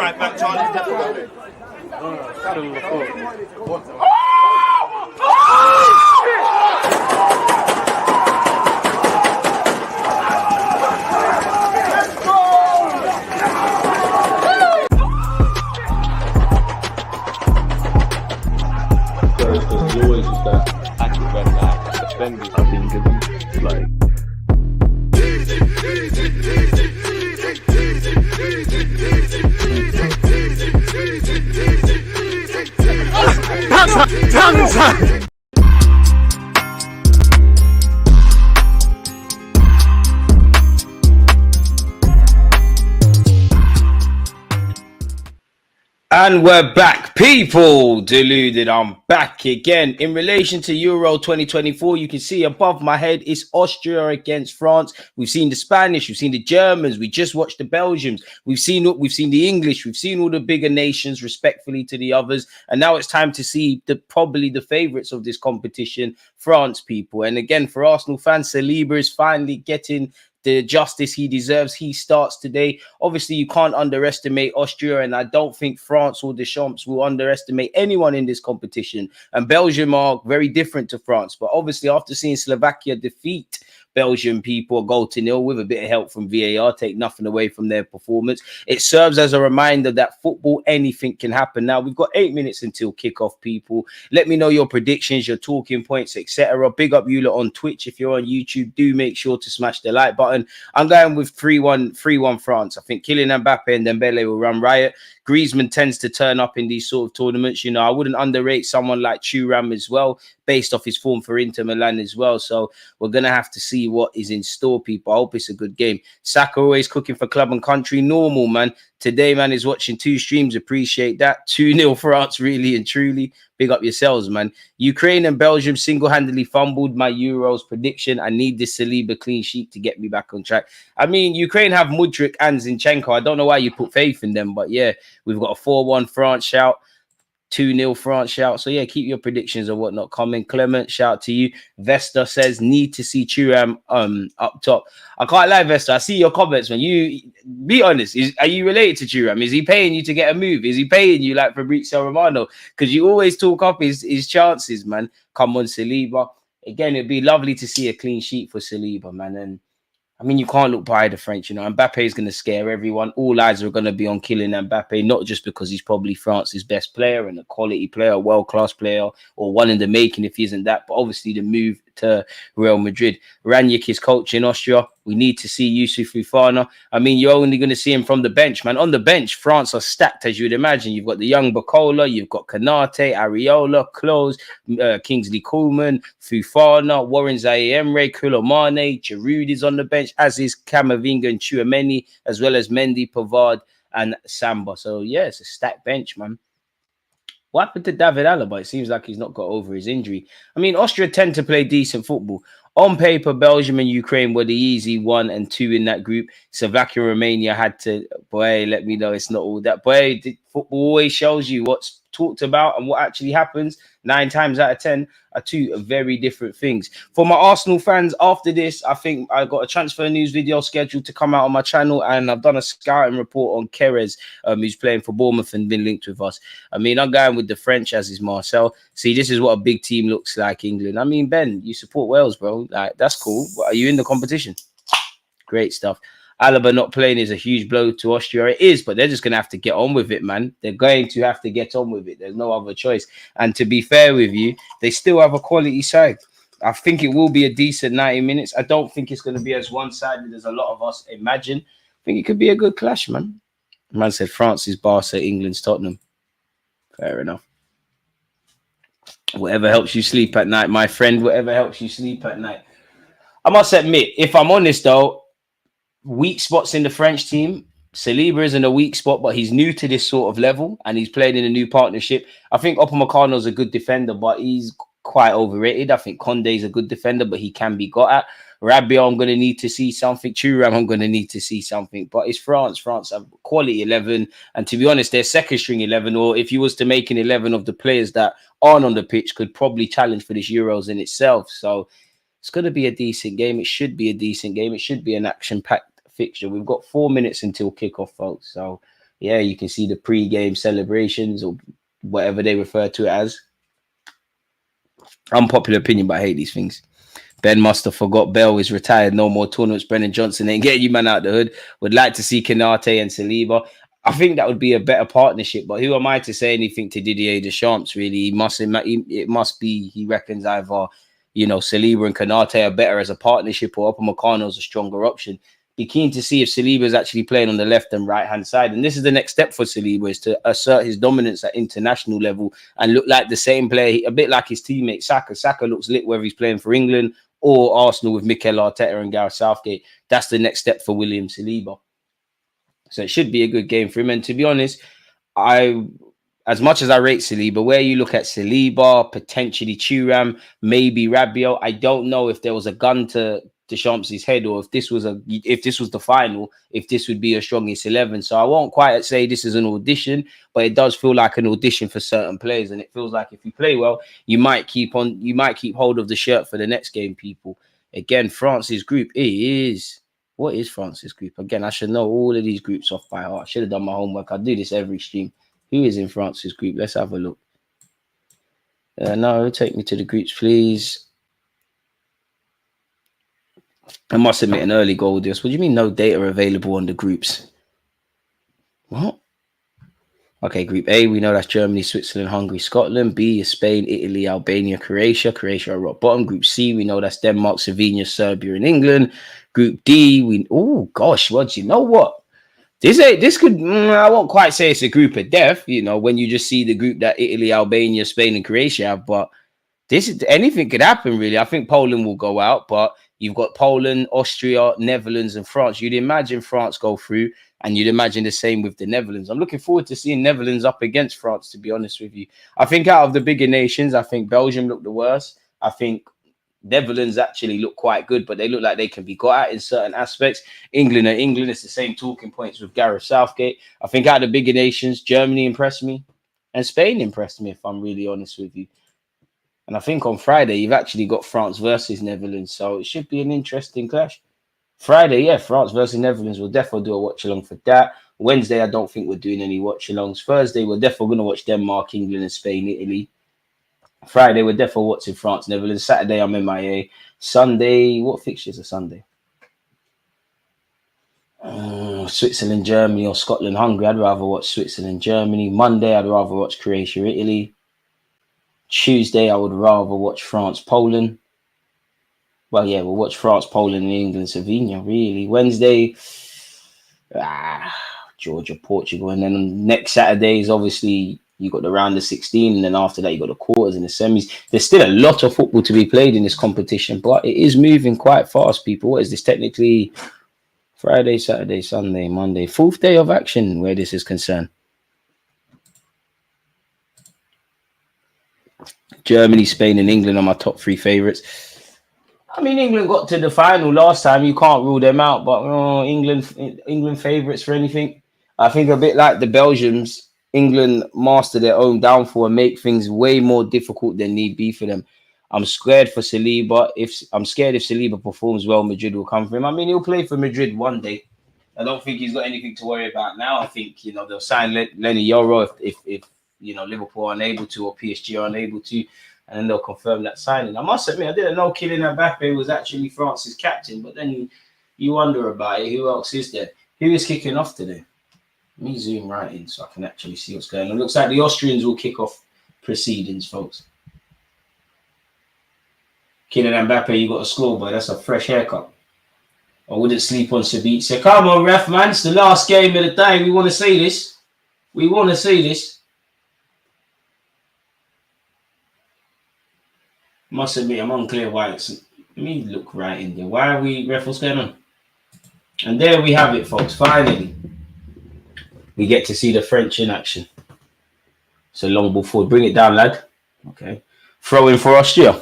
right back, Charlie. Definitely. You always use that active when defenders have been given like. And we're back, people. Deluded, I'm back again. In relation to Euro 2024, you can see above my head is Austria against France. We've seen the Spanish, we've seen the Germans, we just watched the Belgians, we've seen the English, we've seen all the bigger nations respectfully to the others. And now it's time to see probably the favourites of this competition, France, people. And again, for Arsenal fans, Saliba is finally getting the justice he deserves. He starts today. Obviously, you can't underestimate Austria, and I don't think France or Deschamps will underestimate anyone in this competition. And Belgium are very different to France. But obviously, after seeing Slovakia defeat Belgium people 0-0 with a bit of help from VAR, take nothing away from their performance, it serves as a reminder that football, anything can happen. Now, we've got 8 minutes until kickoff, people. Let me know your predictions, your talking points, etc. Big up you lot on Twitch. If you're on YouTube, do make sure to smash the like button. I'm going with 3-1 France. I think Kylian Mbappe and Dembele will run riot. Griezmann tends to turn up in these sort of tournaments. You know, I wouldn't underrate someone like Thuram as well, based off his form for Inter Milan as well. So we're going to have to see what is in store, people. I hope it's a good game. Saka always cooking for club and country. Normal, man. Today, man, is watching 2 streams. Appreciate that. 2-0 France, really and truly. Big up yourselves, man. Ukraine and Belgium single-handedly fumbled my Euros prediction. I need this Saliba clean sheet to get me back on track. I mean, Ukraine have Mudryk and Zinchenko. I don't know why you put faith in them, but yeah, we've got a 4-1 France shout. 2-0 France shout. So yeah, keep your predictions and whatnot coming. Clement, shout to you. Vesta says need to see Thuram up top. I can't lie, Vesta. I see your comments, man. You be honest. Are you related to Thuram? Is he paying you to get a move? Is he paying you like Fabrizio Romano? Because you always talk up his chances, man. Come on, Saliba. Again, it'd be lovely to see a clean sheet for Saliba, man. And I mean, you can't look by the French, you know. Mbappe is going to scare everyone. All eyes are going to be on Kylian Mbappe, not just because he's probably France's best player and a quality player, a world-class player, or one in the making if he isn't that, but obviously the move to Real Madrid. Ranić is coaching Austria. We need to see Yusuf Fofana. I mean, you're only going to see him from the bench, man. On the bench, France are stacked, as you would imagine. You've got the young Bacola, you've got Kanate, Areola, Klose, Kingsley Coman, Fofana, Warren Zaire-Emery, Koulibaly, Giroud is on the bench, as is Camavinga and Tchouameni, as well as Mendy, Pavard, and Samba. So, yeah, it's a stacked bench, man. What happened to David Alaba? It seems like he's not got over his injury. I mean, Austria tend to play decent football. On paper, Belgium and Ukraine were the easy 1 and 2 in that group. Slovakia and Romania had to, boy, let me know it's not all that. Boy, football always shows you what's talked about and what actually happens. 9 times out of 10 are 2 very different things. For my Arsenal fans, after this, I think I got a transfer news video scheduled to come out on my channel, and I've done a scouting report on Keres, who's playing for Bournemouth and been linked with us. I mean, I'm going with the French, as is Marcel. See, this is what a big team looks like, England. I mean, Ben, you support Wales, bro. Like, that's cool. Are you in the competition? Great stuff. Alaba not playing is a huge blow to Austria. It is, but they're just going to have to get on with it, man. They're going to have to get on with it. There's no other choice. And to be fair with you, they still have a quality side. I think it will be a decent 90 minutes. I don't think it's going to be as one-sided as a lot of us imagine. I think it could be a good clash, man. Man said France is Barca, England's Tottenham. Fair enough. Whatever helps you sleep at night, my friend. Whatever helps you sleep at night. I must admit, if I'm honest, though, weak spots in the French team. Saliba isn't a weak spot, but he's new to this sort of level and he's playing in a new partnership. I think Upamecano's a good defender, but he's quite overrated. I think Conde's a good defender, but he can be got at. Rabiot, I'm going to need to see something. Thuram, I'm going to need to see something. But it's France. France have quality 11. And to be honest, their second string 11, or if you was to make an 11 of the players that aren't on the pitch, could probably challenge for this Euros in itself. So it's going to be a decent game. It should be a decent game. It should be an action-packed fixture. We've got 4 minutes until kickoff, folks. So Yeah, you can see the pre-game celebrations or whatever they refer to it as. Unpopular opinion, but I hate these things. Ben must have forgot Bell is retired. No more tournaments. Brennan Johnson ain't getting you man out the hood. Would like to see Kanate and Saliba. I think that would be a better partnership. But who am I to say anything to Didier Deschamps? Really, it must be. He reckons either Saliba and Kanate are better as a partnership, or Upamecano's a stronger option. Be keen to see if Saliba is actually playing on the left and right hand side. And this is the next step for Saliba, is to assert his dominance at international level and look like the same player, a bit like his teammate Saka. Saka looks lit whether he's playing for England or Arsenal with Mikel Arteta and Gareth Southgate. That's the next step for William Saliba. So it should be a good game for him. And to be honest, as much as I rate Saliba, where you look at Saliba, potentially Thuram, maybe Rabiot, I don't know if there was a gun to Deschamps' head, or if this was the final, if this would be a strongest 11. So I won't quite say this is an audition, but it does feel like an audition for certain players, and it feels like if you play well, you might keep hold of the shirt for the next game. People, again, France's group is. What is France's group? Again, I should know all of these groups off by heart. I should have done my homework. I do this every stream. Who is in France's group? Let's have a look. No, take me to the groups, please. I must admit, an early goal this. What do you mean no data available on the groups? What? Okay, Group A, we know that's Germany, Switzerland, Hungary, Scotland. B is Spain, Italy, Albania, Croatia. Croatia are rock bottom. Group C, we know that's Denmark, Slovenia, Serbia, and England. Group D, what do you know what? This could, I won't quite say it's a group of death, when you just see the group that Italy, Albania, Spain, and Croatia have, but anything could happen, really. I think Poland will go out, but you've got Poland, Austria, Netherlands, and France. You'd imagine France go through, and you'd imagine the same with the Netherlands. I'm looking forward to seeing Netherlands up against France, to be honest with you. I think out of the bigger nations, I think Belgium look the worst. I think Netherlands actually look quite good, but they look like they can be got at in certain aspects. England, it's the same talking points with Gareth Southgate. I think out of the bigger nations, Germany impressed me, and Spain impressed me, if I'm really honest with you. And I think on Friday, you've actually got France versus Netherlands. So it should be an interesting clash. Friday, yeah, France versus Netherlands. We'll definitely do a watch-along for that. Wednesday, I don't think we're doing any watch-alongs. Thursday, we're definitely going to watch Denmark, England, and Spain, Italy. Friday, we're definitely watching France, Netherlands. Saturday, I'm MIA. Sunday, what fixtures are Sunday? Switzerland, Germany, or Scotland, Hungary. I'd rather watch Switzerland, Germany. Monday, I'd rather watch Croatia, Italy. Tuesday, I would rather watch France, Poland. Well, yeah, we'll watch France, Poland, and England, Slovenia, really. Wednesday, Georgia, Portugal. And then next Saturday is obviously you got the round of 16. And then after that, you got the quarters and the semis. There's still a lot of football to be played in this competition, but it is moving quite fast, people. What is this? Technically Friday, Saturday, Sunday, Monday. 4th day of action where this is concerned. Germany, Spain, and England are my top 3 favourites. I mean, England got to the final last time. You can't rule them out, but England favourites for anything. I think a bit like the Belgians, England master their own downfall and make things way more difficult than need be for them. I'm scared for Saliba. If Saliba performs well, Madrid will come for him. I mean, he'll play for Madrid one day. I don't think he's got anything to worry about now. I think they'll sign Lenny Yoro if Liverpool are unable to, or PSG are unable to, and then they'll confirm that signing. I must admit, I didn't know Kylian Mbappe was actually France's captain, but then you wonder about it. Who else is there? Who is kicking off today? Let me zoom right in so I can actually see what's going on. It looks like the Austrians will kick off proceedings, folks. Kylian Mbappe, you got a score, boy. That's a fresh haircut. I wouldn't sleep on Sabitzer. Come on, ref, man. It's the last game of the day. We want to see this. Must admit, I'm unclear why it's. Let me look right in there. Why are we, ref, what's going on? And there we have it, folks. Finally, we get to see the French in action. So long ball forward. Bring it down, lad. Okay. Throw in for Austria.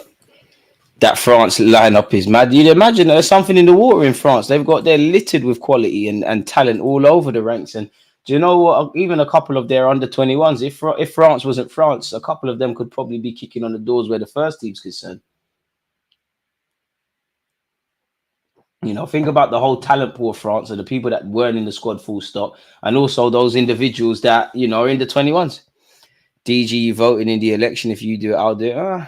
That France lineup is mad. You'd imagine there's something in the water in France. They're littered with quality and talent all over the ranks. And do you know what? Even a couple of their under 21s, if France wasn't France, a couple of them could probably be kicking on the doors where the first team's concerned. You know, think about the whole talent pool of France and the people that weren't in the squad full stop, and also those individuals that, you know, are in the 21s. DG, you voting in the election. If you do it, I'll do it.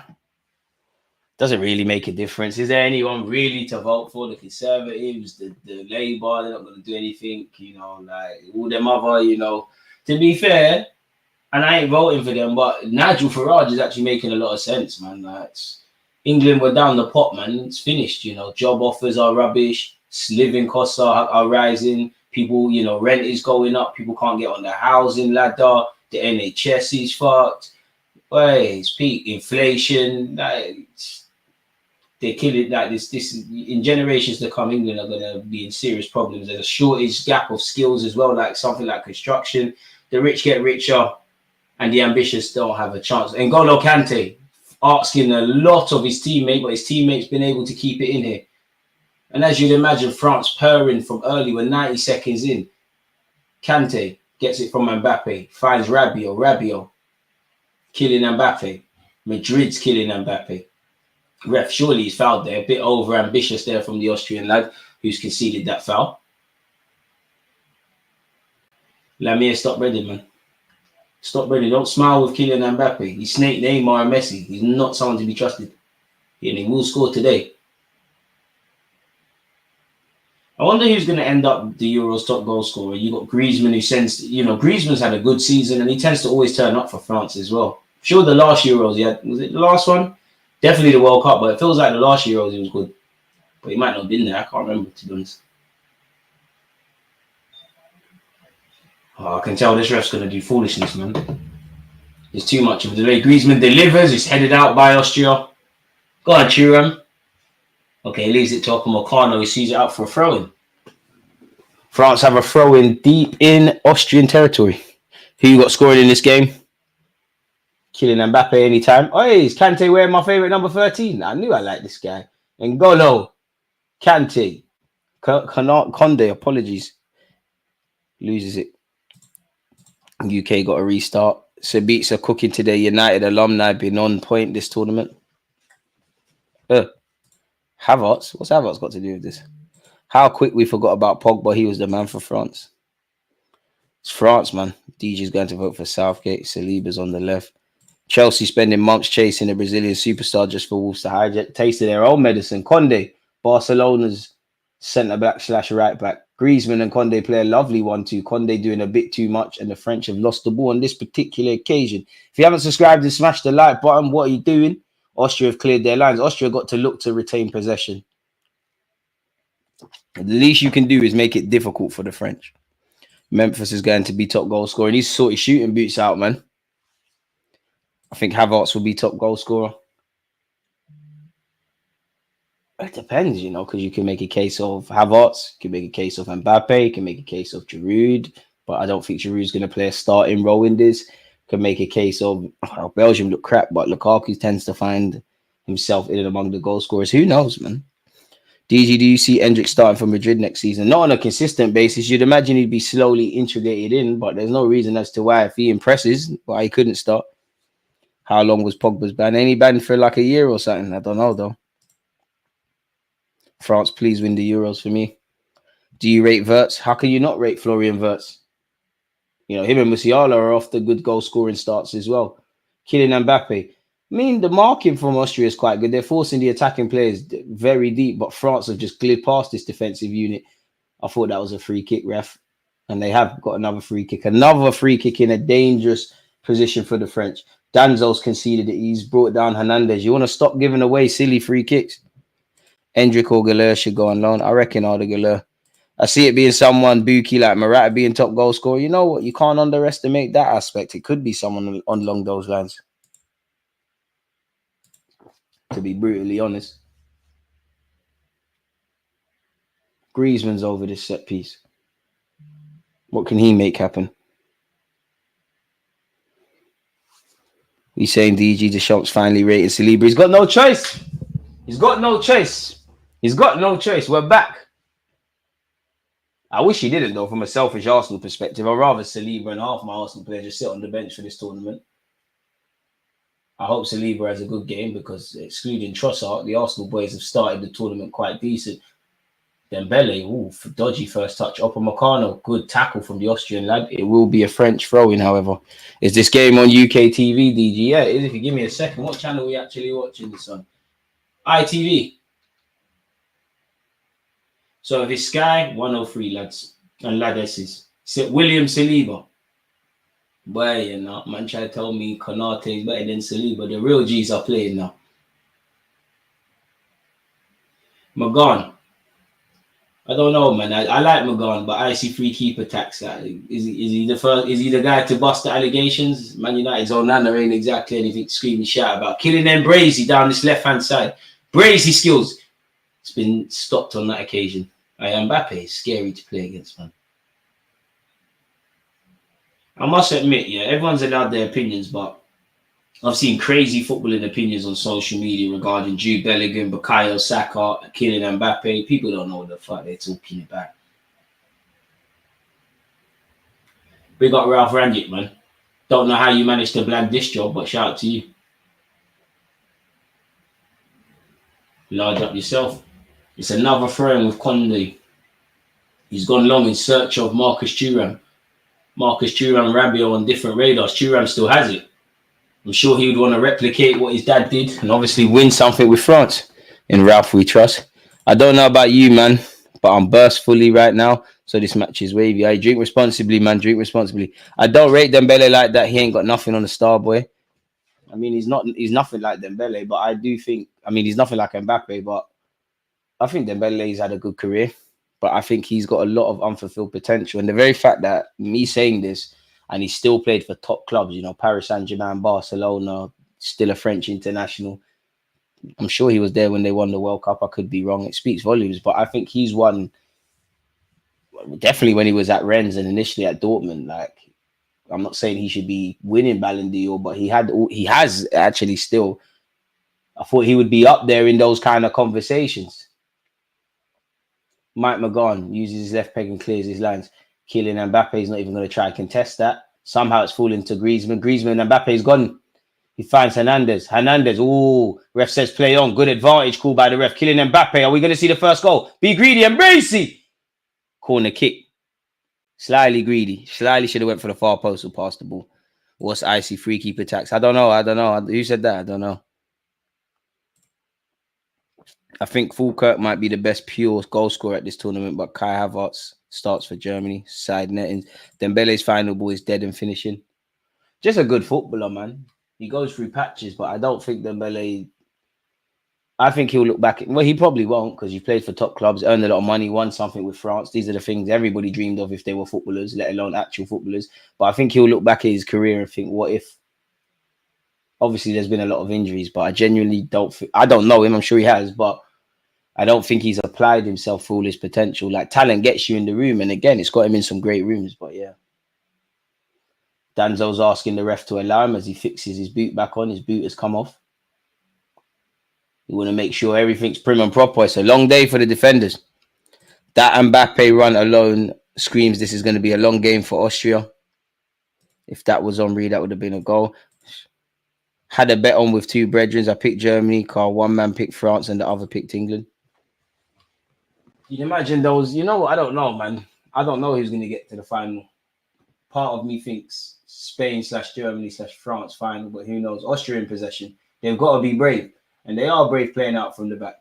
Doesn't really make a difference. Is there anyone really to vote for? The Conservatives, the Labour, they're not going to do anything, you know, like all them other, you know. To be fair, and I ain't voting for them, but Nigel Farage is actually making a lot of sense, man. Like, England were down the pot, man. It's finished, you know. Job offers are rubbish. Living costs are rising. People, you know, rent is going up. People can't get on the housing ladder. The NHS is fucked. Hey, it's peak inflation. Like, they kill it like this. This in generations to come, England are going to be in serious problems. There's a shortage gap of skills as well, like something like construction. The rich get richer, and the ambitious don't have a chance. And N'Golo Kante asking a lot of his teammate, but his teammates been able to keep it in here. And as you'd imagine, France purring from early. We're 90 seconds in. Kante gets it from Mbappe, finds Rabiot killing Mbappe. Madrid's killing Mbappe. Ref, surely he's fouled there. A bit over ambitious there from the Austrian lad who's conceded that foul. Lamia, stop breading, man. Stop breading. Don't smile with Kylian Mbappe. He's snake Neymar and Messi. He's not someone to be trusted. And he will score today. I wonder who's going to end up the Euros top goal scorer. You got Griezmann, who sends, you know, Griezmann's had a good season and he tends to always turn up for France as well. Sure, the last Euros he had, was it the last one? Definitely the World Cup, but it feels like the last Euros he was good. But he might not have been there. I can't remember, to be honest. Oh, I can tell this ref's going to do foolishness, man. There's too much of a delay. Griezmann delivers. It's headed out by Austria. Go on, Thuram. Okay, he leaves it to Upamecano. He sees it out for a throw-in. France have a throw-in deep in Austrian territory. Who you got scoring in this game? Kylian Mbappe anytime. Oh, hey, is Kante wearing my favourite number 13? I knew I liked this guy. N'Golo Kante. Conde, apologies. Loses it. UK got a restart. Sabitzer cooking today. United alumni been on point this tournament. Havertz? What's Havertz got to do with this? How quick we forgot about Pogba. He was the man for France. It's France, man. DJ's going to vote for Southgate. Saliba's on the left. Chelsea spending months chasing a Brazilian superstar just for Wolves to hijack. Tasted their own medicine. Conde, Barcelona's centre-back / right-back. Griezmann and Conde play a lovely 1-2. Conde doing a bit too much, and the French have lost the ball on this particular occasion. If you haven't subscribed and smashed the like button, what are you doing? Austria have cleared their lines. Austria got to look to retain possession. The least you can do is make it difficult for the French. Memphis is going to be top goal scorer. He needs to sort his shooting boots out, man. I think Havertz will be top goal scorer. It depends, you know, because you can make a case of Havertz, you can make a case of Mbappe, you can make a case of Giroud, but I don't think Giroud's going to play a starting role in this. Can make a case of Belgium look crap, but Lukaku tends to find himself in and among the goal scorers. Who knows, man? DG, do you see Endrick starting for Madrid next season? Not on a consistent basis. You'd imagine he'd be slowly integrated in, but there's no reason as to why, if he impresses, why he couldn't start. How long was Pogba's ban? Ain't he banned for like a year or something? I don't know, though. France, please win the Euros for me. Do you rate Wirtz? How can you not rate Florian Wirtz? You know, him and Musiala are off the good goal scoring starts as well. Kylian Mbappe. I mean, the marking from Austria is quite good. They're forcing the attacking players very deep, but France have just glid past this defensive unit. I thought that was a free kick, ref. And they have got another free kick. Another free kick in a dangerous position for the French. Danzo's conceded it. He's brought down Hernandez. You want to stop giving away silly free kicks? Endrick or Galeur should go on loan. I reckon Arda Galeur. I see it being someone booky like Morata being top goal scorer. You know what? You can't underestimate that aspect. It could be someone along those lines. To be brutally honest. Griezmann's over this set piece. What can he make happen? He's saying DG Deschamps finally rated Saliba. He's got no choice. He's got no choice. He's got no choice. We're back. I wish he didn't, though, from a selfish Arsenal perspective. I'd rather Saliba and half my Arsenal players just sit on the bench for this tournament. I hope Saliba has a good game because, excluding Trossard, the Arsenal boys have started the tournament quite decent. Dembele, ooh, dodgy first touch. Upamecano, good tackle from the Austrian lad. It will be a French throw-in, however. Is this game on UK TV, DG? Yeah, it is. If you give me a second, what channel are we actually watching this on? ITV. So if it's Sky, 103 lads and ladesses. William Saliba. Boy, you know, man try to tell me Konate is better than Saliba. The real G's are playing now. Magan. I don't know, man. I like Magan, but I see free keeper tax. Is he the first? Is he the guy to bust the allegations? Man United's own Nana ain't exactly anything screaming shout about. Killing them Brazy down this left hand side. Brazy skills. It's been stopped on that occasion. Mbappe is scary to play against, man. I must admit, yeah, everyone's allowed their opinions, but I've seen crazy footballing opinions on social media regarding Jude Bellingham, Bukayo Saka, Kylian Mbappe. People don't know what the fuck they're talking about. We got Ralph Rangnick, man. Don't know how you managed to blag this job, but shout out to you. Large up yourself. It's another throw-in with Conde. He's gone long in search of Marcus Thuram. Marcus Thuram, Rabiot on different radars. Thuram still has it. I'm sure he would want to replicate what his dad did and obviously win something with France. In Ralph, we trust. I don't know about you, man, but I'm burst fully right now. So this match is wavy. I drink responsibly, man. Drink responsibly. I don't rate Dembele like that. He ain't got nothing on the star boy. I mean, he's nothing like Dembele, but I do think, I mean, he's nothing like Mbappe, but I think Dembele's had a good career. But I think he's got a lot of unfulfilled potential. And the very fact that me saying this, and he still played for top clubs, you know, Paris Saint-Germain, Barcelona, still a French international. I'm sure he was there when they won the World Cup. I could be wrong. It speaks volumes. But I think he's won, definitely when he was at Rennes and initially at Dortmund. Like, I'm not saying he should be winning Ballon d'Or, but he has actually still. I thought he would be up there in those kind of conversations. Mike Magan uses his left peg and clears his lines. Kylian Mbappe is not even going to try and contest that. Somehow it's falling to Griezmann. Griezmann and Mbappe's gone. He finds Hernandez. Ooh, ref says play on. Good advantage called by the ref. Kylian Mbappe. Are we going to see the first goal? Be greedy and racy. Corner kick. Slightly greedy. Slightly should have went for the far post or passed the ball. What's icy free keeper tax? I don't know. Who said that? I don't know. I think Fulkirk might be the best pure goal scorer at this tournament, but Kai Havertz starts for Germany. Side netting. Dembele's final ball is dead and finishing. Just a good footballer, man. He goes through patches, but I don't think Dembele... I think he'll look back... Well, he probably won't because he played for top clubs, earned a lot of money, won something with France. These are the things everybody dreamed of if they were footballers, let alone actual footballers. But I think he'll look back at his career and think, what if... Obviously, there's been a lot of injuries, but I genuinely don't... I don't know him. I'm sure he has, but... I don't think he's applied himself for all his potential. Like, talent gets you in the room. And again, it's got him in some great rooms. But yeah. Danzo's asking the ref to allow him as he fixes his boot back on. His boot has come off. You want to make sure everything's prim and proper. It's a long day for the defenders. That Mbappe run alone screams this is going to be a long game for Austria. If that was Henry, that would have been a goal. Had a bet on with two brethren. I picked Germany. One man picked France and the other picked England. You can imagine those, you know what? I don't know, man. I don't know who's going to get to the final. Part of me thinks Spain/Germany/France final, but who knows? Austria in possession. They've got to be brave. And they are brave playing out from the back.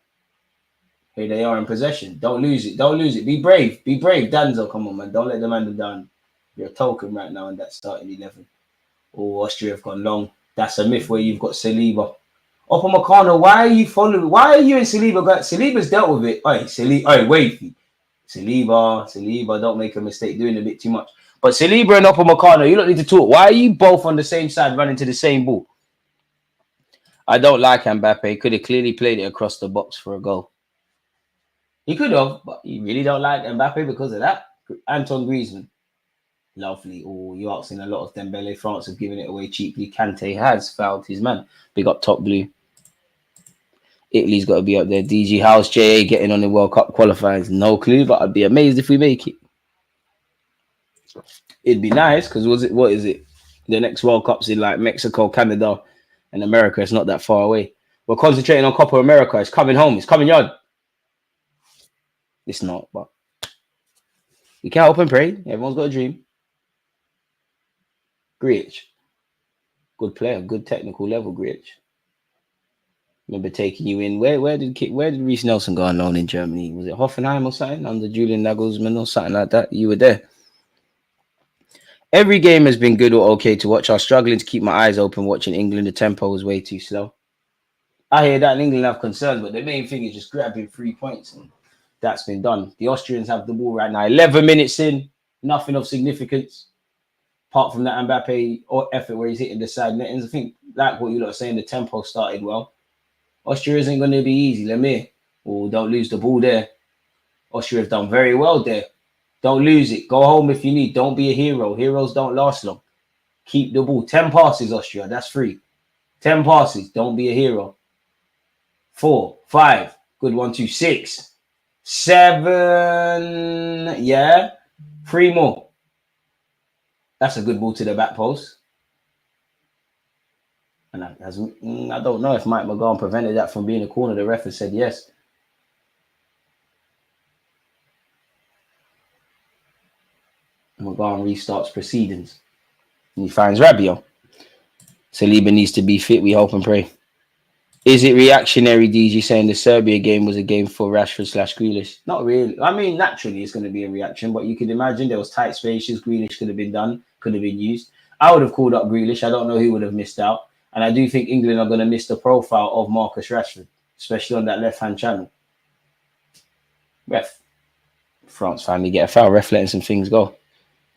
Hey, they are in possession. Don't lose it. Be brave. Danzo, come on, man. Don't let the man down. You're a token right now in that starting 11. Oh, Austria have gone long. That's a myth where you've got Saliba. Upamecano, why are you following? Why are you in Saliba? Saliba's dealt with it. Wait. Saliba, don't make a mistake doing a bit too much. But Saliba and Upamecano, you don't need to talk. Why are you both on the same side running to the same ball? I don't like Mbappe. He could have clearly played it across the box for a goal. He could have, but you really don't like Mbappe because of that. Anton Griezmann. Lovely. Oh, you're asking a lot of Dembele. France have given it away cheaply. Kante has fouled his man. Big up top blue. Italy's got to be up there. DG, how's JA getting on the World Cup qualifiers? No clue, but I'd be amazed if we make it. It'd be nice because what is it? The next World Cup's in like Mexico, Canada, and America. It's not that far away. We're concentrating on Copa America. It's coming home. It's coming yard. It's not, but we can't hope and pray. Everyone's got a dream. Grealish, good player, good technical level. Grealish. Remember taking you in. Where did Reece Nelson go on loan in Germany? Was it Hoffenheim or something under Julian Nagelsmann or something like that? You were there. Every game has been good or okay to watch. I was struggling to keep my eyes open watching England. The tempo was way too slow. I hear that in England have concerns, but the main thing is just grabbing 3 points, and that's been done. The Austrians have the ball right now. 11 minutes in, nothing of significance, apart from that Mbappe effort where he's hitting the side nettings. I think, like what you lot are saying, the tempo started well. Austria isn't going to be easy. Lemire, don't lose the ball there. Austria have done very well there. Don't lose it. Go home if you need. Don't be a hero. Heroes don't last long. Keep the ball. 10 passes, Austria. That's free. 10 passes. Don't be a hero. 4, 5. Good 1, 2, 6, 7. Yeah. 3 more. That's a good ball to the back post. And I don't know if Mike McGowan prevented that from being a corner. The ref has said yes. McGowan restarts proceedings. And he finds Rabiot. Saliba needs to be fit. We hope and pray. Is it reactionary, DG, saying the Serbia game was a game for Rashford / Grealish? Not really. I mean, naturally, it's going to be a reaction, but you can imagine there was tight spaces. Grealish could have been done, could have been used. I would have called up Grealish. I don't know who would have missed out. And I do think England are going to miss the profile of Marcus Rashford, especially on that left-hand channel. Ref. France finally get a foul. Ref letting some things go.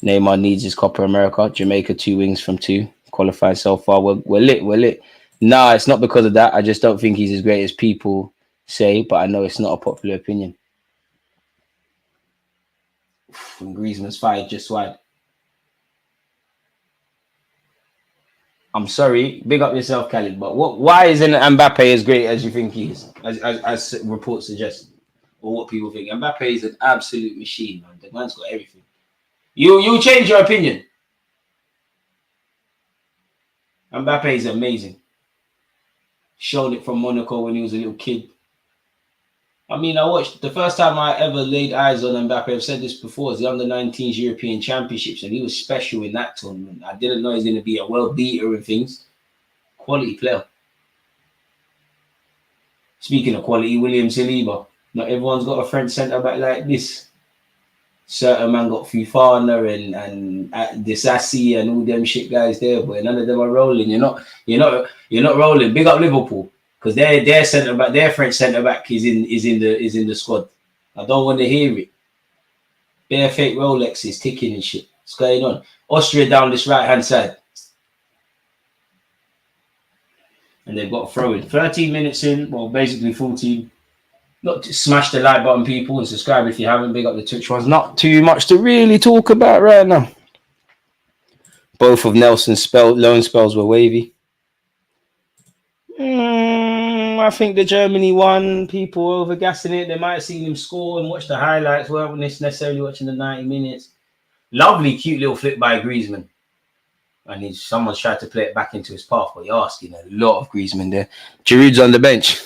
Neymar needs his Copa America. Jamaica 2 wings from 2. Qualified so far. We're lit. Nah, it's not because of that. I just don't think he's as great as people say, but I know it's not a popular opinion. And Griezmann's fired just wide. I'm sorry, big up yourself, Khalid, but why isn't Mbappe as great as you think he is, as reports suggest, or what people think? Mbappe is an absolute machine, man. The man's got everything. You change your opinion. Mbappe is amazing. Showed it from Monaco when he was a little kid. I mean, I watched the first time I ever laid eyes on Mbappe. I've said this before. It's the under-19s European Championships, and he was special in that tournament. I didn't know he's going to be a world beater and things. Quality player. Speaking of quality, William Saliba. Not everyone's got a French centre back like this. Certain man got Fofana and Disassi and all them shit guys there, but none of them are rolling. You're not rolling. Big up Liverpool, because their centre back, their French centre back is in the squad. I don't want to hear it. Bare fake Rolexes ticking and shit. What's going on? Austria down this right hand side, and they've got a throw in. 13 minutes in, well, basically 14. Not to smash the like button, people, and subscribe if you haven't. Big up the Twitch ones. Not too much to really talk about right now. Both of Nelson's loan spells were wavy. I think the Germany won. People were overgassing it. They might have seen him score and watched the highlights. Weren't necessarily watching the 90 minutes. Lovely, cute little flip by Griezmann. And someone's tried to play it back into his path, but you're asking a lot of Griezmann there. Giroud's on the bench.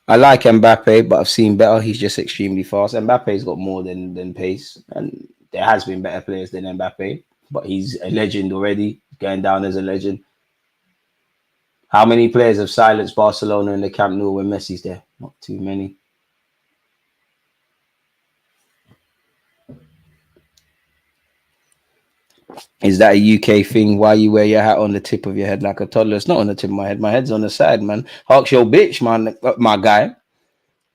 I like Mbappe, but I've seen better. He's just extremely fast. Mbappe's got more than pace, and there has been better players than Mbappe, but he's a legend already, going down as a legend. How many players have silenced Barcelona in the Camp Nou when Messi's there? Not too many. Is that a UK thing? Why you wear your hat on the tip of your head like a toddler? It's not on the tip of my head. My head's on the side, man. Hawks your bitch, man. My guy.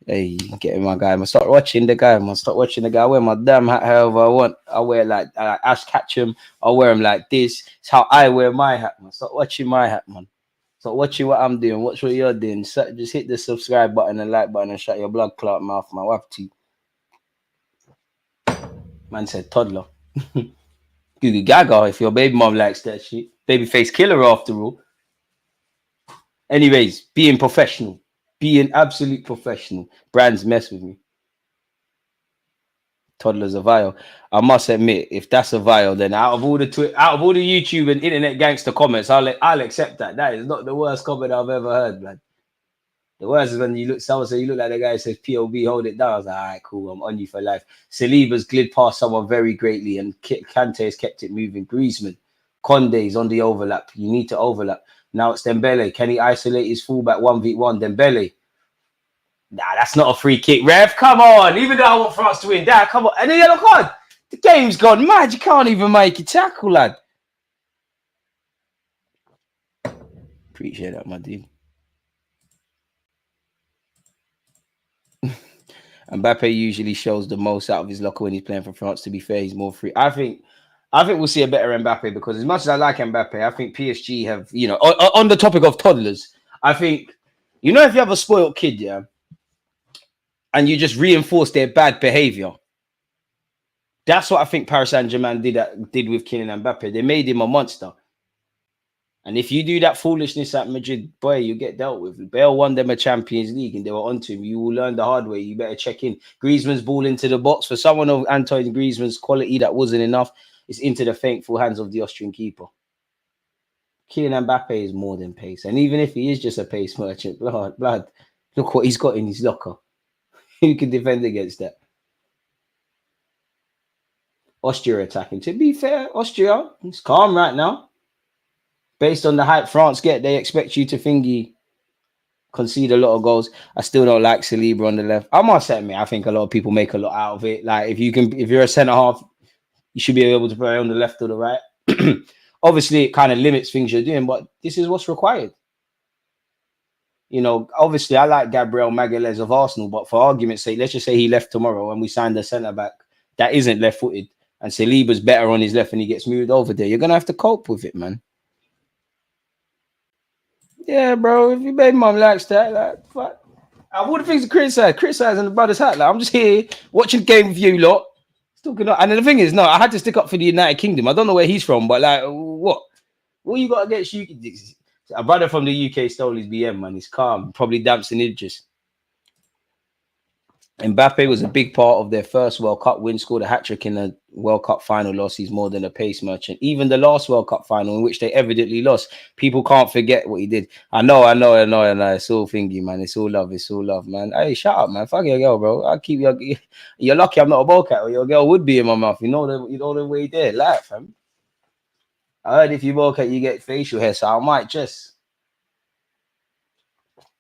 Hey, getting my guy. I'm start watching the guy. I'm start watching the guy. I wear my damn hat however I want. I wear like Ash Ketchum. I wear him like this. It's how I wear my hat, man. Start watching my hat, man. Start watching what I'm doing. Watch what you're doing. Just hit the subscribe button and like button and shut your blood clot mouth, man. What to? Man said toddler. Google Gaga if your baby mom likes that shit. Babyface killer after all. Anyways, being professional. Being absolute professional. Brands mess with me. Toddler's a vile. I must admit, if that's a vile, then out of all the YouTube and internet gangster comments, I'll accept that. That is not the worst comment I've ever heard, man. The worst is when you look, someone say you look like the guy who says POV, hold it down. I was like, all right, cool, I'm on you for life. Saliba's glid past someone very greatly, and Kante has kept it moving. Griezmann, Conde's on the overlap. You need to overlap. Now it's Dembele. Can he isolate his fullback 1v1? Dembele. Nah, that's not a free kick. Rev, come on. Even though I want France to win, Dad, come on. And the yellow card. The game's gone mad. You can't even make a tackle, lad. Appreciate that, my dude. Mbappe usually shows the most out of his locker when he's playing for France. To be fair, he's more free. I think we'll see a better Mbappe, because as much as I like Mbappe, I think PSG have, you know, on the topic of toddlers, I think, you know, if you have a spoiled kid, yeah, and you just reinforce their bad behavior, that's what I think Paris Saint-Germain did with Kylian Mbappe. They made him a monster. And if you do that foolishness at Madrid, boy, you get dealt with. Bale won them a Champions League and they were onto him. You will learn the hard way. You better check in. Griezmann's ball into the box. For someone of Antoine Griezmann's quality, that wasn't enough. It's into the thankful hands of the Austrian keeper. Kylian Mbappe is more than pace. And even if he is just a pace merchant, blood, look what he's got in his locker. Who can defend against that? Austria attacking. To be fair, Austria, it's calm right now. Based on the hype France get, they expect you to concede a lot of goals. I still don't like Saliba on the left. I must admit, I think a lot of people make a lot out of it. Like if you're a centre half, you should be able to play on the left or the right. Obviously, it kind of limits things you're doing, but this is what's required. You know, obviously, I like Gabriel Magalhaes of Arsenal, but for argument's sake, let's just say he left tomorrow and we signed a centre back that isn't left-footed, and Saliba's better on his left and he gets moved over there. You're gonna have to cope with it, man. Yeah, bro. If your baby mom likes that, like, fuck. I would have things to criticizing the brother's hat. Like, I'm just here watching the game with you lot. And the thing is, no, I had to stick up for the United Kingdom. I don't know where he's from, but like, what you got against you? A brother from the UK stole his BM, man. He's calm, probably damps and idris. Mbappe was a big part of their first World Cup win, scored a hat-trick in the World Cup final loss. He's more than a pace merchant. Even the last World Cup final, in which they evidently lost, people can't forget what he did. I know. It's all thingy, man. It's all love, man. Hey, shut up, man. Fuck your girl, bro. I'll keep you're lucky I'm not a bowcat, or your girl would be in my mouth. You know the way there. Laugh, fam. I heard if you bowcat, you get facial hair, so I might just...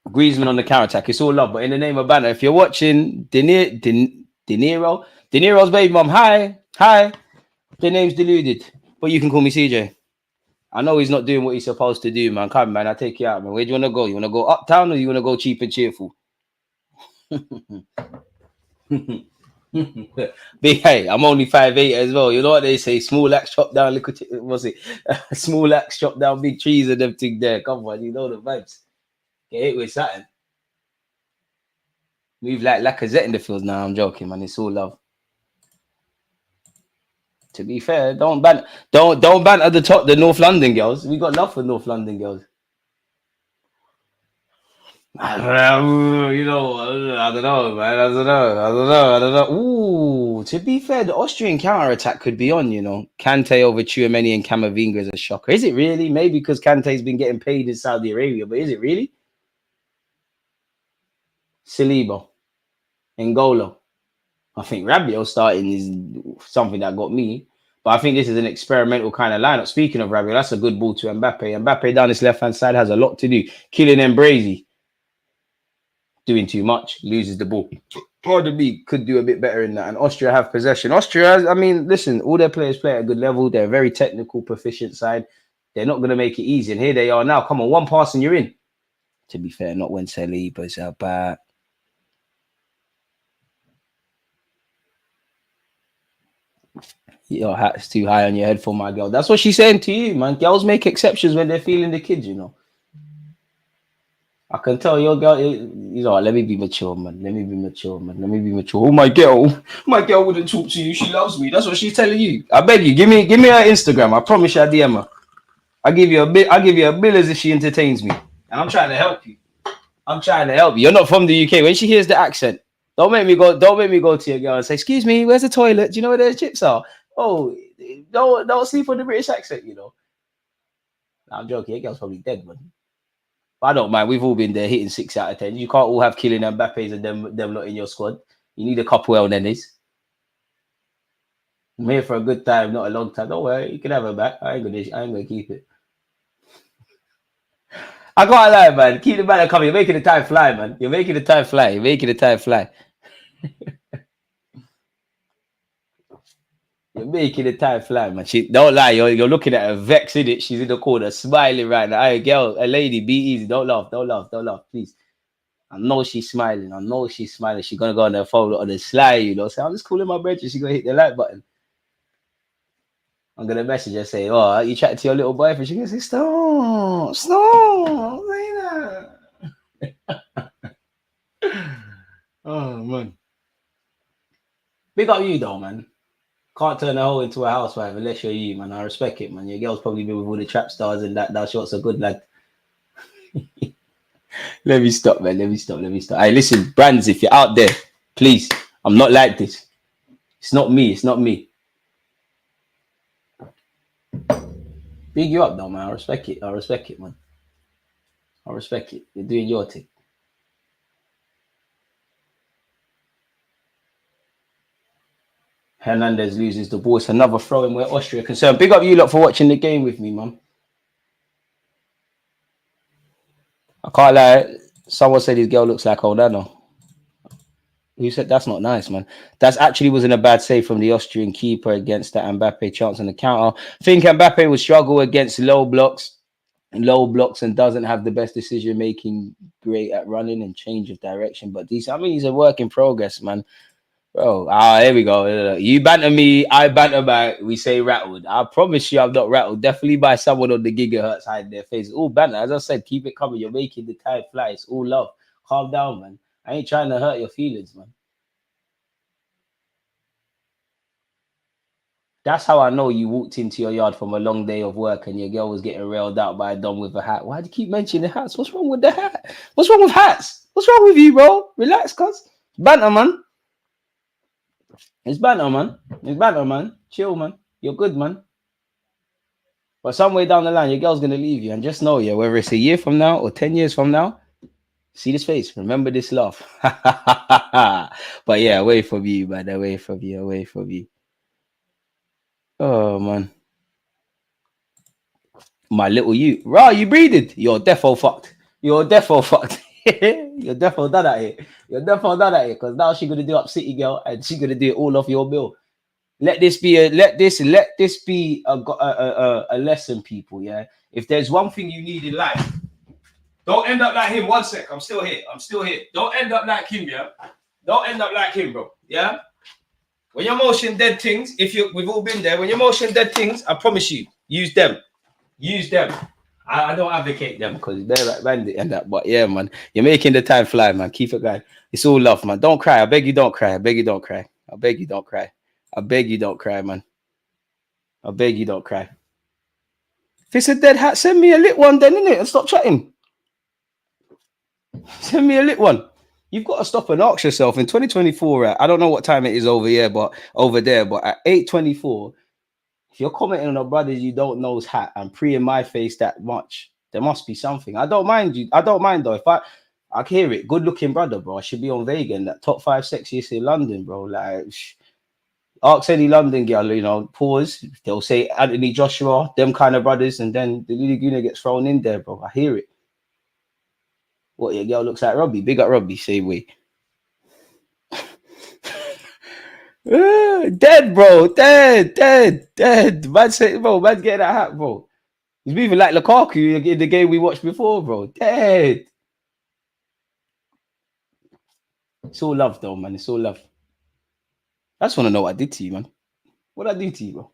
Griezmann on the counter attack. It's all love, but in the name of banter, if you're watching De Niro's baby mom, hi, their name's Deluded, but you can call me CJ. I know he's not doing what he's supposed to do, man. Come, man, I'll take you out, man. Where do you want to go? You want to go uptown or you want to go cheap and cheerful? Big, hey, I'm only 5'8" as well. You know what they say? Small axe chop down, small axe chop down big trees and them thing there. Come on, you know the vibes. Get hit with something. Move like Lacazette in the field. Now I'm joking, man. It's all love. To be fair, don't ban at the top the North London girls. We got love for North London girls. I don't know, man. I don't know. Ooh, to be fair, the Austrian counter attack could be on. You know, Kante over Tchouameni and Camavinga is a shocker. Is it really? Maybe because Kante's been getting paid in Saudi Arabia, but is it really? Saliba, N'Golo. I think Rabiot starting is something that got me. But I think this is an experimental kind of lineup. Speaking of Rabiot, that's a good ball to Mbappe. Mbappe down his left-hand side has a lot to do. Kylian Mbappe doing too much, loses the ball. Pardon me, could do a bit better in that. And Austria have possession. Austria, I mean, listen, all their players play at a good level. They're a very technical, proficient side. They're not going to make it easy. And here they are now. Come on, one pass and you're in. To be fair, not when Saliba's back. Your hat's too high on your head for my girl. That's what she's saying to you, man. Girls make exceptions when they're feeling the kids, you know. I can tell your girl, you know, let me be mature, man. Let me be mature. Oh, my girl wouldn't talk to you. She loves me. That's what she's telling you. I beg you, give me her Instagram. I promise you I DM her. I'll give you a bill as if she entertains me. And I'm trying to help you. You're not from the UK. When she hears the accent, don't make me go to your girl and say, excuse me, where's the toilet? Do you know where those chips are? Oh, don't sleep on the British accent, you know. I'm joking. Your girl's probably dead, man. I don't mind. We've all been there hitting 6 out of 10. You can't all have killing Mbappe's and them not in your squad. You need a couple El Nenes. I'm here for a good time, not a long time. Don't worry, you can have her back. I ain't gonna keep it. I can't lie, man. Keep the banner coming. You're making the time fly, man. You're making the time fly. You're making the time fly. You're making the time fly, man. She don't lie. You're looking at her, vexing it. She's in the corner, smiling right now. Hey, girl, a lady, be easy. Don't laugh, please. I know she's smiling. She's gonna go on her phone on the slide, you know. So I'm just calling my brother. She's gonna hit the like button. I'm gonna message her, say, "Oh, you chatting to your little boyfriend?" She's gonna say, "Stop, say that." Oh man, big up you though, man. Can't turn a hoe into a housewife unless you're you, man. I respect it, man. Your girl's probably been with all the trap stars and that shot's a good lad. Let me stop, man. Let me stop. Hey, listen, brands, if you're out there, please. I'm not like this. It's not me. Big you up though, man. I respect it, man. I respect it. You're doing your thing. Hernandez loses the ball. It's another throw in where Austria concerned. Big up you lot for watching the game with me, man. I can't lie. Someone said his girl looks like Onana. Who said that's not nice, man? That's actually wasn't a bad save from the Austrian keeper against that Mbappe chance on the counter. I think Mbappe will struggle against low blocks and doesn't have the best decision making, great at running and change of direction. But he's a work in progress, man. Bro, here we go. You banter me, I banter back. We say rattled. I promise you, I'm not rattled. Definitely by someone on the gigahertz hiding their face. All banter. As I said, keep it coming. You're making the time fly. It's all love. Calm down, man. I ain't trying to hurt your feelings, man. That's how I know you walked into your yard from a long day of work and your girl was getting railed out by a dom with a hat. Why do you keep mentioning the hats? What's wrong with the hat? What's wrong with hats? What's wrong with you, bro? Relax, cuz. Banter, man. It's banter, man. Chill, man. You're good, man. But some way down the line, your girl's gonna leave you. And just know, yeah, whether it's a year from now or 10 years from now, see this face. Remember this laugh. But yeah, away from you, man. Away from you. Oh man. My little you. Raw, you breathing. You're defo fucked. You're defo done at it. Because now she's gonna do up City Girl and she's gonna do it all off your bill. Let this be a lesson, people. Yeah. If there's one thing you need in life, don't end up like him. 1 sec. I'm still here. Don't end up like him, yeah. Don't end up like him, bro. Yeah. When you're motion dead things, we've all been there. When you're motion dead things, I promise you, use them. I don't advocate them because they're like bandit and that. But yeah, man, you're making the time fly, man. Keep it going. It's all love, man. Don't cry. I beg you, don't cry. I beg you, don't cry, man. I beg you, don't cry. If it's a dead hat, send me a lit one then, innit? And stop chatting. Send me a lit one. You've got to stop and ask yourself in 2024, I don't know what time it is over there, but at 8:24, if you're commenting on a brother you don't know's hat and pre in my face that much, there must be something. I don't mind though. If I hear it, good looking brother, bro. I should be on Vegan, that top 5 sexiest in London, bro. Like, ask any London girl, you know, pause. They'll say Anthony Joshua, them kind of brothers, and then the Deluded Gooner gets thrown in there, bro. I hear it. What, your girl looks like Robbie? Big up Robbie, same way. Dead, bro. Dead. Man say, bro, man's getting that hat, bro. He's moving like Lukaku in the game we watched before, bro. Dead. It's all love, though, man. It's all love. I just want to know what I did to you, man. What did I do to you, bro?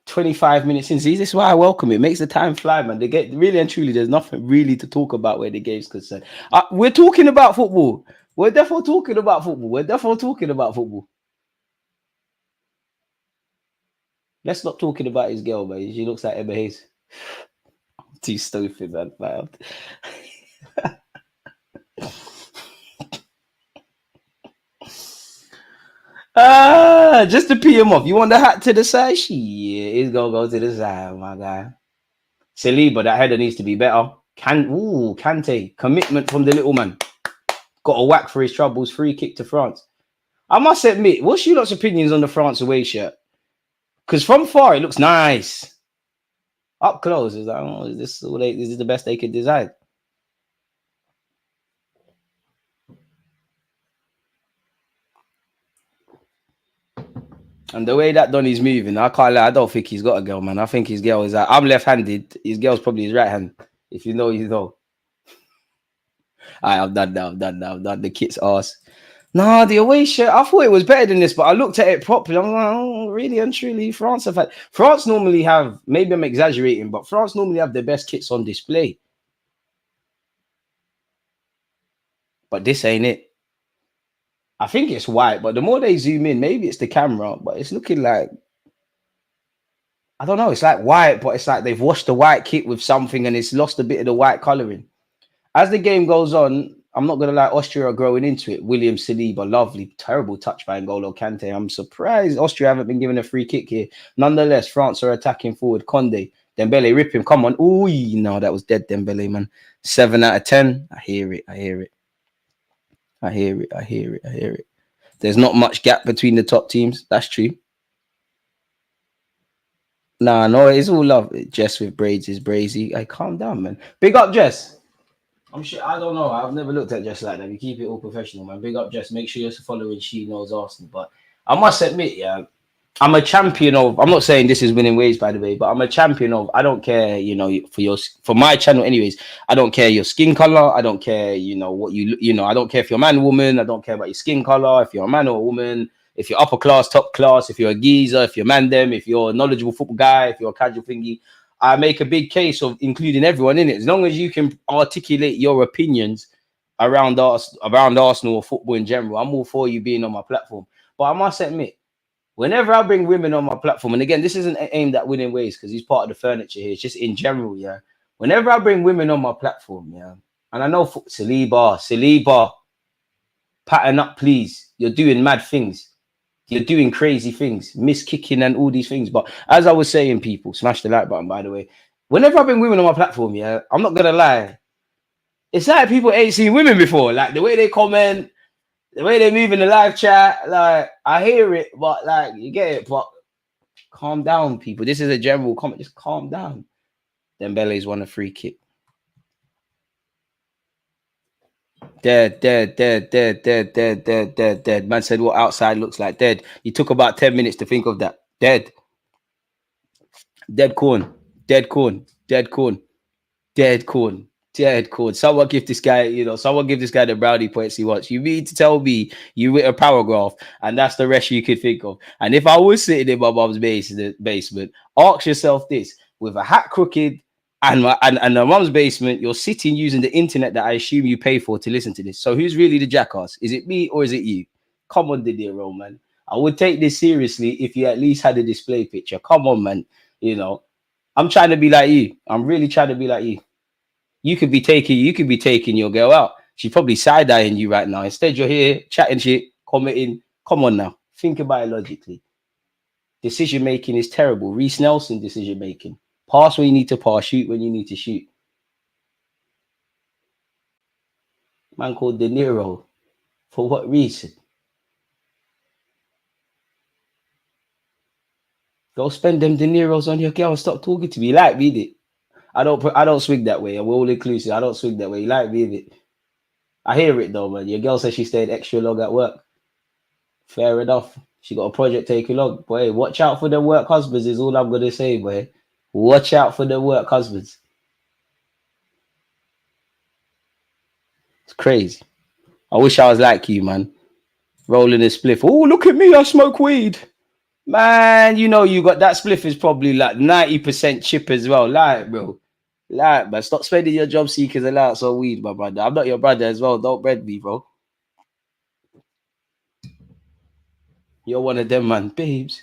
25 minutes in. See, this is why I welcome it. It makes the time fly, man. They get really and truly, there's nothing really to talk about where the game's concerned. We're talking about football. We're definitely talking about football. Let's stop talking about his girl, man. She looks like Emma Hayes. Too stupid, man. Just to pee him off. You want the hat to the side? Shit, it's gonna go to the side, my guy. Saliba, that header needs to be better. Kante, commitment from the little man. Got a whack for his troubles. Free kick to France. I must admit, what's your lot's opinions on the France away shirt? Because from far it looks nice. Up close, is like, oh, is this the best they could decide? And the way that Donny's moving, I can't lie. I don't think he's got a girl, man. I think his girl is like, I'm left-handed. His girl's probably his right hand. If you know, you know. I've done the kit's ass. No, the away shirt, I thought it was better than this, but I looked at it properly. I'm like, oh, really and truly, France normally have, maybe I'm exaggerating, but France normally have the best kits on display. But this ain't it. I think it's white, but the more they zoom in, maybe it's the camera, but it's looking like, I don't know, it's like white, but it's like they've washed the white kit with something and it's lost a bit of the white colouring. As the game goes on, I'm not going to lie, Austria are growing into it. William Saliba, lovely, terrible touch by N'Golo Kante. I'm surprised Austria haven't been given a free kick here. Nonetheless, France are attacking forward. Conde, Dembele, rip him, come on. Ooh, no, that was dead, Dembele, man. 7 out of 10. I hear it. There's not much gap between the top teams. That's true. Nah, no, it's all love. Jess with braids is brazy. Hey, calm down, man. Big up, Jess. I'm sure. I don't know. I've never looked at Jess like that. We keep it all professional, man. Big up, Jess. Make sure you're following She Knows Arsenal. But I must admit, yeah, I'm a champion of. I'm not saying this is winning ways, by the way, but I'm a champion of. I don't care, you know, for my channel, anyways. I don't care your skin color. I don't care, you know, what you know. I don't care if you're a man, woman. I don't care about your skin color. If you're a man or a woman. If you're upper class, top class. If you're a geezer. If you're man them. If you're a knowledgeable football guy. If you're a casual thingy. I make a big case of including everyone in it. As long as you can articulate your opinions around Arsenal or football in general, I'm all for you being on my platform. But I must admit, whenever I bring women on my platform, and again, this isn't aimed at winning ways because he's part of the furniture here. It's just in general, yeah. Whenever I bring women on my platform, yeah, and I know Saliba, pattern up, please. You're doing mad things. You're doing crazy things, miss kicking and all these things. But as I was saying, people, smash the like button, by the way. Whenever I bring women on my platform, yeah, I'm not going to lie. It's like people ain't seen women before. Like the way they comment, the way they move in the live chat, like I hear it, but like you get it. But calm down, people. This is a general comment. Just calm down. Dembele's won a free kick. Dead. Man said what outside looks like. Dead. You took about 10 minutes to think of that. Dead corn. Someone give this guy, the brownie points he wants. You mean to tell me you with a paragraph and that's the rest you could think of? And if I was sitting in my mum's basement, ask yourself this: with a hat crooked and the mum's basement, you're sitting using the internet that I assume you pay for to listen to this. So who's really the jackass? Is it me or is it you? Come on, Didier, man. I would take this seriously if you at least had a display picture. Come on, man. You know, I'm trying to be like you. I'm really trying to be like you. You could be taking your girl out. She's probably side-eyeing you right now. Instead, you're here chatting shit, commenting. Come on now. Think about it logically. Decision making is terrible. Reece Nelson decision making. Pass when you need to pass, shoot when you need to shoot. Man called De Niro. For what reason? Go spend them De Niros on your girl. Stop talking to me. You like me, it. I don't swing that way. We're all inclusive. I don't swing that way. You like me, it. I hear it though, man. Your girl says she stayed extra long at work. Fair enough. She got a project taking long. Boy, watch out for the work husbands is all I'm gonna say, boy. Watch out for the work husbands. It's crazy. I wish I was like you, man. Rolling a spliff. Oh, look at me, I smoke weed. Man, you know you got that spliff is probably like 90% chip as well. Like, bro. Like, man, stop spending your job seekers allowance on weed, my brother. I'm not your brother as well. Don't bread me, bro. You're one of them, man. Babes.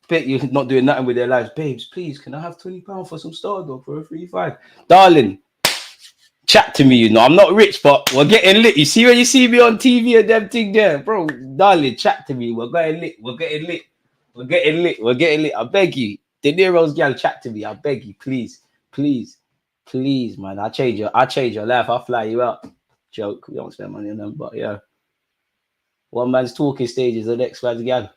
Bet you're not doing nothing with their lives. Babes, please, can I have £20 for some Stardog for a 3-5? Darling, chat to me, you know. I'm not rich, but we're getting lit. You see when you see me on TV and them thing there? Bro, darling, chat to me. We're getting lit. We're getting lit. We're getting lit. I beg you. De Niro's gal, chat to me. I beg you, please, please, please, man. I'll change your life. I'll fly you out. Joke. We don't spend money on them, but yeah. One man's talking stage is the next man's gal.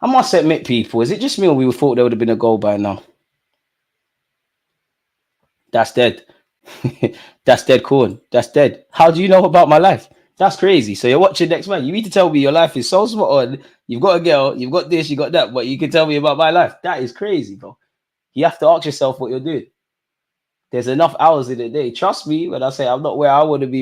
I must admit, people, is it just me or we thought there would have been a goal by now? That's dead. That's dead corn. That's dead. How do you know about my life? That's crazy. So you're watching next man. You need to tell me your life is so spot on. You've got a girl, you've got this, you got that, but you can tell me about my life. That is crazy, bro. You have to ask yourself what you're doing. There's enough hours in the day. Trust me when I say I'm not where I want to be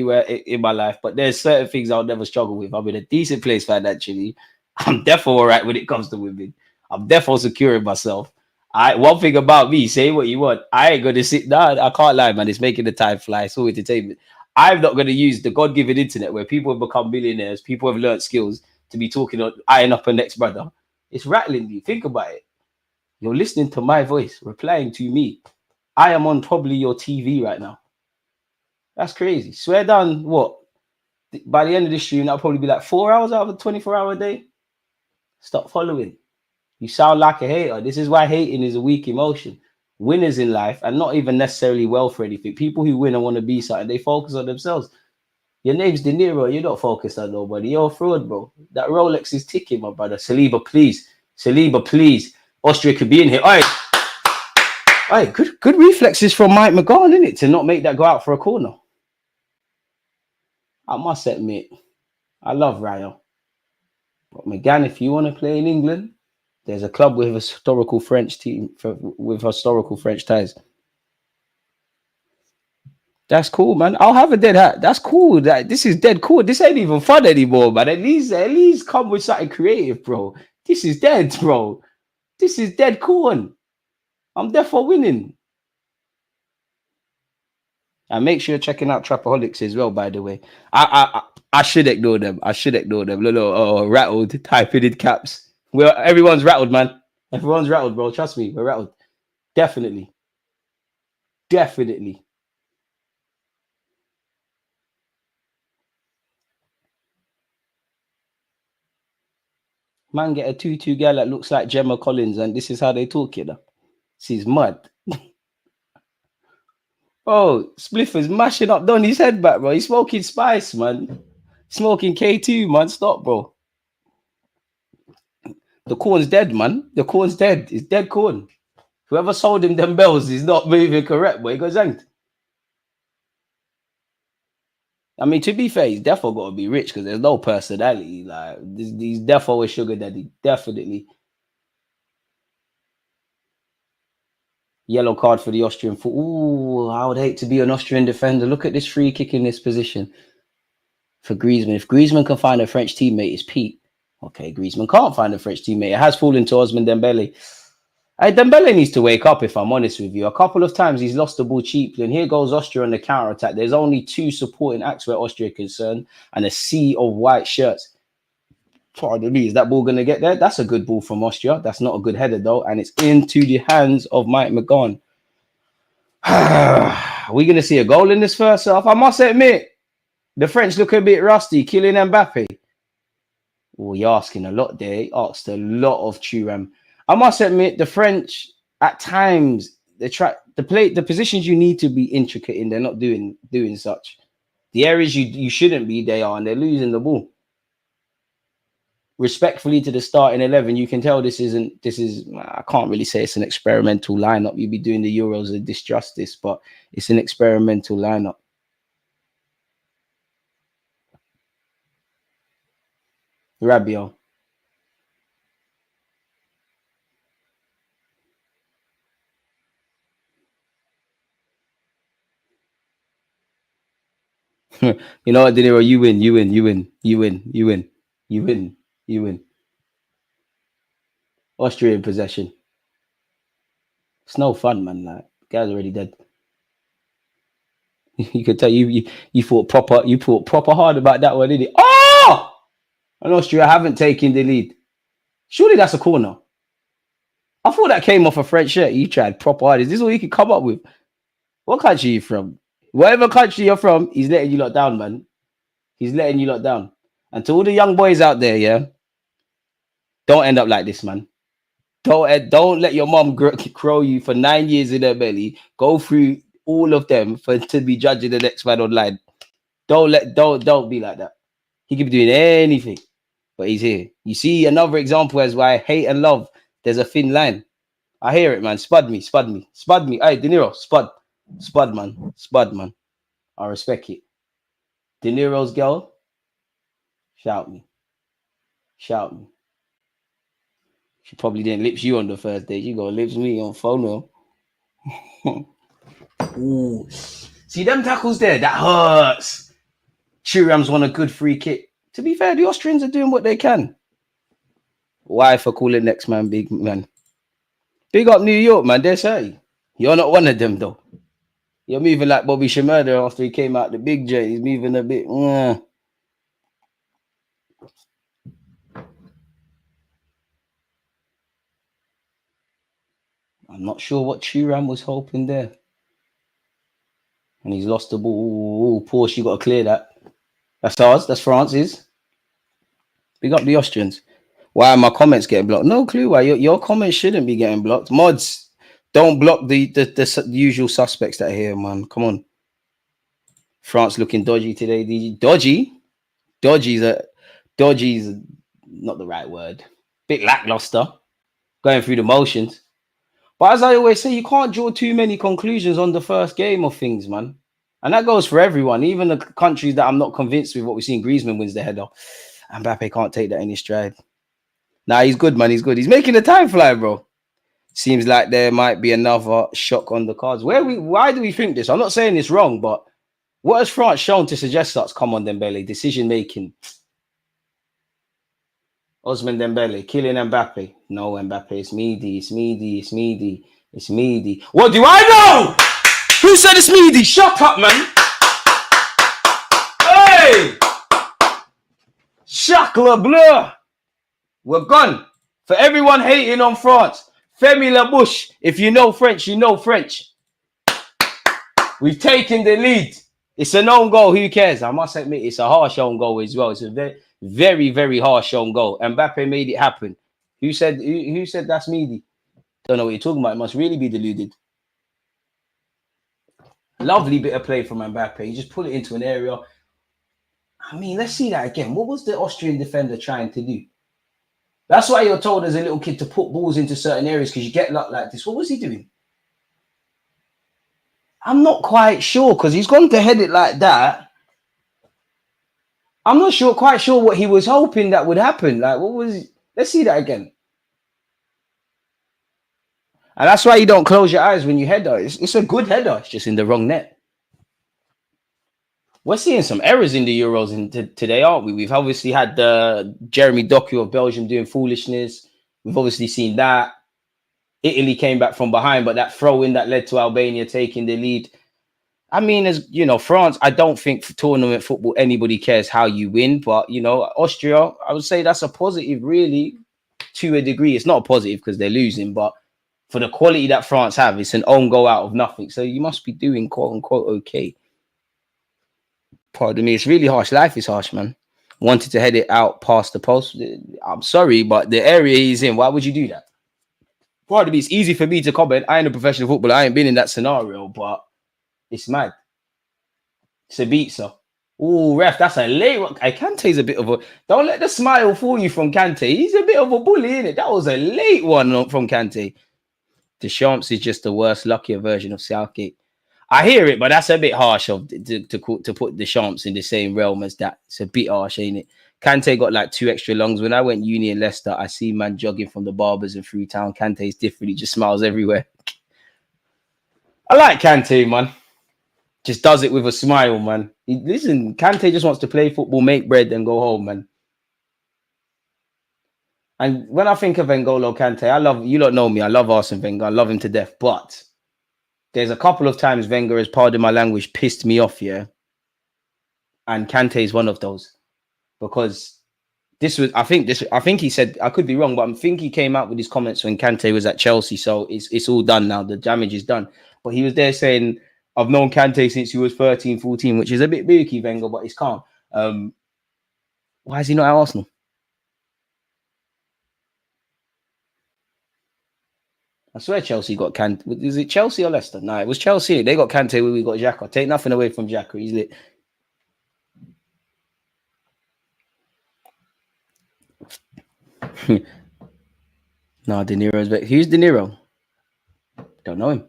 in my life, but there's certain things I'll never struggle with. I'm in a decent place financially. I'm definitely all right when it comes to women. I'm definitely secure in myself. One thing about me, say what you want. I ain't gonna sit down. I can't lie, man. It's making the time fly. It's all entertainment. I'm not gonna use the God-given internet where people have become millionaires, people have learned skills to be talking on eyeing up a next brother. It's rattling you. Think about it. You're listening to my voice, replying to me. I am on probably your TV right now. That's crazy. Swear down, what? By the end of the stream, that'll probably be like 4 hours out of a 24-hour day. Stop following. You sound like a hater. This is why hating is a weak emotion. Winners in life, and not even necessarily wealth or anything. People who win and want to be something, they focus on themselves. Your name's De Niro. You're not focused on nobody. You're a fraud, bro. That Rolex is ticking, my brother. Saliba, please. Saliba, please. Austria could be in here. All right. All right, good reflexes from Mike McGowan, isn't it, to not make that go out for a corner? I must admit, I love Ryan. But McGann, if you want to play in England, there's a club with a historical French team with historical French ties. That's cool, man. I'll have a dead hat. That's cool. This is dead cool. This ain't even fun anymore, man. At least come with something creative, bro. This is dead, bro. This is dead cool. I'm therefore winning. And make sure you're checking out Trapaholics as well, by the way. I should ignore them. Look, rattled, typing in caps. Everyone's rattled, man. Everyone's rattled, bro. Trust me, we're rattled. Definitely. Man, get a 2-2 girl that looks like Gemma Collins, and this is how they talk, you know. She's mud. Oh, Spliff is mashing up Donny's head back, bro. He's smoking spice, man. Smoking K2, man. Stop, bro. The corn's dead, man. The corn's dead. It's dead corn. Whoever sold him them bells is not moving correct, boy. He goes zanked. I mean, to be fair, he's definitely got to be rich because there's no personality. Like, he's definitely a sugar daddy. Definitely. Yellow card for the Austrian foot. Ooh, I would hate to be an Austrian defender. Look at this free kick in this position for Griezmann. If Griezmann can find a French teammate, it's Pete. Okay, Griezmann can't find a French teammate. It has fallen to Osman Dembele. Dembele needs to wake up, if I'm honest with you. A couple of times he's lost the ball cheaply, and here goes Austria on the counter-attack. There's only 2 supporting acts where Austria is concerned, and a sea of white shirts. Pardon me, is that ball going to get there? That's a good ball from Austria. That's not a good header, though, and it's into the hands of Mike McGowan. Are we going to see a goal in this first half? I must admit, the French look a bit rusty. Kylian Mbappe. Oh, you're asking a lot there. He asked a lot of Thuram. I must admit, the French, at times, the positions you need to be intricate in, they're not doing such. The areas you shouldn't be, they are, and they're losing the ball. Respectfully to the starting 11, you can tell this is I can't really say it's an experimental lineup. You'd be doing the Euros a disjustice, but it's an experimental lineup. Rabiot. You know what, De Niro? You win. Austrian possession. It's no fun, man. Like, the guy's already dead. You could tell you thought proper hard about that one, didn't you? Oh! And Austria haven't taken the lead. Surely that's a corner. I thought that came off a French shirt. You tried proper hard. Is this all you can come up with? What country are you from? Whatever country you're from, he's letting you lot down, man. He's letting you lot down. And to all the young boys out there, yeah, don't end up like this, man. Don't let your mom crow you for 9 years in her belly. Go through all of them to be judging the next man online. Don't be like that. He could be doing anything, but he's here. You see another example as why hate and love, there's a thin line. I hear it, man. Spud me. Hey, De Niro, spud, man. I respect it. De Niro's girl, shout me. She probably didn't lips you on the first day. She gonna lips me on phone. Ooh, see them tackles there. That hurts. Thuram's won a good free kick. To be fair, the Austrians are doing what they can. Why for calling next man big man? Big up New York, man. They're sorry. You're not one of them though. You're moving like Bobby Shmurda after he came out the big J. He's moving a bit. I'm not sure what Thuram was hoping there. And he's lost the ball. Ooh, Porsche, you got to clear that. That's ours. That's France's. Big up the Austrians. Why are my comments getting blocked? No clue why. Your comments shouldn't be getting blocked. Mods, don't block the usual suspects that are here, man. Come on. France looking dodgy today. Dodgy? Dodgy's not the right word. Bit lackluster. Going through the motions. But as I always say, you can't draw too many conclusions on the first game of things, man. And that goes for everyone, even the countries that I'm not convinced with what we've seen. Griezmann wins the header. Mbappe can't take that in his stride. Nah, he's good, man. He's good. He's making the time fly, bro. Seems like there might be another shock on the cards. Why do we think this? I'm not saying it's wrong, but what has France shown to suggest that's come on Dembele? Decision making. Osman Dembele, Kylian Mbappe. No, Mbappe, it's Meedy. What do I know? Who said it's Meedy? Shut up, man. Hey! Chakla bleu. We're gone. For everyone hating on France, Femi Labouche, if you know French, you know French. We've taken the lead. It's an own goal. Who cares? I must admit, it's a harsh own goal as well. It's a very, very, very harsh own goal. Mbappe made it happen. Who said that's Meedy? Don't know what you're talking about. It must really be deluded. Lovely bit of play from Mbappe. You just put it into an area. I mean, let's see that again. What was the Austrian defender trying to do? That's why you're told as a little kid to put balls into certain areas because you get luck like this. What was he doing? I'm not quite sure because he's gone to head it like that. I'm not quite sure what he was hoping that would happen. Like, what was? Let's see that again. And that's why you don't close your eyes when you header. It's a good header. It's just in the wrong net. We're seeing some errors in the Euros today, aren't we? We've obviously had Jeremy Doku of Belgium doing foolishness. We've obviously seen that. Italy came back from behind, but that throw-in that led to Albania taking the lead. I mean, as you know, France, I don't think for tournament football, anybody cares how you win. But, you know, Austria, I would say that's a positive, really, to a degree. It's not a positive because they're losing, but for the quality that France have, it's an own goal out of nothing. So you must be doing, quote-unquote, okay. Pardon me, it's really harsh. Life is harsh, man. Wanted to head it out past the post. I'm sorry, but the area he's in, why would you do that? Pardon me, it's easy for me to comment. I ain't a professional footballer. I ain't been in that scenario, but it's mad. It's a beat, so. Oh, ref, that's a late one. Kante's a bit of a... Don't let the smile fool you from Kante. He's a bit of a bully, isn't it? That was a late one from Kante. Deschamps is just the worst, luckier version of Southgate. I hear it, but that's a bit harsh to put Deschamps in the same realm as that. It's a bit harsh, ain't it? Kante got like 2 extra lungs. When I went uni in Leicester, I see man jogging from the barbers and through town. Kante's different. He just smiles everywhere. I like Kante, man. Just does it with a smile, man. Listen, Kante just wants to play football, make bread, and go home, man. And when I think of N'Golo Kante, you don't know me. I love Arsene Wenger. I love him to death. But there's a couple of times Wenger, as pardon my language, pissed me off, yeah. And Kante is one of those. Because I think he said, I could be wrong, but I think he came out with his comments when Kante was at Chelsea. So it's all done now. The damage is done. But he was there saying, I've known Kante since he was 13, 14, which is a bit booky, Wenger, but it's calm. Why is he not at Arsenal? I swear Chelsea got Kante. Is it Chelsea or Leicester? No, it was Chelsea. They got Kante when we got Xhaka. Take nothing away from Xhaka. He's lit. No, De Niro's back. Who's De Niro? Don't know him.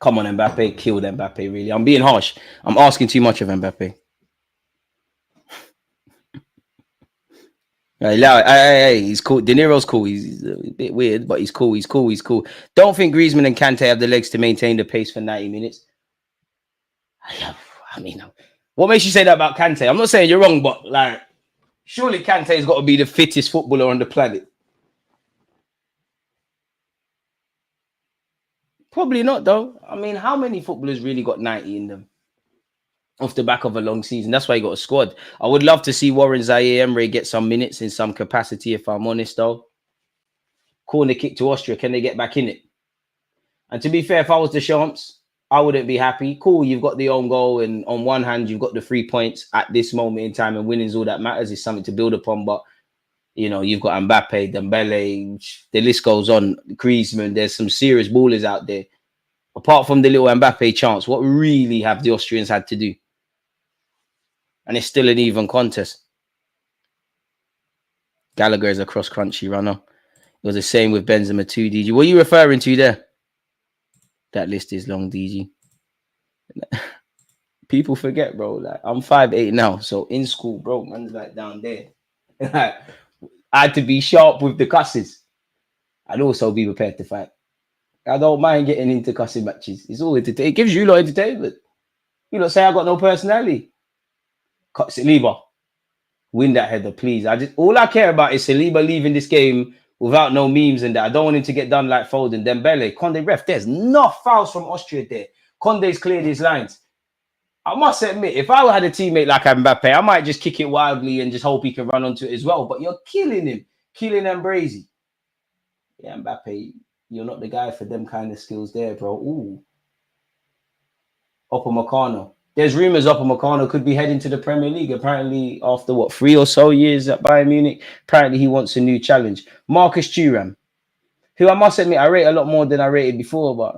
Come on, Mbappe. Killed Mbappe, really. I'm being harsh. I'm asking too much of Mbappe. Hey, he's cool. De Niro's cool. He's a bit weird, but he's cool. He's cool. He's cool. Don't think Griezmann and Kante have the legs to maintain the pace for 90 minutes. I mean, what makes you say that about Kante? I'm not saying you're wrong, but like, surely Kante's got to be the fittest footballer on the planet. Probably not, though. I mean, how many footballers really got 90 in them? Off the back of a long season. That's why he got a squad. I would love to see Warren Zaire-Emery get some minutes in some capacity, if I'm honest, though. Corner kick to Austria. Can they get back in it? And to be fair, if I was the Champs, I wouldn't be happy. Cool, you've got the own goal, and on one hand, you've got the 3 points at this moment in time, and winning is all that matters. It's something to build upon. But, you know, you've got Mbappe, Dembele, the list goes on. Griezmann, there's some serious ballers out there. Apart from the little Mbappe chance, what really have the Austrians had to do? And it's still an even contest. Gallagher is a cross-country runner. It was the same with Benzema too, DG. What are you referring to there? That list is long, DG. People forget, bro. Like, I'm 5'8" now. So in school, bro, man's like down there. I had to be sharp with the cusses. I'd also be prepared to fight. I don't mind getting into cussing matches. It's all entertainment. It gives you a lot of entertainment. You don't say I got no personality. Saliba, win that header, please. All I care about is Saliba leaving this game without no memes and that. I don't want him to get done like Foden. Dembele, Conde, ref. There's no fouls from Austria there. Conde's cleared his lines. I must admit, if I had a teammate like Mbappe, I might just kick it wildly and just hope he can run onto it as well. But you're killing him, killing Ambrasi. Yeah, Mbappe, you're not the guy for them kind of skills there, bro. Ooh, Upamecano. There's rumors Upamecano could be heading to the Premier League. Apparently, after 3 or so years at Bayern Munich, apparently he wants a new challenge. Marcus Thuram, who I must admit I rate a lot more than I rated before, but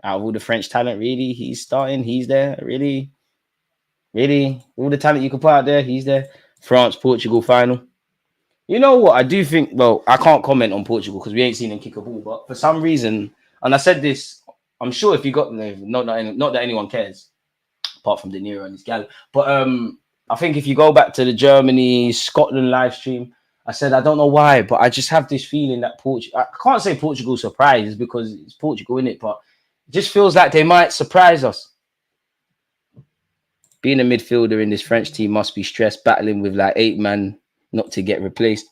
out of all the French talent, really, he's starting. He's there, really, all the talent you could put out there, he's there. France, Portugal final. You know what? I do think. Well, I can't comment on Portugal because we ain't seen them kick a ball, but for some reason, and I said this. I'm sure if you got not that anyone cares, apart from De Niro and his gal. But I think if you go back to the Germany-Scotland live stream, I said I don't know why, but I just have this feeling that I can't say Portugal surprised because it's Portugal, innit? But it just feels like they might surprise us. Being a midfielder in this French team must be stressed, battling with like 8 men not to get replaced.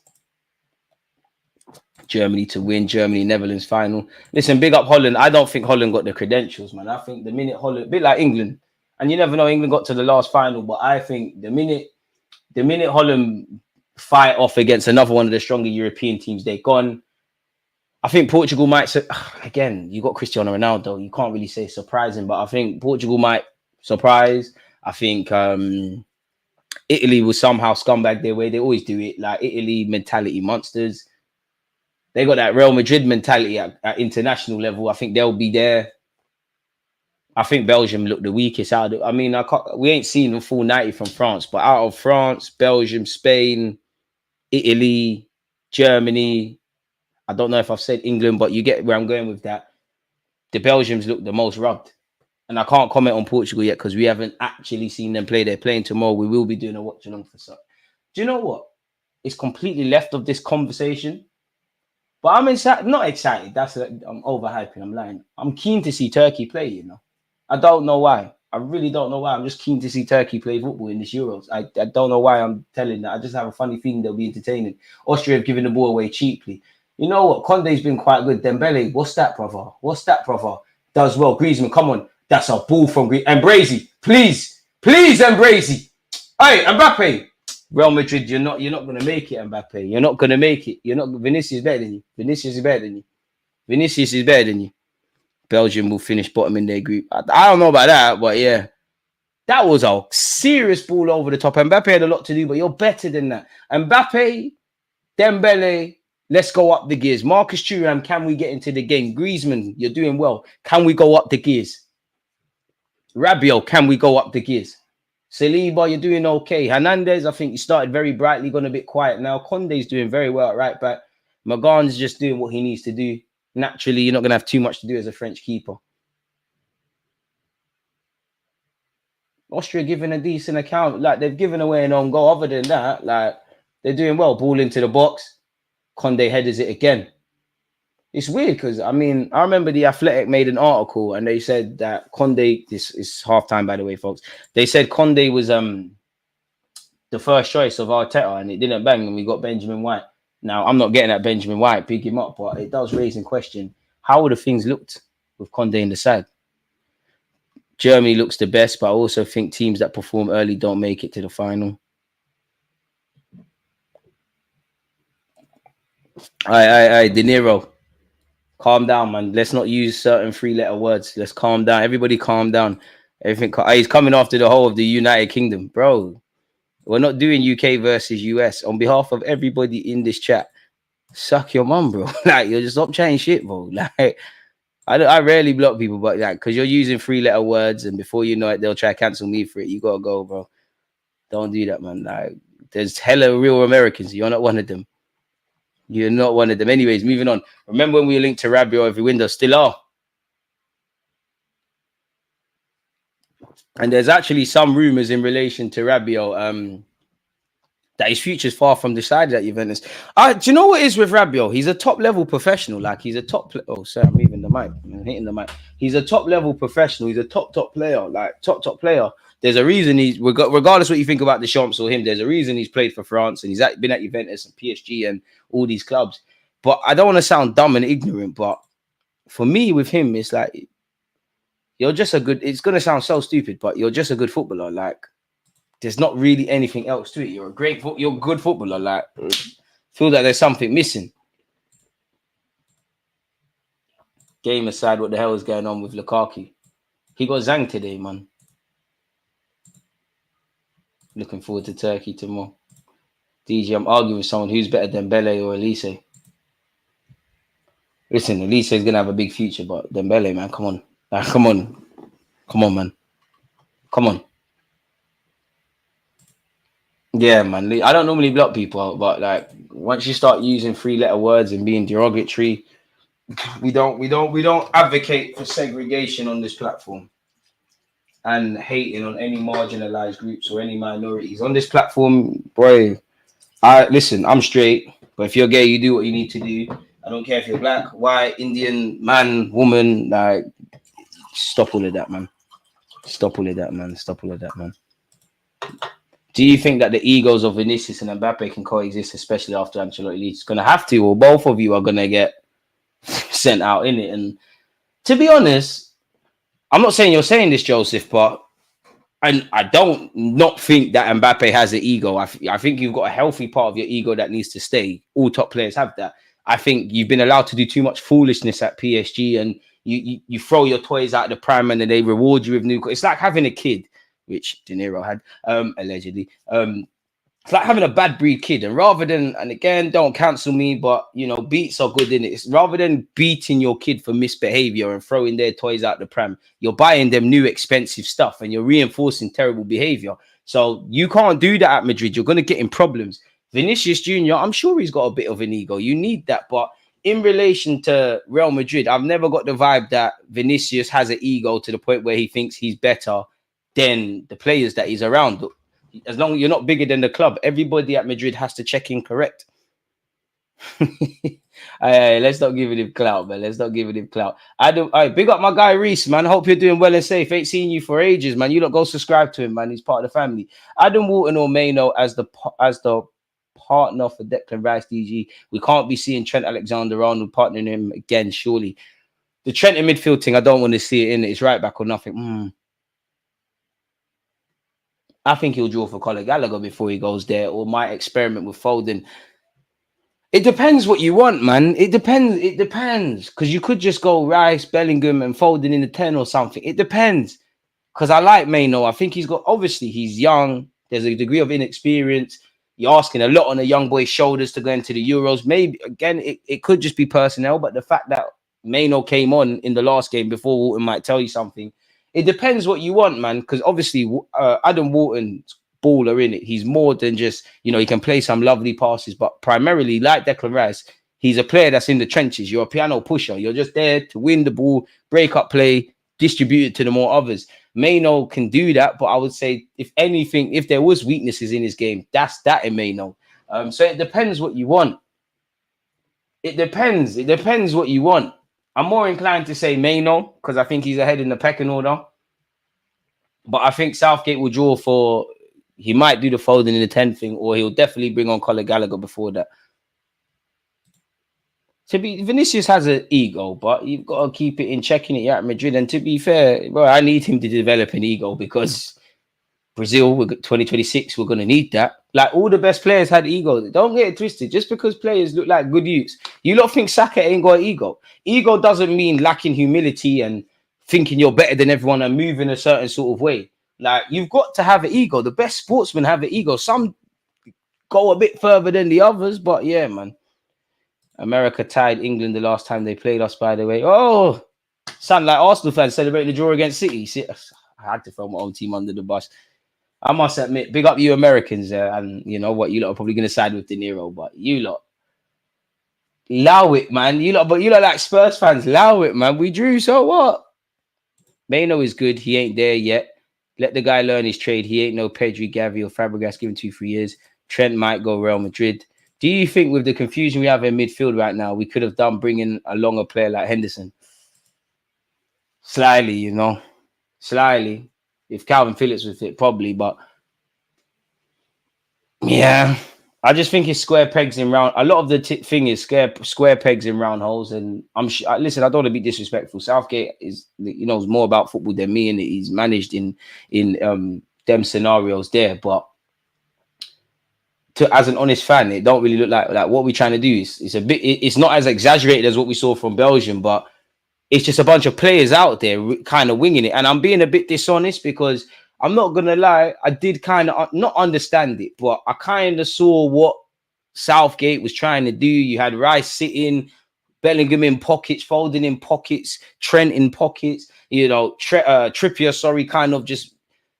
Germany to win, Netherlands final. Listen, big up Holland. I don't think Holland got the credentials, man. I think the minute Holland, a bit like England, and you never know, England got to the last final, but I think the minute Holland fight off against another one of the stronger European teams, they're gone. I think Portugal might, again, you got Cristiano Ronaldo. You can't really say surprising, but I think Portugal might surprise. I think Italy will somehow scumbag their way. They always do it. Like Italy mentality monsters. They got that Real Madrid mentality at international level. I think they'll be there. I think Belgium look the weakest out of it. I mean, we ain't seen the full 90 from France, but out of France, Belgium, Spain, Italy, Germany, I don't know if I've said England, but you get where I'm going with that. The Belgians look the most rubbed. And I can't comment on Portugal yet because we haven't actually seen them play. They're playing tomorrow. We will be doing a watch along for some. Do you know what? It's completely left of this conversation. But I'm not excited. I'm overhyping. I'm lying. I'm keen to see Turkey play, you know. I don't know why. I really don't know why. I'm just keen to see Turkey play football in this Euros. I don't know why I'm telling that. I just have a funny feeling they'll be entertaining. Austria have given the ball away cheaply. You know what? Conde's been quite good. Dembele, what's that, brother? Does well. Griezmann, come on. That's a ball from Ambrasi. Please, Ambrasi. Hey, Mbappe. Real Madrid, you're not gonna make it, Mbappe. You're not gonna make it. Vinicius is better than you. Vinicius is better than you. Belgium will finish bottom in their group. I don't know about that, but yeah. That was a serious ball over the top. Mbappe had a lot to do, but you're better than that. Mbappe, Dembele, let's go up the gears. Marcus Thuram, can we get into the game? Griezmann, you're doing well. Can we go up the gears? Rabiot, can we go up the gears? Saliba, you're doing okay. Hernandez, I think he started very brightly, gone a bit quiet now. Conde's doing very well at right back. Magan's just doing what he needs to do. Naturally, you're not going to have too much to do as a French keeper. Austria giving a decent account. Like, they've given away an own goal. Other than that, like, they're doing well. Ball into the box. Conde headers it again. It's weird because, I mean, I remember The Athletic made an article and they said that Conde, this is halftime, by the way, folks. They said Conde was the first choice of Arteta and it didn't bang and we got Benjamin White. Now, I'm not getting at Benjamin White, pick him up, but it does raise in question, how would have things looked with Conde in the side? Germany looks the best, but I also think teams that perform early don't make it to the final. Aye, De Niro. Calm down, man. Let's not use certain three-letter words. Let's calm down. Everybody calm down. Everything. He's coming after the whole of the United Kingdom. Bro, we're not doing UK versus US. On behalf of everybody in this chat, suck your mum, bro. Like, you're just stop chatting shit, bro. Like, I rarely block people, but like, because you're using three-letter words and before you know it, they'll try to cancel me for it. You got to go, bro. Don't do that, man. Like, there's hella real Americans. You're not one of them. You're not one of them. Anyways, moving on. Remember when we were linked to Rabiot every window? Still are. And there's actually some rumors in relation to Rabiot that his future's far from decided at Juventus. Do you know what is with Rabiot? He's a top-level professional. Like, he's a top... Oh, sorry, I'm moving the mic. I'm hitting the mic. He's a top-level professional. He's a top player. Like, top player. There's a reason he's... Regardless what you think about Deschamps or him, there's a reason he's played for France and he's been at Juventus and PSG and all these clubs. But I don't want to sound dumb and ignorant, but for me, with him, it's like... You're just a good... It's going to sound so stupid, but you're just a good footballer. Like, there's not really anything else to it. You're a good footballer. Like, feel that there's something missing. Game aside, what the hell is going on with Lukaku? He got zanged today, man. Looking forward to Turkey tomorrow. DJ, I'm arguing with someone who's better than Dembele or Elise. Listen, Elise is going to have a big future, but Dembele, man, come on. Like, come on. Come on, man. Come on. Yeah, man. I don't normally block people, but like once you start using three-letter words and being derogatory, we don't advocate for segregation on this platform and hating on any marginalized groups or any minorities on this platform. Boy, listen, I'm straight, but if you're gay, you do what you need to do. I don't care if you're black, white, Indian, man, woman. Like, stop all of that, man. Stop all of that, man. Stop all of that, man. Do you think that the egos of Vinicius and Mbappe can coexist, especially after Ancelotti leaves? It's going to have to, or both of you are going to get sent out in it. And to be honest, I'm not saying you're saying this, Joseph, but I don't not think that Mbappe has an ego. I think you've got a healthy part of your ego that needs to stay. All top players have that. I think you've been allowed to do too much foolishness at PSG, and you throw your toys out of the prime and then they reward you with new. It's like having a kid, which De Niro had, allegedly. It's like having a bad breed kid. And rather than, and again, don't cancel me, but, you know, beats are good in it. It's rather than beating your kid for misbehavior and throwing their toys out the pram, you're buying them new expensive stuff and you're reinforcing terrible behavior. So you can't do that at Madrid. You're going to get in problems. Vinicius Jr., I'm sure he's got a bit of an ego. You need that. But in relation to Real Madrid, I've never got the vibe that Vinicius has an ego to the point where he thinks he's better than the players that he's around. As long as you're not bigger than the club, everybody at Madrid has to check in correct. Let's not give him clout, man. Let's not give him clout. Big up my guy Reese, man. Hope you're doing well and safe. Ain't seen you for ages, man. You don't go subscribe to him, man. He's part of the family. Adam Walton or Maino as the partner for Declan Rice, DG. We can't be seeing Trent Alexander-Arnold partnering him again, surely. The Trent in midfield thing, I don't want to see it in. It's right back or nothing. I think he'll draw for Conor Gallagher before he goes there, or might experiment with Foden. It depends what you want, man. It depends. Because you could just go Rice, Bellingham, and Foden in the 10 or something. It depends. because I like Maino. I think obviously he's young. There's a degree of inexperience. You're asking a lot on a young boy's shoulders to go into the Euros. Maybe again, it could just be personnel, but the fact that Maino came on in the last game before Walton might tell you something. It depends what you want, man. Because obviously, Adam Walton's baller in it. He's more than just, he can play some lovely passes, but primarily, like Declan Rice, he's a player that's in the trenches. You're a piano pusher. You're just there to win the ball, break up play, distribute it to the more others. Maino can do that, but I would say, if anything, if there was weaknesses in his game, that's that in Maino. So it depends what you want. It depends. It depends what you want. I'm more inclined to say Maino because I think he's ahead in the pecking order. But I think Southgate will draw for. He might do the folding in the 10th thing, or he'll definitely bring on Conor Gallagher before that. Vinicius has an ego, but you've got to keep it in checking it at Madrid. And to be fair, bro, I need him to develop an ego because Brazil, 2026, we're going to need that. Like, all the best players had ego. Don't get it twisted. Just because players look like good youths, you lot think Saka ain't got ego. Ego doesn't mean lacking humility and thinking you're better than everyone and moving a certain sort of way. Like, you've got to have an ego. The best sportsmen have an ego. Some go a bit further than the others, but yeah, man. America tied England the last time they played us, by the way. Oh, sound like Arsenal fans celebrating the draw against City. See, I had to throw my own team under the bus. I must admit, big up you Americans, and you know what, you lot are probably going to side with De Niro, but you lot, allow it, man. You lot like Spurs fans, allow it, man. We drew, so what? Maino is good. He ain't there yet. Let the guy learn his trade. He ain't no Pedri, Gavi, or Fabregas given 2-3 years. Trent might go Real Madrid. Do you think with the confusion we have in midfield right now, we could have done bringing along a player like Henderson? Slyly, slyly. If Calvin Phillips was fit, probably, but yeah, I just think it's square pegs in round. A lot of the thing is square pegs in round holes, and listen. I don't want to be disrespectful. Southgate is, knows more about football than me, and he's managed in them scenarios there. But as an honest fan, it don't really look like what we're trying to do is a bit. It's not as exaggerated as what we saw from Belgium, but it's just a bunch of players out there kind of winging it. And I'm being a bit dishonest because I'm not going to lie, I did kind of not understand it, but I kind of saw what Southgate was trying to do. You had Rice sitting, Bellingham in pockets, Foden in pockets, Trent in pockets, Trippier, kind of just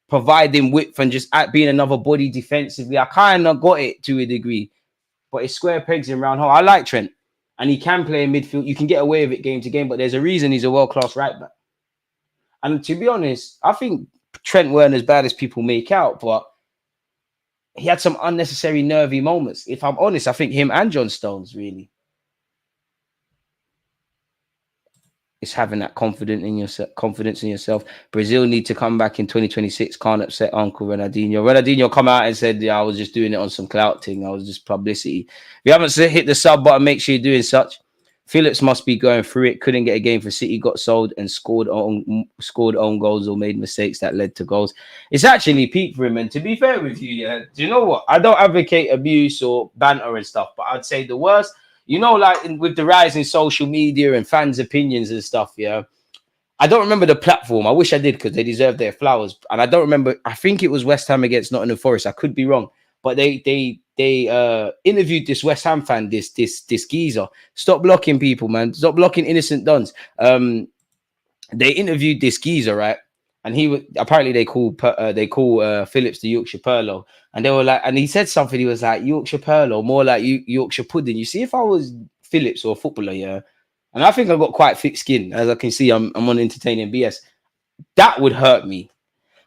providing width and just being another body defensively. I kind of got it to a degree, but it's square pegs in round hole. I like Trent. And he can play in midfield. You can get away with it game to game, but there's a reason he's a world-class right back. And to be honest, I think Trent weren't as bad as people make out, but he had some unnecessary nervy moments. If I'm honest, I think him and John Stones, really. It's having that confidence in yourself. Brazil need to come back in 2026. Can't upset Uncle Ronaldinho. Ronaldinho come out and said, "Yeah, I was just doing it on some clout thing. I was just publicity." If you haven't hit the sub button, make sure you're doing such. Phillips must be going through it. Couldn't get a game for City. Got sold and scored own goals or made mistakes that led to goals. It's actually peak for him. And to be fair with you, yeah, do you know what? I don't advocate abuse or banter and stuff, but I'd say the worst. With the rise in social media and fans' opinions and stuff, yeah. I don't remember the platform. I wish I did because they deserve their flowers. And I don't remember. I think it was West Ham against Nottingham Forest. I could be wrong, but they interviewed this West Ham fan, this geezer. Stop blocking people, man. Stop blocking innocent dons. They interviewed this geezer, right? And they call Phillips the Yorkshire Perlo, and they were like, and he said something. He was like, Yorkshire Perlo, more like Yorkshire pudding. You see, if I was Phillips or a footballer, yeah, and I think I've got quite thick skin, as I can see, I'm on entertaining BS. That would hurt me.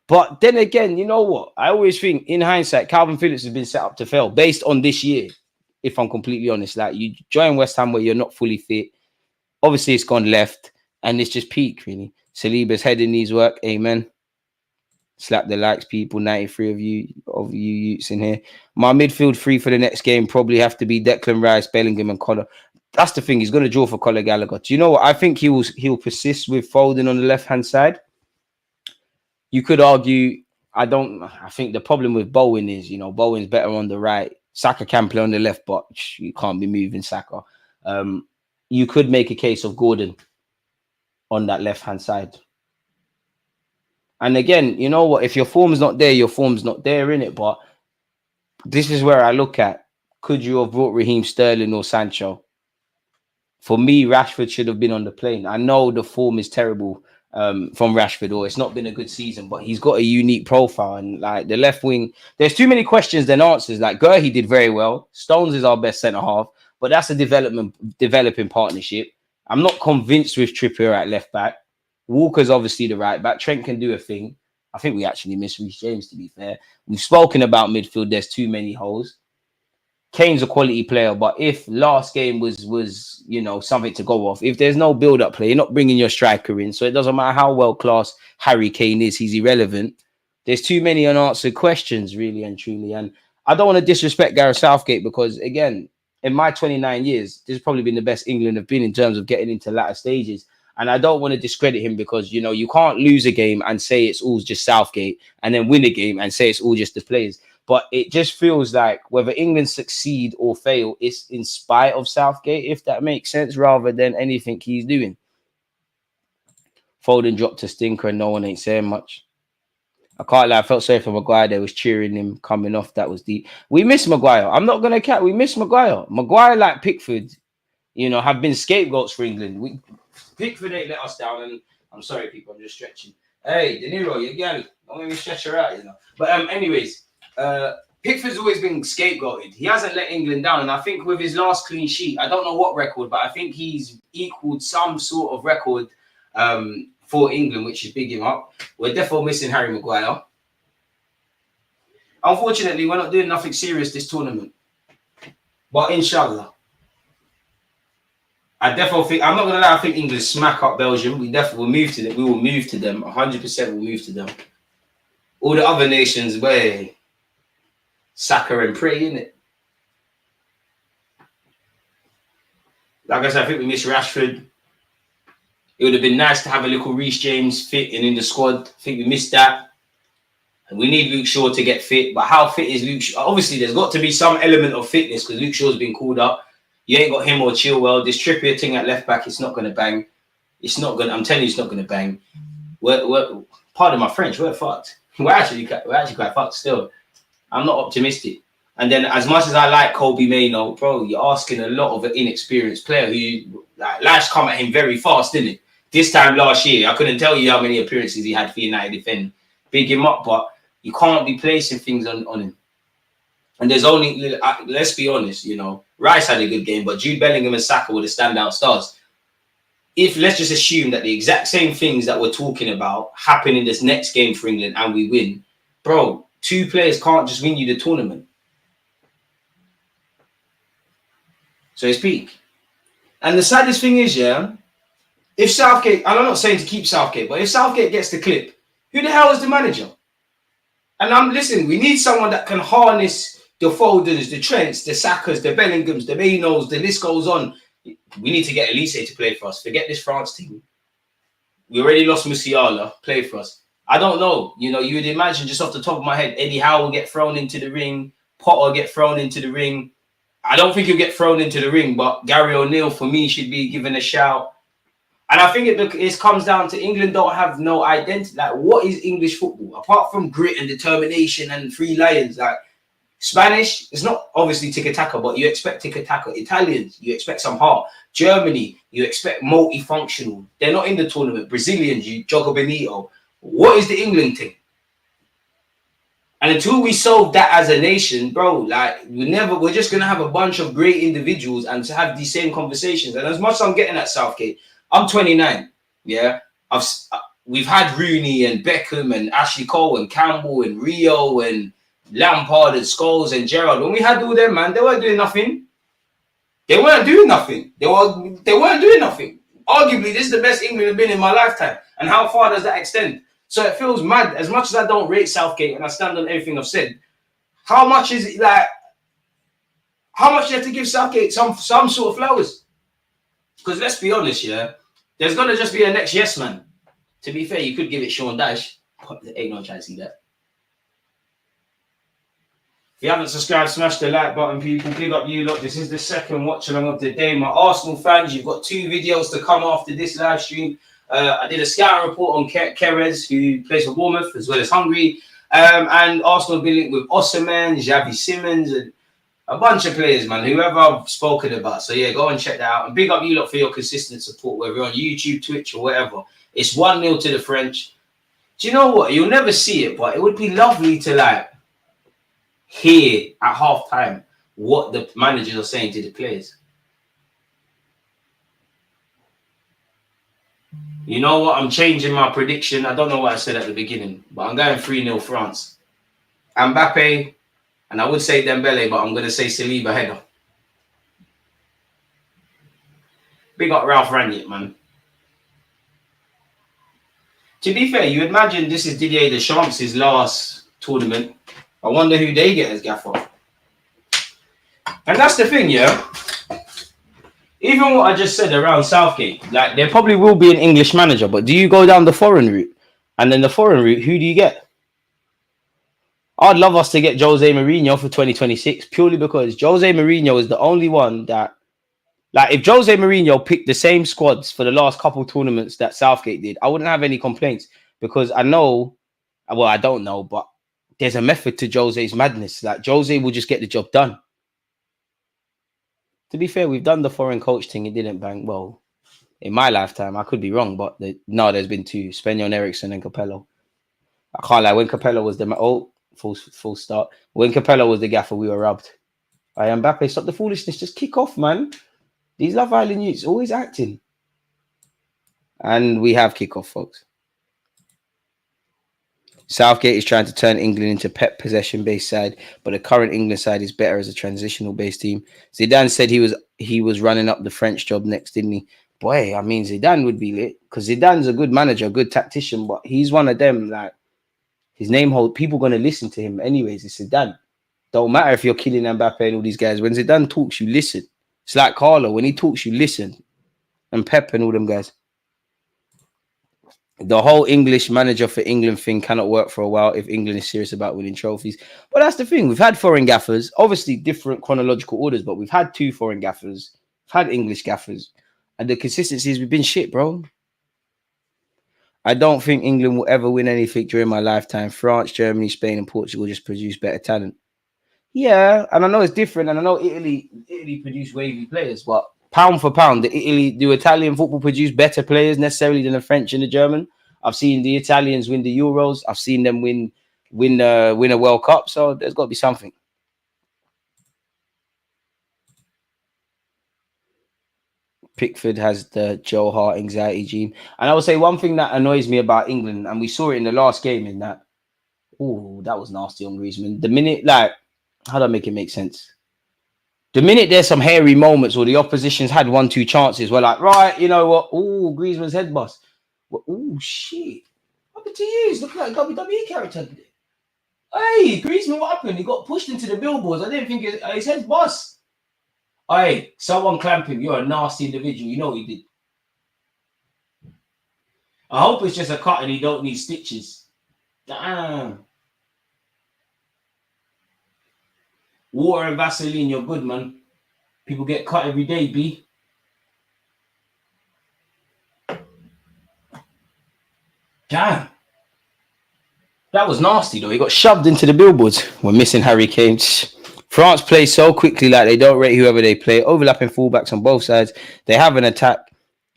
But then again, you know what? I always think, in hindsight, Calvin Phillips has been set up to fail based on this year. If I'm completely honest, like, you join West Ham where you're not fully fit. Obviously, it's gone left, and it's just peak, really. Saliba's head in needs work. Amen. Slap the likes, people. 93 of you youths in here. My midfield three for the next game probably have to be Declan Rice, Bellingham, and Conor. That's the thing. He's going to draw for Conor Gallagher. Do you know what? I think he'll persist with Foden on the left-hand side. You could argue, I think the problem with Bowen is, Bowen's better on the right. Saka can play on the left, but you can't be moving Saka. You could make a case of Gordon on that left-hand side. And again, you know what? If your form's not there, your form's not there, innit? But this is where I look at, could you have brought Raheem Sterling or Sancho? For me, Rashford should have been on the plane. I know the form is terrible from Rashford, or it's not been a good season, but he's got a unique profile. And like the left wing, there's too many questions than answers. Like Gurley did very well. Stones is our best centre half, but that's a developing partnership. I'm not convinced with Trippier at left back. Walker's obviously the right back. Trent can do a thing. I think we actually miss Reece James, to be fair. We've spoken about midfield. There's too many holes. Kane's a quality player, but if last game was you know, something to go off, if there's no build-up play, you're not bringing your striker in, so it doesn't matter how well-class Harry Kane is, he's irrelevant. There's too many unanswered questions, really and truly, and I don't want to disrespect Gareth Southgate because, again, in my 29 years, this has probably been the best England have been in terms of getting into latter stages, and I don't want to discredit him because, you know, you can't lose a game and say it's all just Southgate and then win a game and say it's all just the players. But it just feels like whether England succeed or fail, it's in spite of Southgate, if that makes sense, rather than anything he's doing. Foden dropped a stinker and no one ain't saying much. I can't lie, I felt sorry for Maguire. They was cheering him coming off. That was deep. We miss Maguire. I'm not going to cap. We miss Maguire. Maguire, like Pickford, you know, have been scapegoats for England. Pickford ain't let us down. And I'm sorry, people, I'm just stretching. Hey, De Niro, you girl. Don't let me stretch her out, you know. But anyways, Pickford's always been scapegoated. He hasn't let England down, and I think with his last clean sheet, I don't know what record, but I think he's equaled some sort of record for England, which is big him up. We're definitely missing Harry Maguire. Unfortunately, we're not doing nothing serious this tournament, but inshallah, I definitely think, I'm not gonna lie, I think England smack up Belgium. We definitely will move to them. We will move to them. 100% will move to them. All the other nations, where Saka and pray, innit? Like I said, I think we miss Rashford. It would have been nice to have a little Reece James fit and in the squad. I think we missed that. And we need Luke Shaw to get fit. But how fit is Luke Shaw? Obviously, there's got to be some element of fitness because Luke Shaw's been called up. You ain't got him or Chilwell. This Trippier thing at left back, it's not going to bang. It's not going to, I'm telling you, it's not going to bang. Pardon my French, we're fucked. We're actually quite fucked still. I'm not optimistic. And then as much as I like Kobe Mainoo, bro, you're asking a lot of an inexperienced player who, like, life's come at him very fast, didn't it? This time last year, I couldn't tell you how many appearances he had for United defending. Big him up, but you can't be placing things on him. And there's only, let's be honest, you know, Rice had a good game, but Jude Bellingham and Saka were the standout stars. If let's just assume that the exact same things that we're talking about happen in this next game for England and we win, bro, two players can't just win you the tournament. So it's peak. And the saddest thing is, yeah, if Southgate, and I'm not saying to keep Southgate, but if Southgate gets the clip, who the hell is the manager? And listen, we need someone that can harness the Fodens, the Trents, the Sakas, the Bellinghams, the Mainos, the list goes on. We need to get Elise to play for us. Forget this France team. We already lost Musiala, play for us. I don't know. You know, you would imagine just off the top of my head, Eddie Howe will get thrown into the ring. Potter will get thrown into the ring. I don't think he'll get thrown into the ring, but Gary O'Neill, for me, should be given a shout. And I think it comes down to England don't have no identity. Like, what is English football? Apart from grit and determination and three lions, like, Spanish, it's not obviously tiki-taka, but you expect tiki-taka. Italians, you expect some heart. Germany, you expect multifunctional. They're not in the tournament. Brazilians, you Jogo Benito. What is the England thing? And until we solve that as a nation, bro, like, we're just going to have a bunch of great individuals and to have these same conversations. And as much as I'm getting at Southgate, I'm 29, yeah? We've had Rooney and Beckham and Ashley Cole and Campbell and Rio and Lampard and Scholes and Gerrard. When we had all them, man, they weren't doing nothing. They weren't doing nothing. They weren't doing nothing. Arguably, this is the best England have been in my lifetime. And how far does that extend? So it feels mad. As much as I don't rate Southgate and I stand on everything I've said, how much is it like? How much do you have to give Southgate some sort of flowers? Because let's be honest, yeah, there's gonna just be a next yes man. To be fair, you could give it Sean Dyche, but there ain't no chance to see that. If you haven't subscribed, smash the like button, people. Big up you lot. This is the second watch along of the day. My Arsenal fans, you've got 2 videos to come after this live stream. I did a scouting report on Kerez, who plays for Bournemouth, as well as Hungary. And Arsenal have been linked with Osimhen, Xavi Simons, and a bunch of players, man, whoever I've spoken about. So, yeah, go and check that out. And big up you lot for your consistent support, whether you're on YouTube, Twitch, or whatever. It's 1-0 to the French. Do you know what? You'll never see it, but it would be lovely to, like, hear at halftime what the managers are saying to the players. You know what? I'm changing my prediction. I don't know what I said at the beginning, but I'm going 3-0 France. Mbappe, and I would say Dembele, but I'm going to say Saliba header. Big up Ralph Rangnick, man. To be fair, you imagine this is Didier Deschamps' last tournament. I wonder who they get as gaffer. And that's the thing, yeah? Even what I just said around Southgate, like there probably will be an English manager, but do you go down the foreign route? And then the foreign route, who do you get? I'd love us to get Jose Mourinho for 2026 purely because Jose Mourinho is the only one that, like, if Jose Mourinho picked the same squads for the last couple tournaments that Southgate did, I wouldn't have any complaints because I know, well, I don't know, but there's a method to Jose's madness. Like, Jose will just get the job done. To be fair, we've done the foreign coach thing. It didn't bang well in my lifetime. I could be wrong, but there's been two: Spenyon Eriksson and Capello. I can't lie. When Capello was the full start. When Capello was the gaffer, we were robbed. Mbappe, stop the foolishness. Just kick off, man. These Love Island youths always acting. And we have kickoff, folks. Southgate is trying to turn England into Pep possession-based side, but the current England side is better as a transitional-based team. Zidane said he was running up the French job next, didn't he? Boy, I mean, Zidane would be lit because Zidane's a good manager, a good tactician, but he's one of them, like, his name hold, people going to listen to him anyways. It's Zidane. Don't matter if you're killing Mbappe and all these guys. When Zidane talks, you listen. It's like Carlo. When he talks, you listen. And Pep and all them guys. The whole English manager for England thing cannot work for a while if England is serious about winning trophies. But that's the thing. We've had foreign gaffers, obviously different chronological orders, but we've had 2 foreign gaffers. We've had English gaffers. And the consistency has been shit, bro. I don't think England will ever win anything during my lifetime. France, Germany, Spain, and Portugal just produce better talent. Yeah, and I know it's different, and I know Italy produce wavy players, but pound for pound, do Italian football produce better players necessarily than the French and the German? I've seen the Italians win the Euros. I've seen them win a World Cup. So there's got to be something. Pickford has the Joe Hart anxiety gene. And I would say one thing that annoys me about England, and we saw it in the last game in that, that was nasty on Griezmann. The minute, like, how do I make it make sense? The minute there's some hairy moments or the opposition's had 1-2 chances, we're like, right, you know what? Oh, Griezmann's head bust. Oh, shit. What happened to you? He's looking like a WWE character. Hey, Griezmann, what happened? He got pushed into the billboards. I didn't think his head's bust. Hey, someone clamp him. You're a nasty individual. You know what he did. I hope it's just a cut and he don't need stitches. Damn. Water and Vaseline, you're good, man. People get cut every day, B. Damn. That was nasty, though. He got shoved into the billboards. We're missing Harry Kane. France plays so quickly, like they don't rate whoever they play. Overlapping fullbacks on both sides. They have an attack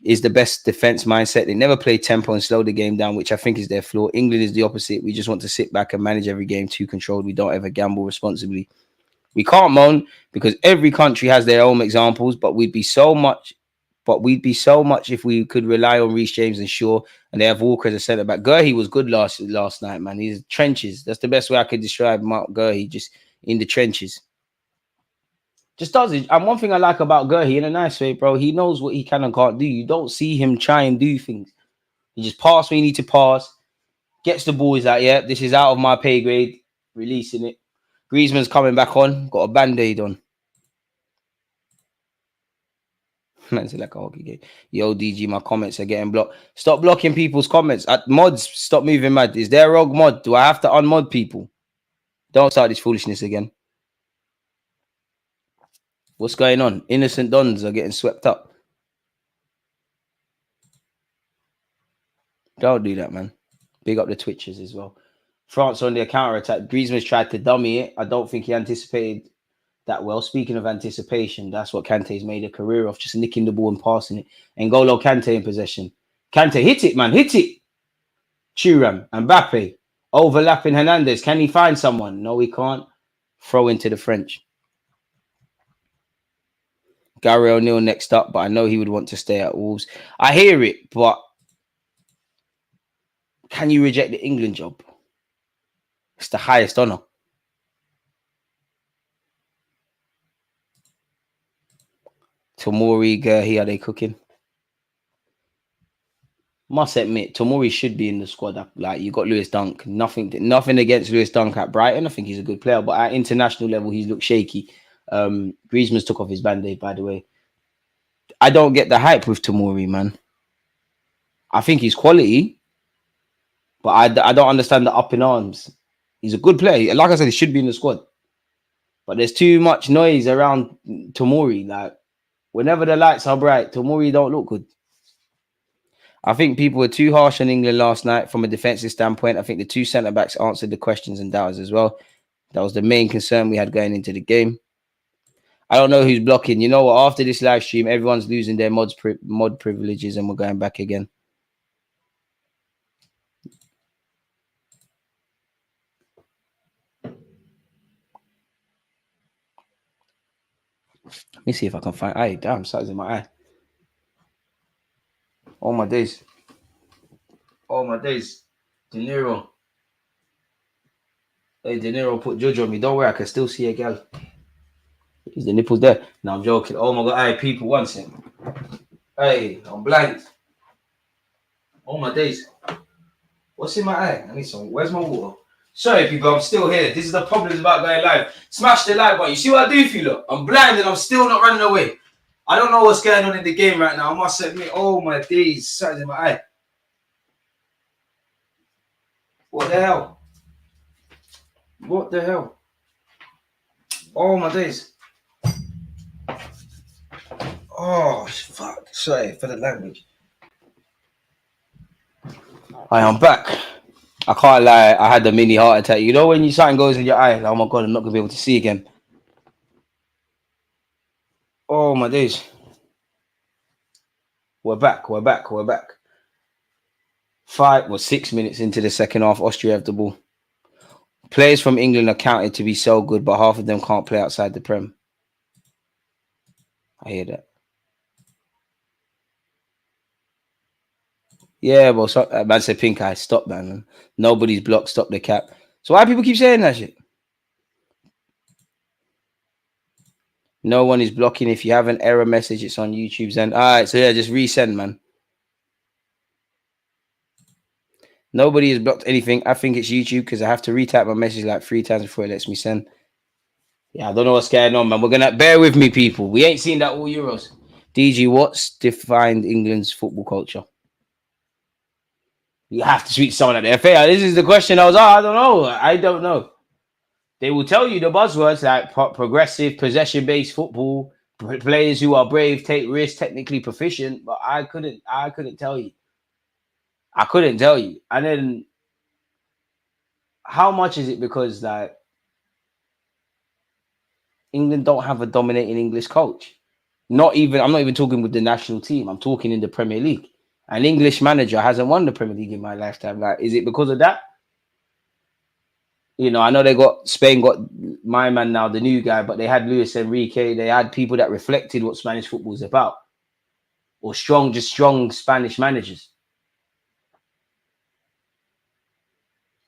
is the best defense mindset. They never play tempo and slow the game down, which I think is their flaw. England is the opposite. We just want to sit back and manage every game too controlled. We don't ever gamble responsibly. We can't moan because every country has their own examples, but we'd be so much if we could rely on Reece James and Shaw, and they have Walker as a centre back. Gurhey was good last night, man. He's trenches. That's the best way I could describe Mark Gurhey, just in the trenches. Just does it. And one thing I like about Gurhey in a nice way, bro, he knows what he can and can't do. You don't see him try and do things. He just pass when you need to pass, gets the ball. He's like, yeah, this is out of my pay grade, releasing it. Griezmann's coming back on, got a band-aid on. Man's like a hockey game. Yo, DG, my comments are getting blocked. Stop blocking people's comments. Mods, stop moving mad. Is there a rogue mod? Do I have to unmod people? Don't start this foolishness again. What's going on? Innocent dons are getting swept up. Don't do that, man. Big up the Twitchers as well. France on their counter attack. Griezmann's tried to dummy it. I don't think he anticipated that well. Speaking of anticipation, that's what Kante's made a career of, just nicking the ball and passing it. N'Golo Kante in possession. Kante, hit it, man, hit it. Thuram, Mbappe, overlapping Hernandez. Can he find someone? No, he can't. Throw into the French. Gary O'Neill next up, but I know he would want to stay at Wolves. I hear it, but can you reject the England job? It's the highest honour. Tomori, Gurhi, are they cooking? Must admit, Tomori should be in the squad. Like, you got Lewis Dunk. Nothing against Lewis Dunk at Brighton. I think he's a good player, but at international level, he's looked shaky. Griezmann's took off his band-aid, by the way. I don't get the hype with Tomori, man. I think he's quality, but I don't understand the up in arms. He's a good player. Like I said, he should be in the squad. But there's too much noise around Tomori. Like, whenever the lights are bright, Tomori don't look good. I think people were too harsh on England last night from a defensive standpoint. I think the two centre-backs answered the questions and doubts as well. That was the main concern we had going into the game. I don't know who's blocking. You know what? After this live stream, everyone's losing their mod privileges and we're going back again. Let me see if I can find... Hey, damn, something's in my eye. All my days. All my days. De Niro. Hey, De Niro put Jojo on me. Don't worry, I can still see a girl. Is the nipples there? No, I'm joking. Oh my God. Hey, people, one second. Hey, I'm blind. All my days. What's in my eye? I need some. Where's my water? Sorry, people, I'm still here. This is the problem about going live. Smash the like button. You see what I do for you, look? I'm blind and I'm still not running away. I don't know what's going on in the game right now. I must admit, oh my days, something's in my eye. What the hell? What the hell? Oh my days. Oh, fuck. Sorry for the language. I am back. I can't lie. I had a mini heart attack. You know when something goes in your eye? Like, oh my God, I'm not going to be able to see again. Oh my days. We're back. 6 minutes into the second half. Austria have the ball. Players from England are counted to be so good, but half of them can't play outside the Prem. I hear that. Yeah, well, man said pink eye. Stop, man. Nobody's blocked. Stop the cap. So why people keep saying that shit? No one is blocking. If you have an error message, it's on YouTube's end. All right, so yeah, just resend, man. Nobody has blocked anything. I think it's YouTube because I have to retype my message like 3 times before it lets me send. Yeah, I don't know what's going on, man. We're going to bear with me, people. We ain't seen that all Euros. DG, what's defined England's football culture? You have to speak to someone at the FA. This is the question. I don't know. They will tell you the buzzwords like progressive, possession-based football, players who are brave, take risks, technically proficient, but I couldn't tell you. I couldn't tell you. And then how much is it because like England don't have a dominating English coach? I'm not even talking with the national team. I'm talking in the Premier League. An English manager hasn't won the Premier League in my lifetime. Like, is it because of that? You know, I know Spain got my man now, the new guy, but they had Luis Enrique. They had people that reflected what Spanish football is about. Or strong Spanish managers.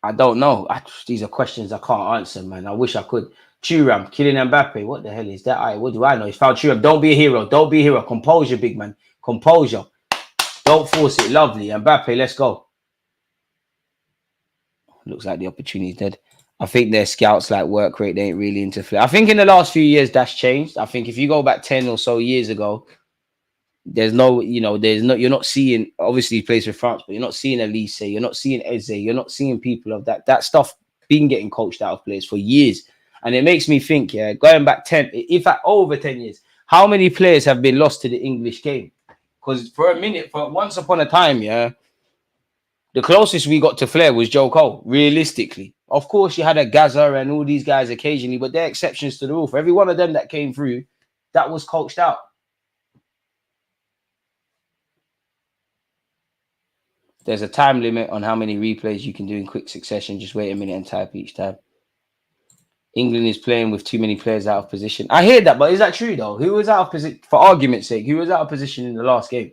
I don't know. These are questions I can't answer, man. I wish I could. Thuram, Kylian Mbappe. What the hell is that? What do I know? He's found Thuram. Don't be a hero. Don't be a hero. Composure, big man. Composure. Don't force it. Lovely. Mbappe, let's go. Looks like the opportunity's dead. I think their scouts like work rate. They ain't really into flip. I think in the last few years that's changed. I think if you go back 10 or so years ago, you're not seeing, obviously he plays for France, but you're not seeing Elise, you're not seeing Eze, you're not seeing people of that stuff been getting coached out of players for years. And it makes me think, yeah, going back 10, in fact, over 10 years, how many players have been lost to the English game? Because for once upon a time, yeah, The closest we got to Flair was Joe Cole, realistically. Of course, you had a Gaza and all these guys occasionally, but they're exceptions to the rule. For every one of them that came through, that was coached out. There's a time limit on how many replays you can do in quick succession. Just wait a minute and type each time. England is playing with too many players out of position. I hear that, but is that true though? Who was out of position? For argument's sake, who was out of position in the last game?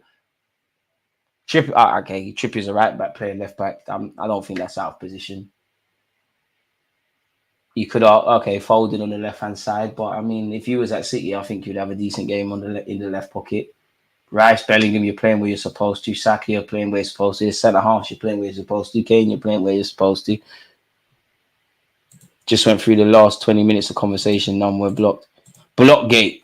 Okay, Trippier's a right back playing left back. I don't think that's out of position. You could folded on the left hand side, but I mean, if you was at City, I think you'd have a decent game in the left pocket. Rice, Bellingham, you're playing where you're supposed to. Saka, you're playing where you're supposed to. Centre half, you're playing where you're supposed to. Kane, you're playing where you're supposed to. Just went through the last 20 minutes of conversation. None were blocked. Blockgate.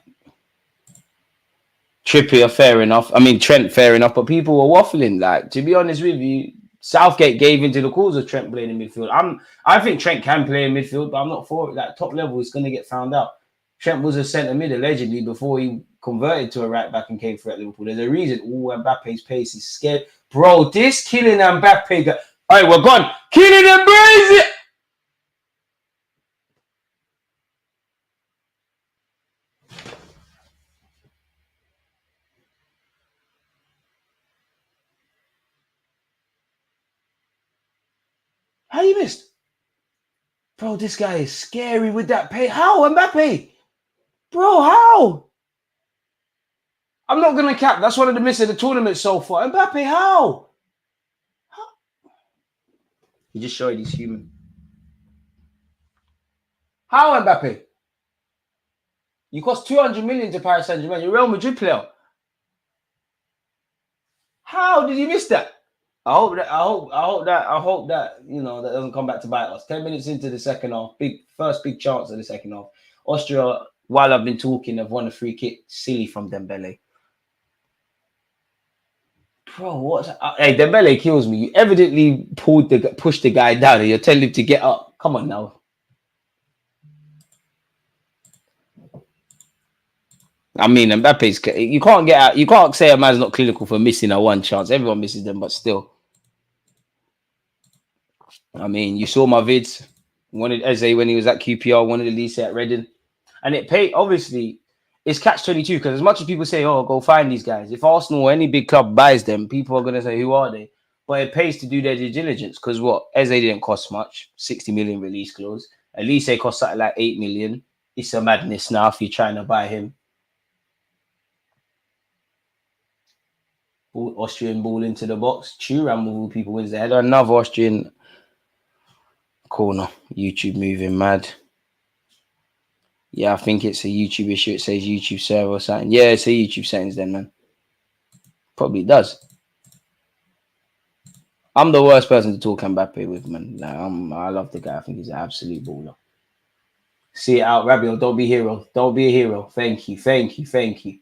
Trippier, fair enough. I mean, Trent, fair enough. But people were waffling. Like, to be honest with you, Southgate gave into the cause of Trent playing in midfield. I think Trent can play in midfield, but I'm not for it. That top level is going to get found out. Trent was a centre mid allegedly before he converted to a right back and came through at Liverpool. There's a reason. Mbappe's pace is scared. Bro, this Kylian Mbappe guy. All right, we're gone. Kylian Mbappe. How you missed? Bro, this guy is scary with that pay. How, Mbappe? Bro, how? I'm not going to cap. That's one of the misses of the tournament so far. Mbappe, how? He just showed he's human. How, Mbappe? You cost 200 million to Paris Saint-Germain. You're a Real Madrid player. How did you miss that? I hope that you know that doesn't come back to bite us. 10 minutes into the second half, first big chance of the second half. Austria, while I've been talking, have won a free kick, silly from Dembele. Bro, what? Hey, Dembele kills me. You evidently pushed the guy down, and you're telling him to get up. Come on now. I mean, Mbappe's. You can't get out. You can't say a man's not clinical for missing a one chance. Everyone misses them, but still. I mean, you saw my vids. Wanted Eze when he was at QPR. Wanted Elise at Reading, and it paid. Obviously, it's catch-22 because as much as people say, "Oh, go find these guys," if Arsenal or any big club buys them, people are gonna say, "Who are they?" But it pays to do their due diligence because what Eze didn't cost much. 60 million release clause. Elise cost something like 8 million. It's a madness now if you're trying to buy him. Austrian ball into the box. Thuram with all people wins the header. Another Austrian corner. YouTube moving mad. Yeah, I think it's a YouTube issue. It says YouTube server or something. Yeah, it's a YouTube settings then, man. Probably does. I'm the worst person to talk Mbappe with, man. Like, I love the guy. I think he's an absolute baller. See it out, Rabiot. Don't be a hero. Don't be a hero. Thank you. Thank you. Thank you.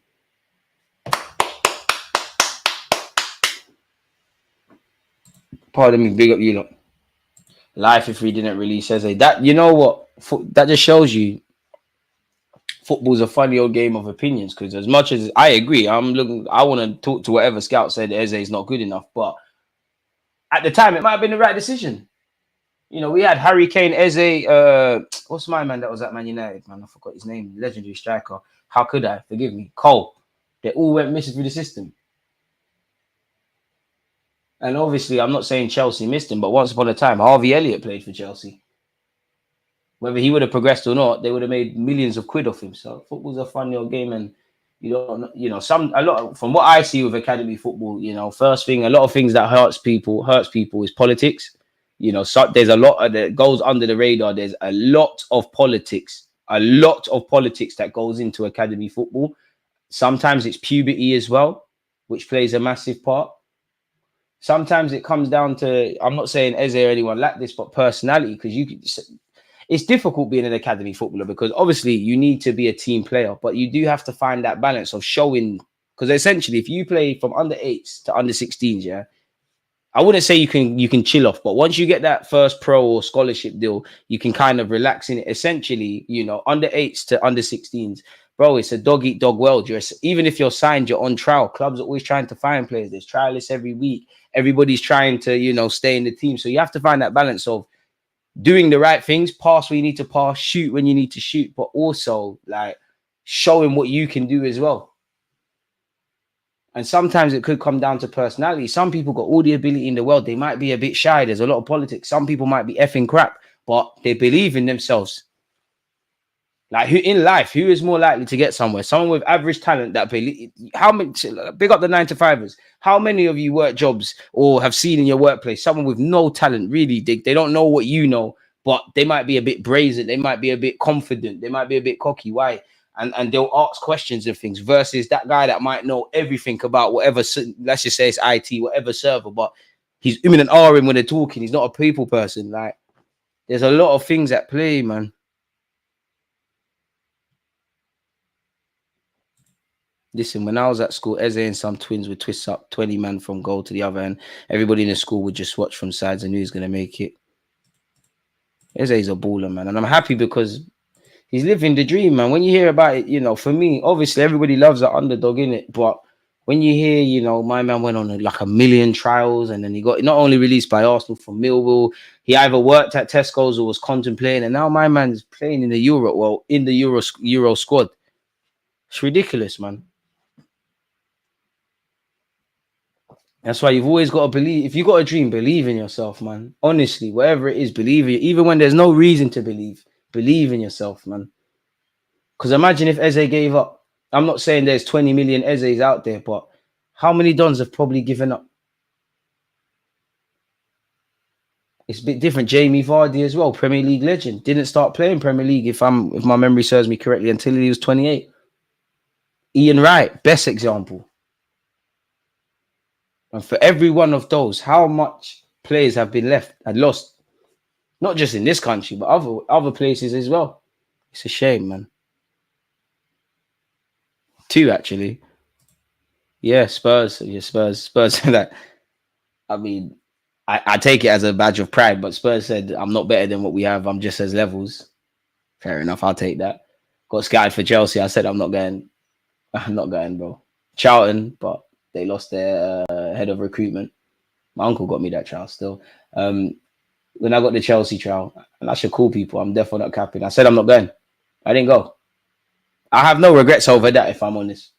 Pardon me, big up you lot. Life if we didn't release Eze. That, you know what? That just shows you football's a funny old game of opinions. Because as much as I agree, I want to talk to whatever scout said Eze is not good enough. But at the time, it might have been the right decision. You know, we had Harry Kane, Eze. What's my man that was at Man United? Man, I forgot his name. Legendary striker. How could I? Forgive me. Cole. They all went missing through the system. And obviously, I'm not saying Chelsea missed him, but once upon a time, Harvey Elliott played for Chelsea. Whether he would have progressed or not, they would have made millions of quid off him. So football's a funny old game, and from what I see with academy football, you know, first thing, a lot of things that hurts people is politics. You know, so there's a lot that goes under the radar. There's a lot of politics that goes into academy football. Sometimes it's puberty as well, which plays a massive part. Sometimes it comes down to, I'm not saying Eze or anyone like this, but personality, because it's difficult being an academy footballer because obviously you need to be a team player, but you do have to find that balance of showing, because essentially if you play from under 8s to under 16s, yeah, I wouldn't say you can chill off, but once you get that first pro or scholarship deal, you can kind of relax in it. Essentially, you know, under 8s to under 16s. bro, it's a dog eat dog world. Even if you're signed, you're on trial. Clubs are always trying to find players. There's trialists every week. Everybody's trying to, stay in the team. So you have to find that balance of doing the right things, pass when you need to pass, shoot when you need to shoot, but also like showing what you can do as well. And sometimes it could come down to personality. Some people got all the ability in the world. They might be a bit shy. There's a lot of politics. Some people might be effing crap, but they believe in themselves. Like who is more likely to get somewhere? Someone with average talent that believe. How many? Big up the 9-to-5ers. How many of you work jobs or have seen in your workplace someone with no talent? Really, they don't know what you know, but they might be a bit brazen. They might be a bit confident. They might be a bit cocky. Why? And they'll ask questions of things versus that guy that might know everything about whatever. Let's just say it's IT, whatever server, but he's and ahhing when they're talking. He's not a people person. Like there's a lot of things at play, man. Listen, when I was at school, Eze and some twins would twist up 20 man from goal to the other end. Everybody in the school would just watch from sides and knew he's going to make it. Eze's a baller, man. And I'm happy because he's living the dream, man. When you hear about it, for me, obviously everybody loves that underdog, innit? But when you hear, my man went on like 1 million trials and then he got not only released by Arsenal from Millwall, he either worked at Tesco's or was contemplating. And now my man's playing in the Euro squad. It's ridiculous, man. That's why you've always got to believe. If you got a dream, believe in yourself, man. Honestly, whatever it is, believe in it. Even when there's no reason to believe in yourself, man. Because imagine if Eze gave up. I'm not saying there's 20 million Ezes out there, but how many Dons have probably given up? It's a bit different. Jamie Vardy as well, Premier League legend. Didn't start playing Premier League, if my memory serves me correctly, until he was 28. Ian Wright, best example. And for every one of those, how much players have been lost? Not just in this country, but other places as well. It's a shame, man. 2, actually. Yeah, Spurs. Yeah, Spurs. That. I mean, I take it as a badge of pride, but Spurs said, I'm not better than what we have. I'm just as levels. Fair enough. I'll take that. Got scouted for Chelsea. I said, I'm not going, bro. Charlton, but they lost their head of recruitment. My uncle got me that trial still. When I got the Chelsea trial, and I should call people, I'm definitely not capping. I said I'm not going. I didn't go. I have no regrets over that, if I'm honest.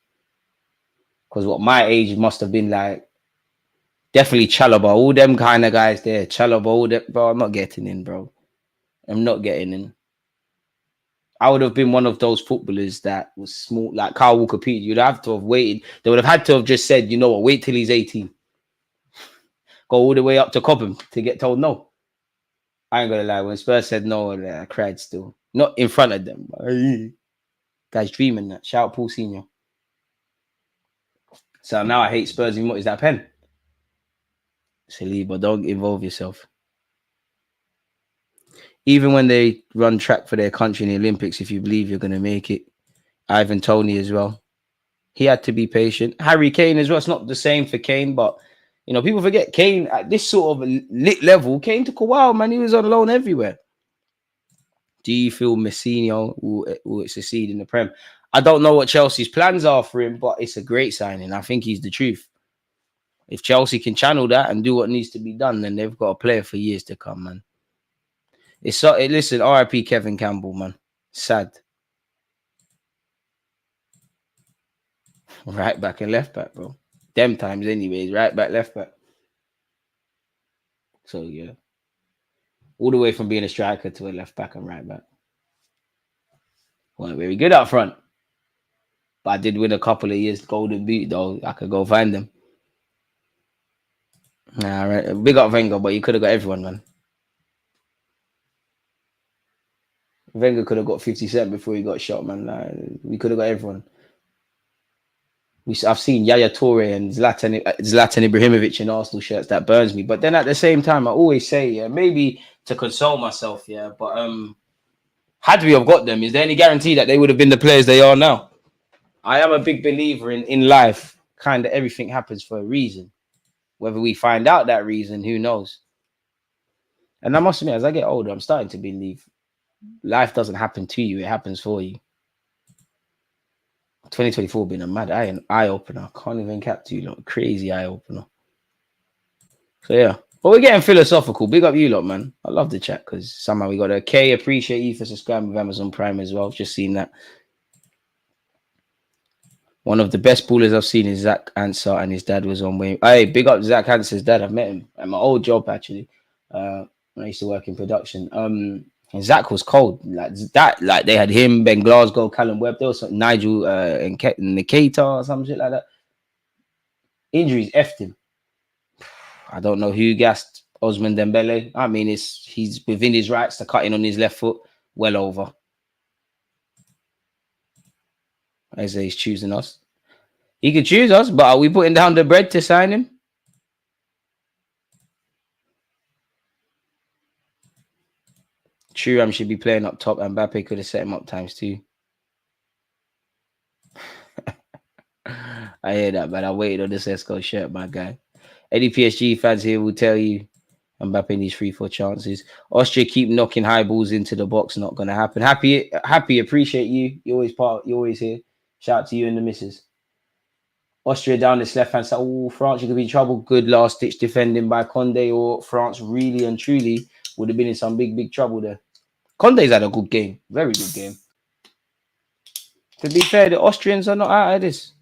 Because what my age must have been like, definitely Chalobah, all them kind of guys there. Chalobah, all that, bro. I'm not getting in, bro. I'm not getting in. I would have been one of those footballers that was small, like Kyle Walker-Peters. You'd have to have waited. They would have had to have just said, you know what, wait till he's 18. Go all the way up to Cobham to get told no. I ain't gonna lie. When Spurs said no, I cried still. Not in front of them. Guys dreaming that. Shout out Paul Senior. So now I hate Spurs even more. Is that a pen? Silly, but don't involve yourself. Even when they run track for their country in the Olympics, if you believe you're going to make it. Ivan Toney as well. He had to be patient. Harry Kane as well. It's not the same for Kane, but, people forget Kane at this sort of lit level. Kane took a while, man. He was on loan everywhere. Do you feel Messino will succeed in the Prem? I don't know what Chelsea's plans are for him, but it's a great signing. I think he's the truth. If Chelsea can channel that and do what needs to be done, then they've got a player for years to come, man. Listen, RIP Kevin Campbell, man. Sad. Right back and left back, bro. Them times anyways. Right back, left back. So, yeah. All the way from being a striker to a left back and right back. Weren't very good up front. But I did win a couple of years Golden Boot, though. I could go find them. Nah, right. Big up Wenger, but you could have got everyone, man. Wenger could have got 50 Cent before he got shot, man. We could have got everyone. I've seen Yaya Toure and Zlatan Ibrahimovic in Arsenal shirts. That burns me. But then at the same time, I always say, maybe to console myself, but had we have got them, is there any guarantee that they would have been the players they are now? I am a big believer in life. Kind of everything happens for a reason. Whether we find out that reason, who knows? And I must admit, as I get older, I'm starting to believe life doesn't happen to you. It happens for you. 2024 been a mad eye opener. Can't even cap to you lot. Crazy eye opener. So yeah. But we're getting philosophical. Big up you lot, man. I love the chat because somehow we got a K. Appreciate you for subscribing with Amazon Prime as well. Just seen that. One of the best ballers I've seen is Zach Answer, and his dad was on way. Hey, big up Zach Answer's dad. I've met him at my old job actually. When I used to work in production. And Zach was cold like that. Like they had him, Ben Glasgow, Callum Webb. There was some Nigel and Nikita or some shit like that. Injuries effed him. I don't know who gassed Osman Dembele. I mean, he's within his rights to cut in on his left foot. Well over. As he's choosing us. He could choose us, but are we putting down the bread to sign him? Thuram should be playing up top, and Mbappe could have set him up ×2. I hear that, but I waited on this Esco shirt, my guy. Any PSG fans here will tell you Mbappe needs 3-4 chances. Austria keep knocking high balls into the box. Not going to happen. Happy, appreciate you. You're always here. Shout out to you and the missus. Austria down this left-hand side. Oh, France, you could be in trouble. Good last-ditch defending by Conde, or France really and truly would have been in some big trouble there. Conde's had a good game. Very good game. To be fair, the Austrians are not out of this.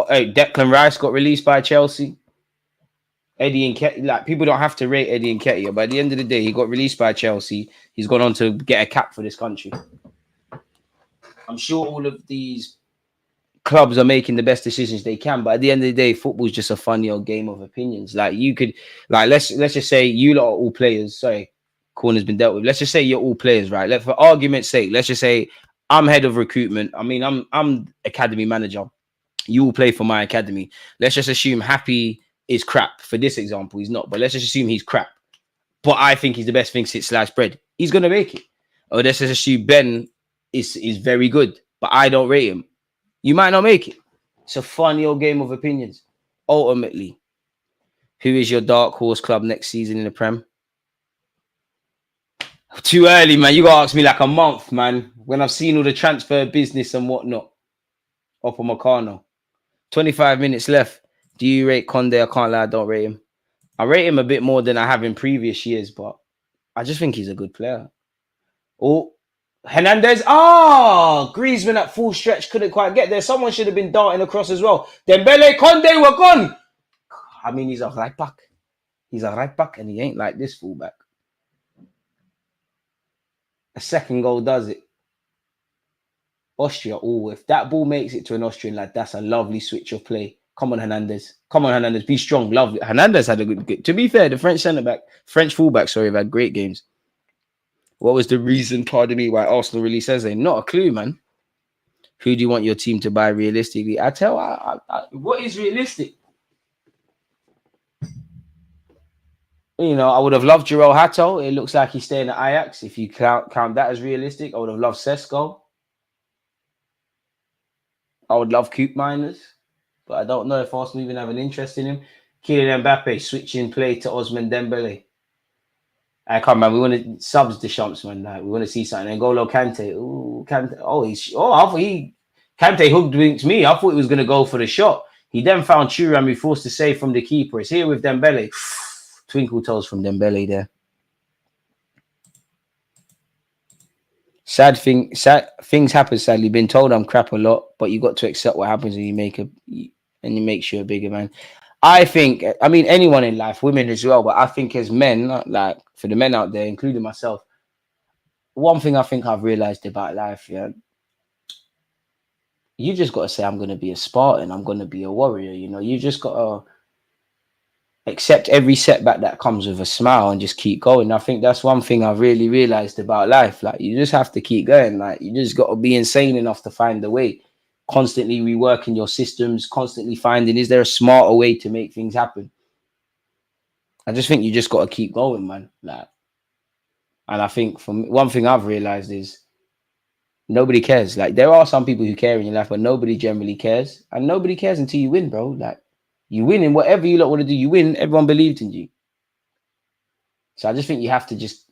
Hey, Declan Rice got released by Chelsea. Eddie Nketiah, like people don't have to rate Eddie Nketiah, but at the end of the day, he got released by Chelsea. He's gone on to get a cap for this country. I'm sure all of these clubs are making the best decisions they can, but at the end of the day, football's just a funny old game of opinions. Like you could, like let's just say you lot are all players. Sorry, corner's been dealt with. Let's just say you're all players, right? For argument's sake, let's just say I'm head of recruitment. I mean, I'm academy manager. You will play for my academy. Let's just assume Happy is crap. For this example, he's not, but let's just assume he's crap. But I think he's the best thing since sliced bread. He's gonna make it. Or let's just assume Ben is very good, but I don't rate him. You might not make it. It's a funny old game of opinions. Ultimately, who is your dark horse club next season in the Prem? Too early, man. You gotta ask me like a month, man. When I've seen all the transfer business and whatnot. Upper Meccano. 25 minutes left. Do you rate Conde? I can't lie, I don't rate him. I rate him a bit more than I have in previous years, but I just think he's a good player. Oh, Hernandez. Griezmann at full stretch couldn't quite get there. Someone should have been darting across as well. Dembele, Conde were gone. I mean, he's a right back. He's a right back, and he ain't like this fullback. A second goal does it. Austria. Oh, if that ball makes it to an Austrian lad, that's a lovely switch of play. Come on, Hernandez. Come on, Hernandez. Be strong. Lovely. Hernandez had a good. To be fair, the French fullback, have had great games. What was the reason, pardon me, why Arsenal really says they? Not a clue, man. Who do you want your team to buy realistically? What is realistic? You know, I would have loved Jarell Hato. It looks like he's staying at Ajax. If you count that as realistic, I would have loved Sesko. I would love Coop Miners, but I don't know if Arsenal even have an interest in him. Kylian Mbappe switching play to Osman Dembele. I can't remember. We want to subs the Champs, man. Like, we want to see something. N'Golo Kante. Ooh, Kante. I thought Kante hooked me. I thought he was going to go for the shot. He then found Thuram, who forced to save from the keeper. It's here with Dembele. Twinkle toes from Dembele there. Sad things happen. Sadly, been told I'm crap a lot, but you got to accept what happens when you make you a bigger man. I think, I mean, anyone in life, women as well, but I think as men, like for the men out there, including myself, one thing I think I've realized about life, yeah, you just got to say, I'm going to be a Spartan. I'm going to be a warrior. You know, you just got to accept every setback that comes with a smile and just keep going. I think that's one thing I've really realized about life. Like, you just have to keep going. Like, you just got to be insane enough to find a way. Constantly reworking your systems, constantly finding, is there a smarter way to make things happen? I just think you just got to keep going, man. Like, and I think one thing I've realized is nobody cares. Like, there are some people who care in your life, but nobody generally cares. And nobody cares until you win, bro. Like, you win in whatever you lot want to do. You win. Everyone believed in you. So I just think you have to just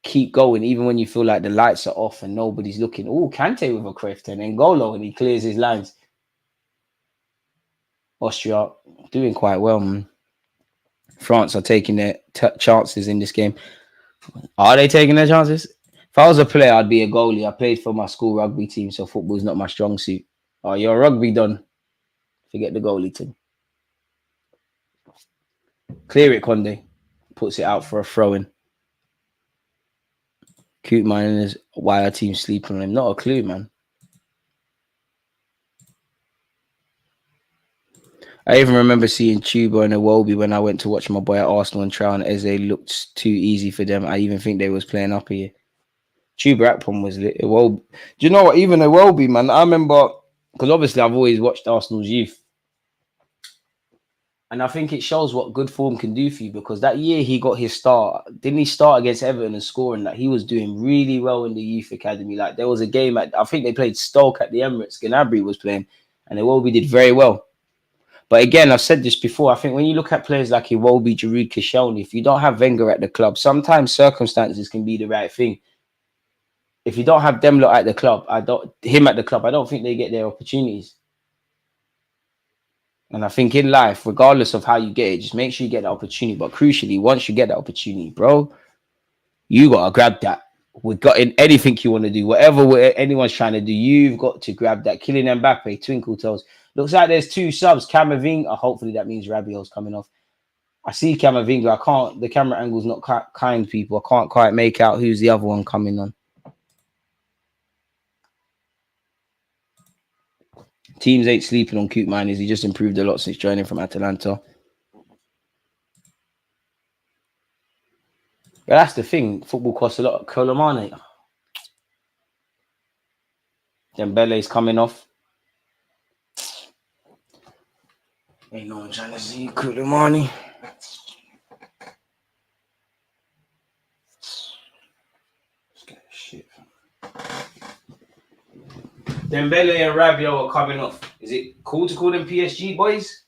keep going, even when you feel like the lights are off and nobody's looking. Oh, Kante with a craft and N'Golo, and he clears his lines. Austria doing quite well, man. France are taking their chances in this game. Are they taking their chances? If I was a player, I'd be a goalie. I played for my school rugby team, so football's not my strong suit. Oh, you're rugby done. Forget the goalie team. Clear it, Conde. Puts it out for a throw-in. Cute man is why our team sleeping on him. Not a clue, man. I even remember seeing Tuba and Iwobi when I went to watch my boy at Arsenal and Trout and Eze looked too easy for them. I even think they was playing up here. Tuba Akpom was lit. Iwobi. Do you know what? Even Iwobi, man. I remember, because obviously I've always watched Arsenal's youth. And I think it shows what good form can do for you, because that year he got his start. Didn't he start against Everton and scoring? That he was doing really well in the youth academy. Like there was a game I think they played Stoke at the Emirates. Gnabry was playing, and Iwobi did very well. But again, I've said this before. I think when you look at players like Iwobi, Giroud, Koscielny, if you don't have Wenger at the club, sometimes circumstances can be the right thing. If you don't have them lot at the club, I don't think they get their opportunities. And I think in life, regardless of how you get it, just make sure you get the opportunity. But crucially, once you get that opportunity, bro, you gotta grab that. We've got in anything you want to do, whatever anyone's trying to do, you've got to grab that. Kylian Mbappe, twinkle toes. Looks like there's two subs. Camavinga. Hopefully that means Rabiot's coming off. I see Camavinga. I can't. The camera angle's not kind, people. I can't quite make out who's the other one coming on. Teams ain't sleeping on Cute Miners. He just improved a lot since joining from Atalanta. But that's the thing. Football costs a lot. Colomani. Dembele's coming off. Ain't no one trying to see Colomani. Shit. Dembele and Rabiot are coming off. Is it cool to call them PSG boys?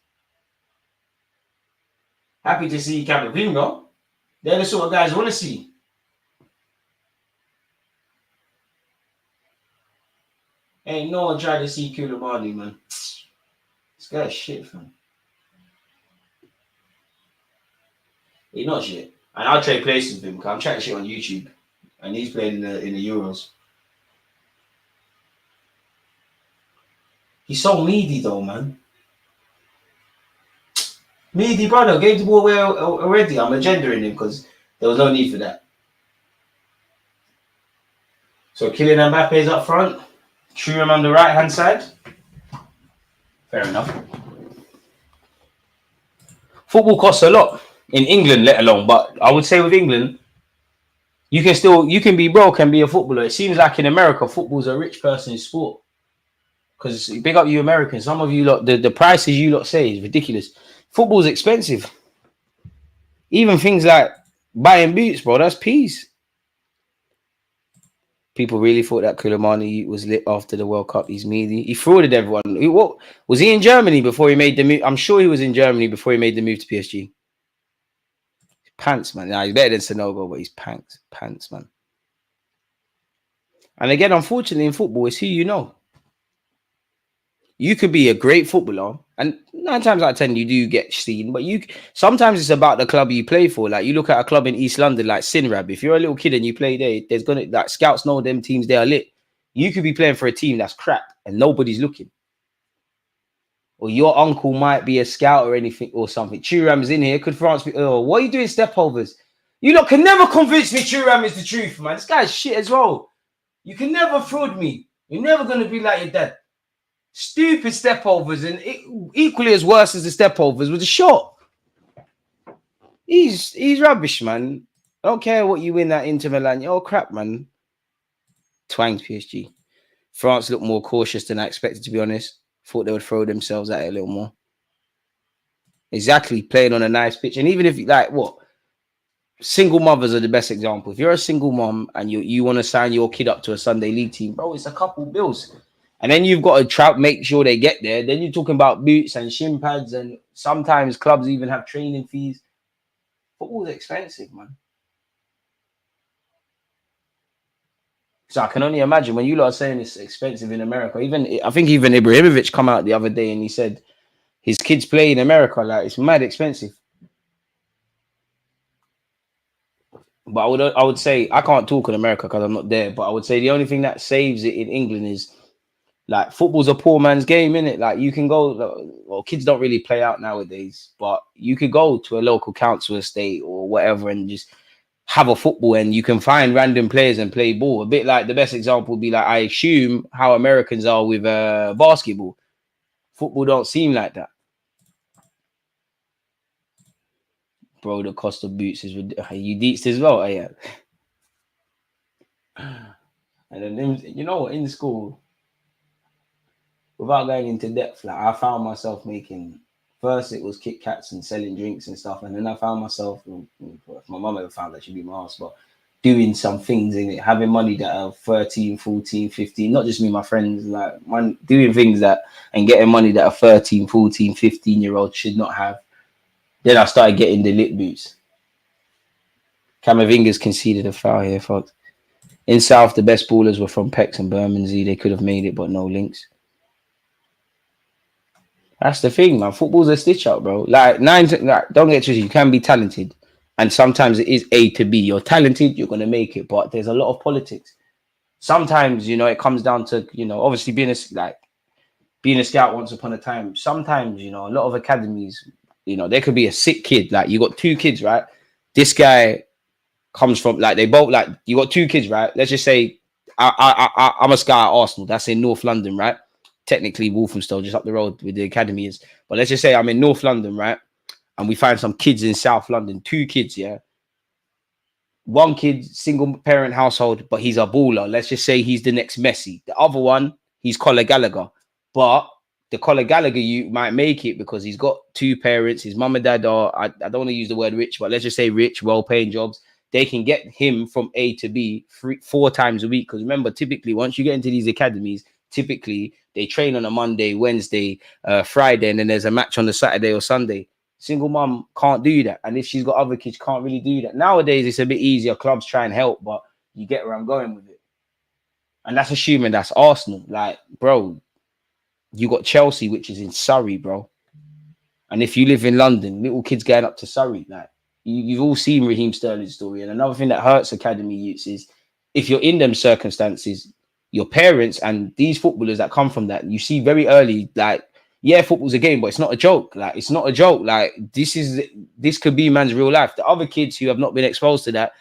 Happy to see Camavinga. They're the sort of guys I want to see. Ain't no one trying to see Koulibaly, man. This guy's shit, man. He's not shit. And I'll trade places with him because I'm chatting shit on YouTube. And he's playing in the Euros. He's so meaty though, man. Meaty brother, gave the ball away already. I'm agendaing him because there was no need for that. So Kylian Mbappe is up front. Thuram on the right hand side. Fair enough. Football costs a lot in England, let alone. But I would say with England, you can be broke and be a footballer. It seems like in America, football's a rich person's sport. Because big up you Americans, some of you lot, the prices you lot say is ridiculous. Football's expensive. Even things like buying boots, bro, that's peas. People really thought that Koulibaly was lit after the World Cup. He's meaty. He frauded everyone. What was he in Germany before he made the move? I'm sure he was in Germany before he made the move to PSG. Pants, man. Nah, he's better than Sanogo, but he's pants, man. And again, unfortunately, in football, it's who you know. You could be a great footballer, and 9 times out of 10 you do get seen. But sometimes it's about the club you play for. Like you look at a club in East London, like Sinrab. If you're a little kid and you play there, there's gonna like scouts know them teams they are lit. You could be playing for a team that's crap and nobody's looking. Or your uncle might be a scout or anything or something. Thuram's in here. Could France be? Oh, what are you doing, stepovers? You lot can never convince me Thuram is the truth, man. This guy's shit as well. You can never fraud me. You're never gonna be like your dad. Stupid stepovers, and equally as worse as the stepovers was a shot. He's rubbish, man. I don't care what you win at Inter Milan. Oh crap, man. Twanged PSG. France looked more cautious than I expected, to be honest. Thought they would throw themselves at it a little more. Exactly, playing on a nice pitch. And even if you like what? Single mothers are the best example. If you're a single mom and you want to sign your kid up to a Sunday league team, bro, it's a couple bills. And then you've got to make sure they get there. Then you're talking about boots and shin pads, and sometimes clubs even have training fees. Football's expensive, man. So I can only imagine when you lot are saying it's expensive in America. I think even Ibrahimovic come out the other day and he said His kids play in America, like it's mad expensive. But I would say I can't talk in America because I'm not there. But I would say the only thing that saves it in England is like football's a poor man's game, isn't it? Like you can go, well, kids don't really play out nowadays, but you could go to a local council estate or whatever and just have a football, and you can find random players and play ball. A bit like the best example would be like I assume how Americans are with basketball. Football don't seem like that, bro. The cost of boots is you deets as well, yeah. And then you know what, in school, without going into depth, like I found myself making. First, it was Kit Kats and selling drinks and stuff, and then I found myself. If my mum ever found that, she'd be my ass, but doing some things in it, having money that are 13, 14, 15, not just me, my friends, like doing things that and getting money that a 13, 14, 15-year-old should not have. Then I started getting the lit boots. Camavinga's conceded a foul here, folks. In South, the best ballers were from Pecs and Bermondsey. They could have made it, but no links. That's the thing, man. Football's a stitch up, bro. Like don't get twisted. You can be talented, and sometimes it is A to B. You're talented, you're gonna make it, but there's a lot of politics. Sometimes, it comes down to, obviously being a scout once upon a time. Sometimes, a lot of academies, there could be a sick kid. Like you got two kids, right? This guy comes from like they both like you got two kids, right? Let's just say I'm a scout at Arsenal. That's in North London, right? Technically Walthamstow, just up the road with the academy is. But let's just say I'm in North London, right? And we find some kids in South London, two kids, yeah. One kid, single parent household, but he's a baller. Let's just say he's the next Messi. The other one, he's Conor Gallagher. But the Conor Gallagher, you might make it because he's got two parents. His mum and dad are, I don't want to use the word rich, but let's just say rich, well-paying jobs. They can get him from A to B 4 times a week. Because remember, typically, once you get into these academies, typically they train on a Monday, Wednesday, Friday, and then there's a match on the Saturday or Sunday. Single mom can't do that, and if she's got other kids, can't really do that. Nowadays, it's a bit easier. Clubs try and help, but you get where I'm going with it. And that's assuming that's Arsenal. Like, bro, you got Chelsea, which is in Surrey, bro. And if you live in London, little kids going up to Surrey, like you've all seen Raheem Sterling's story. And another thing that hurts academy youths is if you're in them circumstances, your parents and these footballers that come from that, you see very early, like, yeah, football's a game, but it's not a joke. Like, it's not a joke. Like, this could be man's real life. The other kids who have not been exposed to that,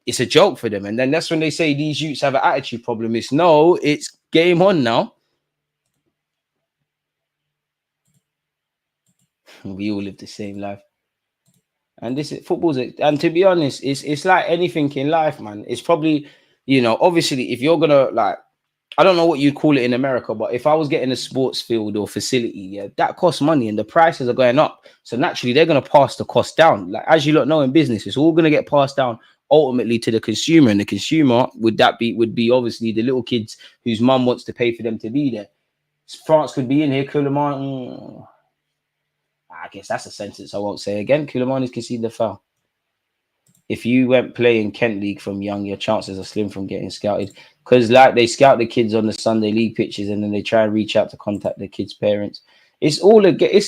it's a joke for them. And then that's when they say these youths have an attitude problem. It's game on now. We all live the same life. And and to be honest, it's like anything in life, man. It's probably, obviously, if you're gonna like, I don't know what you'd call it in America, but if I was getting a sports field or facility, yeah, that costs money and the prices are going up. So naturally, they're gonna pass the cost down. Like as you lot know in business, it's all gonna get passed down ultimately to the consumer, and the consumer would be obviously the little kids whose mum wants to pay for them to be there. France could be in here, Koulibaly. I guess that's a sentence I won't say again. Koulibaly's conceded the foul. If you went playing Kent League from young, your chances are slim from getting scouted. Because like they scout the kids on the Sunday league pitches and then they try and reach out to contact the kids' parents. It's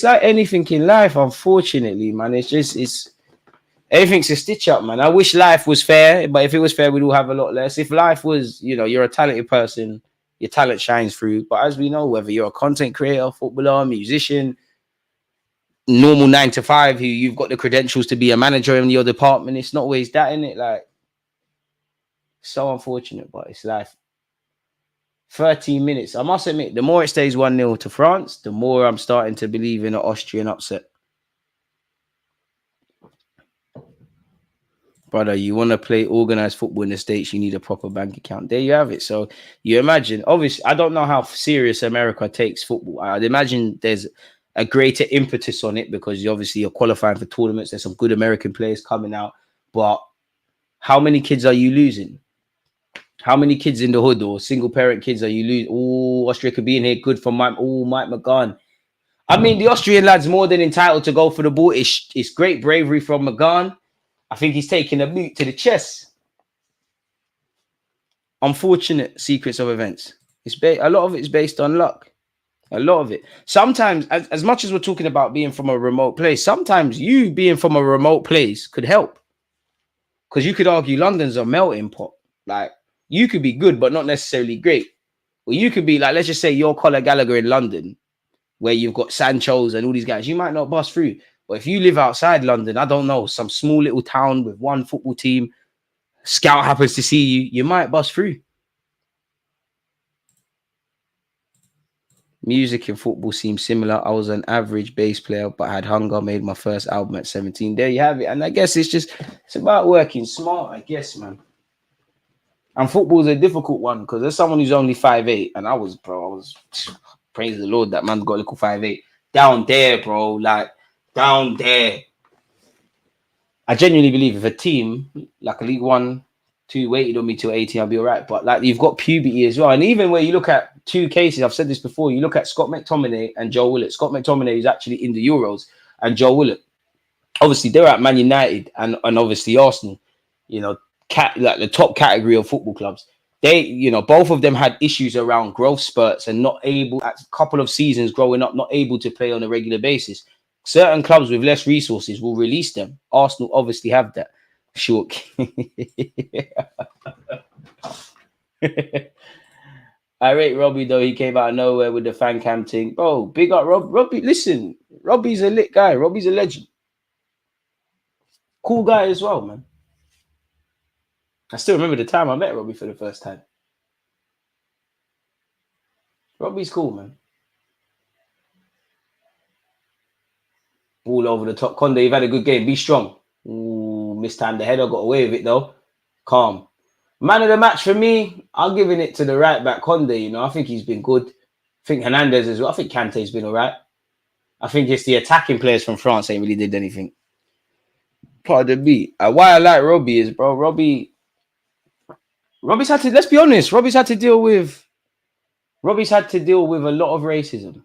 like anything in life, unfortunately, man. It's everything's a stitch up, man. I wish life was fair, but if it was fair, we'd all have a lot less. If life was, you're a talented person, your talent shines through. But as we know, whether you're a content creator, footballer, musician, normal 9 to 5 who you've got the credentials to be a manager in your department, it's not always that, in it. Like, so unfortunate, but it's life. 13 minutes. I must admit, the more it stays 1-0 to France, the more I'm starting to believe in an Austrian upset. Brother, you want to play organized football in the States, you need a proper bank account. There you have it. So you imagine, obviously, I don't know how serious America takes football. I'd imagine there's a greater impetus on it because you're qualifying for tournaments. There's some good American players coming out. But how many kids are you losing? How many kids in the hood or single parent kids are you losing? Oh, Austria could be in here. Good for Mike McGahn. I mean, the Austrian lad's more than entitled to go for the ball. It's great bravery from McGahn. I think he's taking a boot to the chest. Unfortunate sequence of events. A lot of it is based on luck. A lot of it. Sometimes, as much as we're talking about being from a remote place, sometimes you being from a remote place could help. Because you could argue London's a melting pot. Like, you could be good, but not necessarily great. Or you could be like, let's just say you're Conor Gallagher in London, where you've got Sancho's and all these guys. You might not bust through. But if you live outside London, I don't know, some small little town with one football team, scout happens to see you, you might bust through. Music and football seem similar. I was an average bass player, but had hunger, made my first album at 17. There you have it. And I guess it's about working smart, I guess, man. And football's a difficult one because there's someone who's only 5'8", and I was praise the Lord, that man's got a little 5'8". Down there, bro, like down there. I genuinely believe if a team like a League 1, 2 waited on me till 18, I'll be all right. But like you've got puberty as well. And even where you look at two cases, I've said this before, you look at Scott McTominay and Joe Willett. Scott McTominay is actually in the Euros, and Joe Willett, obviously they're at Man United and obviously Arsenal, you know, like the top category of football clubs. They, you know, both of them had issues around growth spurts and not able, at a couple of seasons growing up, not able to play on a regular basis. Certain clubs with less resources will release them. Arsenal obviously have that. Sure. I rate Robbie though. He came out of nowhere with the fan cam thing. Bro, big up Robbie. Listen, Robbie's a lit guy. Robbie's a legend. Cool guy as well, man. I still remember the time I met Robbie for the first time. Robbie's cool, man. All over the top. Conde, you've had a good game. Be strong. Ooh, mistimed the header. Got away with it, though. Calm. Man of the match for me, I'm giving it to the right back, Conde. You know, I think he's been good. I think Hernandez as well. I think Kante's been all right. I think it's the attacking players from France ain't really did anything. Pardon me. Why I like Robbie is, bro, Robbie's had to, let's be honest, Robbie's had to deal with a lot of racism.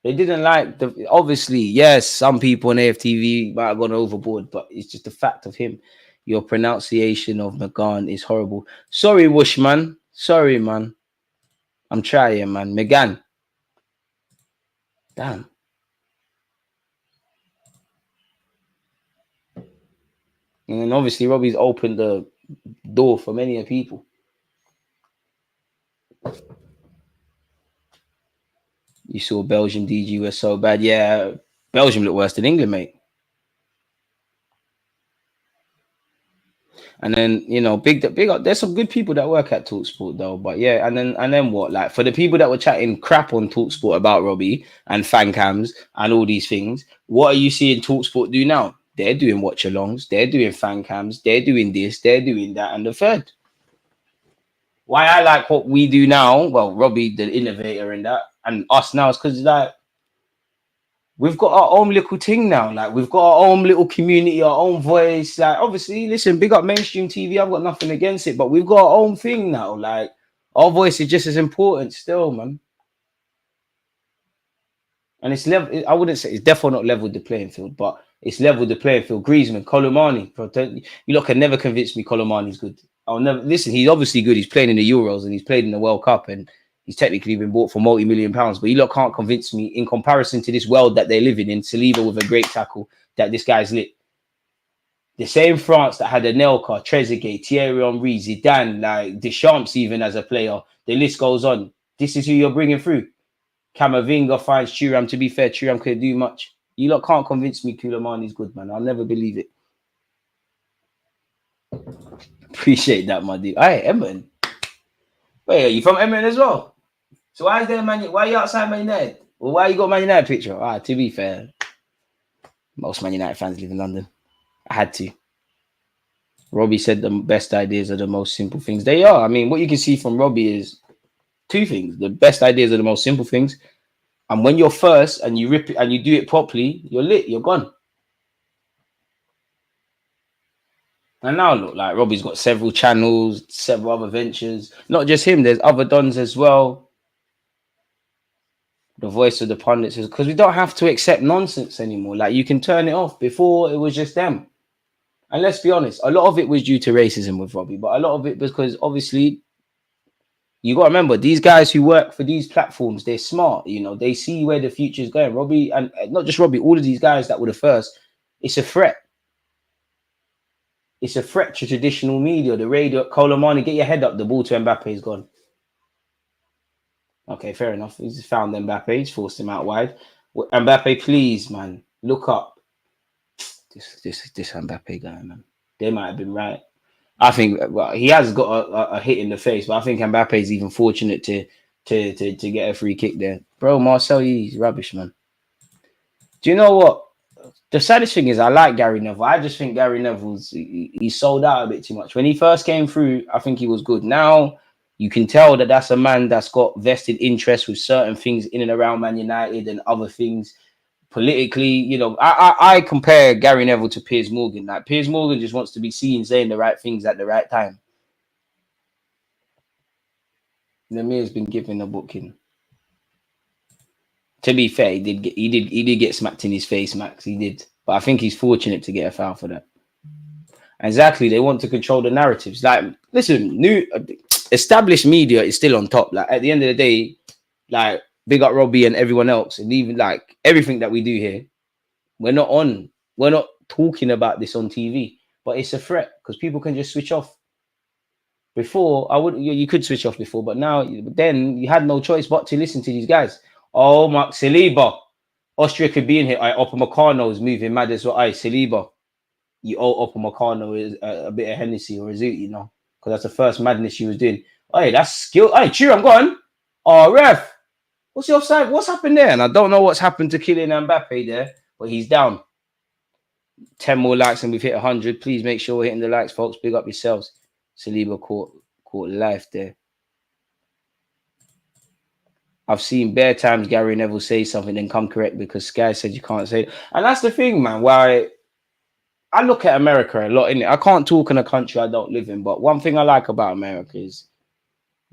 They didn't like obviously, yes, some people on AFTV might have gone overboard, but it's just the fact of him. Your pronunciation of McGann is horrible. Sorry, Whoosh, man. Sorry, man. I'm trying, man. McGann. Damn. And then obviously Robbie's opened the door for many people. You saw Belgium DG were so bad. Yeah, Belgium looked worse than England, mate. And then, you know, big up. There's some good people that work at TalkSport though. But yeah, and then what? Like for the people that were chatting crap on TalkSport about Robbie and fan cams and all these things, what are you seeing TalkSport do now? They're doing watch alongs, they're doing fan cams, they're doing this, they're doing that, and the third. Why I like what we do now, well, Robbie, the innovator in that, and us now, is because like we've got our own little thing now. Like we've got our own little community, our own voice. Like obviously, listen, big up mainstream TV. I've got nothing against it, but we've got our own thing now. Like our voice is just as important still, man. And it's level. I wouldn't say it's definitely not leveled the playing field, but it's leveled the playing field. Griezmann, Colomani, you lot can never convince me Colomani's good. I'll never listen. He's obviously good. He's playing in the Euros and he's played in the World Cup and he's technically been bought for multi-million pounds. But you lot can't convince me in comparison to this world that they're living in. Saliba with a great tackle that this guy's lit. The same France that had Anelka, Trezeguet, Thierry Henry, Zidane, like Deschamps even as a player. The list goes on. This is who you're bringing through. Camavinga finds Thuram. To be fair, Thuram couldn't do much. You lot can't convince me Koulibaly's good, man. I'll never believe it. Appreciate that, my dude. Hey, Emmen. Wait, are you from Emmen as well? So why is there why are you outside Man United? Well, why you got Man United picture? To be fair, most Man United fans live in London. I had to. Robbie said the best ideas are the most simple things. They are. I mean, what you can see from Robbie is two things. The best ideas are the most simple things. And when you're first and you rip it and you do it properly, you're lit, you're gone. And now look, like Robbie's got several channels, several other ventures. Not just him, there's other dons as well. The voice of the pundits is because we don't have to accept nonsense anymore. Like you can turn it off. Before it was just them. And let's be honest, a lot of it was due to racism with Robbie, but a lot of it because obviously You got to remember, these guys who work for these platforms, they're smart. You know, they see where the future is going. Robbie, and not just Robbie, all of these guys that were the first, it's a threat. It's a threat to traditional media. The radio, Colomani, get your head up. The ball to Mbappe is gone. Okay, fair enough. He's found Mbappe. He's forced him out wide. Mbappe, please, man, look up. This Mbappe guy, man. They might have been right. I think he has got a hit in the face, but I think Mbappe is even fortunate to get a free kick there. Bro, Marcel, he's rubbish, man. Do you know what? The saddest thing is I like Gary Neville. I just think Gary Neville's he sold out a bit too much. When he first came through, I think he was good. Now you can tell that that's a man that's got vested interest with certain things in and around Man United and other things. Politically, you know, I compare Gary Neville to Piers Morgan. Like Piers Morgan just wants to be seen saying the right things at the right time. Lemir's been given a booking. To be fair, he did get smacked in his face, Max. He did, but I think he's fortunate to get a foul for that. Exactly, they want to control the narratives. Like, listen, new established media is still on top. Like at the end of the day, like. Big up Robbie and everyone else, and even like everything that we do here, we're not talking about this on TV, but it's a threat because people can just switch off. Before, you could switch off before, but now, then you had no choice but to listen to these guys. Oh, Mark Saliba, Austria could be in here. Upamecano is moving mad as well. Saliba, you owe Upamecano is a bit of Hennessy or a Zoot, you know, because that's the first madness she was doing. That's skill. Cheer, I'm gone. Oh, ref. What's the offside? What's happened there? And I don't know what's happened to Kylian Mbappe there, but he's down. 10 more likes and we've hit 100. Please make sure we're hitting the likes, folks. Big up yourselves. Saliba caught life there. I've seen bare times Gary Neville say something and come correct because Sky said you can't say it. And that's the thing, man, why I look at America a lot, innit? I can't talk in a country I don't live in, but one thing I like about America is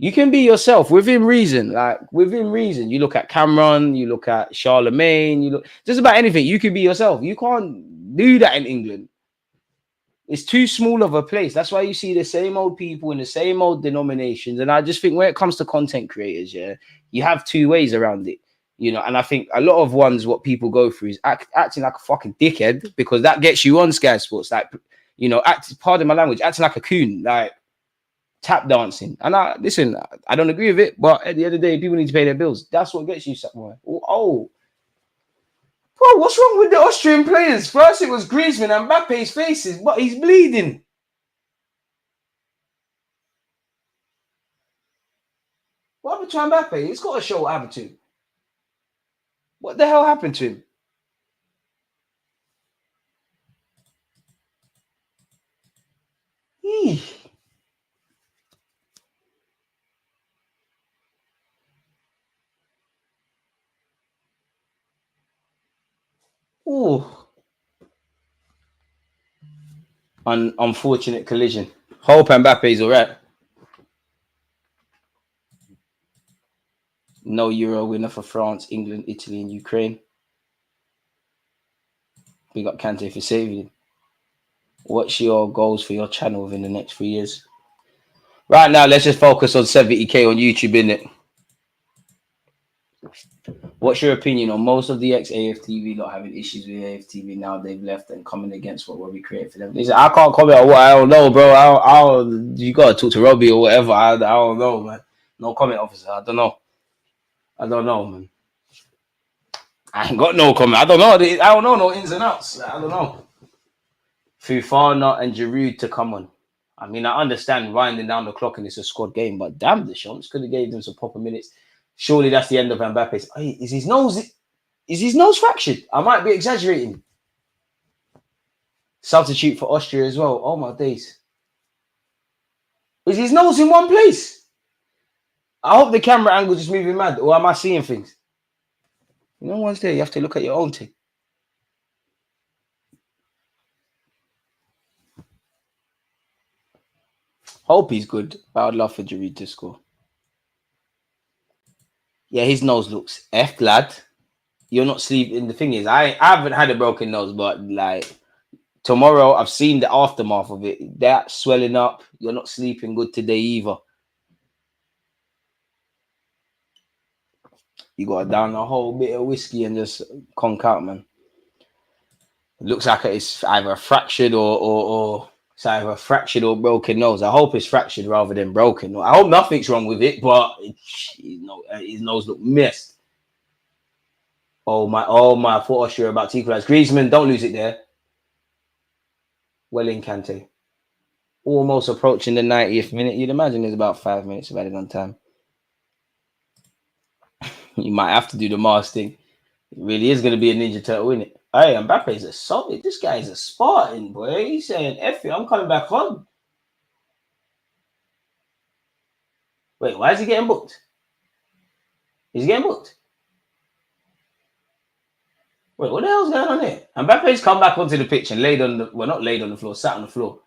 you can be yourself within reason. Like within reason, you look at Cameron, you look at Charlemagne, you look just about anything. You can be yourself. You can't do that in England. It's too small of a place. That's why you see the same old people in the same old denominations. And I just think when it comes to content creators, yeah, you have two ways around it, you know. And I think a lot of ones what people go through is acting like a fucking dickhead because that gets you on Sky Sports. Like, you know, pardon my language, acting like a coon, like. Tap dancing. And listen, I don't agree with it, but at the end of the day, people need to pay their bills. That's what gets you somewhere. Oh. Bro, what's wrong with the Austrian players? First it was Griezmann and Mbappe's faces, but he's bleeding. What happened to Mbappe? He's got to show what happened to him. What the hell happened to him? Eee. Oh, unfortunate collision. Hope Mbappe's all right. No Euro winner for France, England, Italy, and Ukraine. We got Kante for saving. What's your goals for your channel within the next 3 years? Right now, let's just focus on 70k on YouTube, innit? What's your opinion on most of the ex-AFTV not having issues with AFTV now they've left and coming against what Robbie created for them? Listen, I can't comment on what I don't know, bro. You gotta talk to Robbie or whatever. I don't know, man. No comment, officer. I don't know, man. I ain't got no comment. I don't know no ins and outs. I don't know. Fufana and Giroud to come on. I mean, I understand winding down the clock and it's a squad game, but damn, the Champs could have gave them some proper minutes. Surely that's the end of Mbappe's. Hey, is his nose fractured? I might be exaggerating. Substitute for Austria as well. Oh my days. Is his nose in one place? I hope the camera angle just moving mad, or am I seeing things? You know, once there, you have to look at your own thing. Hope he's good, but I'd love for Giroud to score. Yeah, his nose looks F, lad. You're not sleeping. The thing is, I haven't had a broken nose, but like tomorrow, I've seen the aftermath of it. That swelling up. You're not sleeping good today either. You got to down a whole bit of whiskey and just conk out, man. It looks like it's either fractured or it's either fractured or broken nose. I hope it's fractured rather than broken. I hope nothing's wrong with it, but his nose looked missed. Oh my! I thought Austria about to equalize. Griezmann, don't lose it there. Well in, Kante. Almost approaching the 90th minute. You'd imagine there's about 5 minutes of added on time. You might have to do the mask thing. It really is going to be a Ninja Turtle, isn't it? Hey, Mbappe's a solid. This guy is a Spartan, boy. He's saying, F it, I'm coming back on. Wait, why is he getting booked? He's getting booked. Wait, what the hell's going on here? Mbappe's come back onto the pitch and laid on the, well, not laid on the floor, sat on the floor.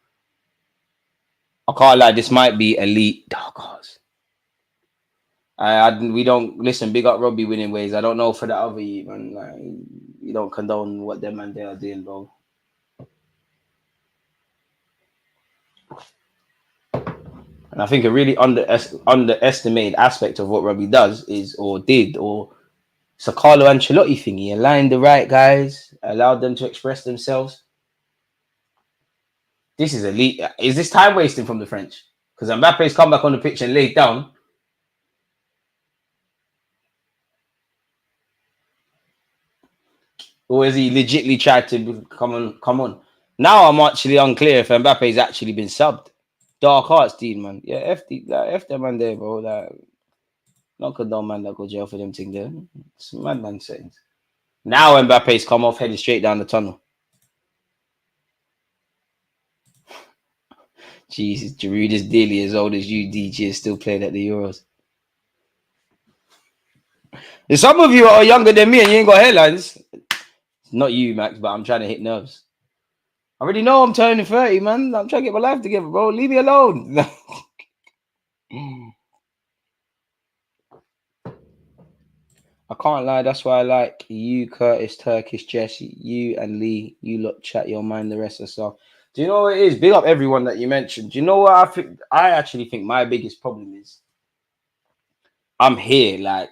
I can't lie, this might be elite dark horse. We don't listen. Big up Robbie winning ways. I don't know for the other you, man. Like, you don't condone what them and they are doing, bro. And I think a really underestimated aspect of what Robbie does is, or did, or it's a Carlo Ancelotti thing. He aligned the right guys, allowed them to express themselves. This is elite. Is this time wasting from the French? Because Mbappe's come back on the pitch and laid down. Or has he legitimately tried to come on? Now I'm actually unclear if Mbappe's actually been subbed. Dark Hearts, dude, man. Yeah, F them man there, bro. Like, not condone man that go jail for them thing there. It's madman settings. Now Mbappe's come off, headed straight down the tunnel. Jesus, Giroud is nearly as old as you, DJ, is still playing at the Euros. If some of you are younger than me and you ain't got headlines, not you, Max, but I'm trying to hit nerves. I already know I'm turning 30, man. I'm trying to get my life together, bro. Leave me alone. I can't lie. That's why I like you, Curtis, Turkish, Jesse, you and Lee. You lot chat your mind, the rest of the stuff. Do you know what it is? Big up everyone that you mentioned. Do you know what I think? I actually think my biggest problem is I'm here. Like,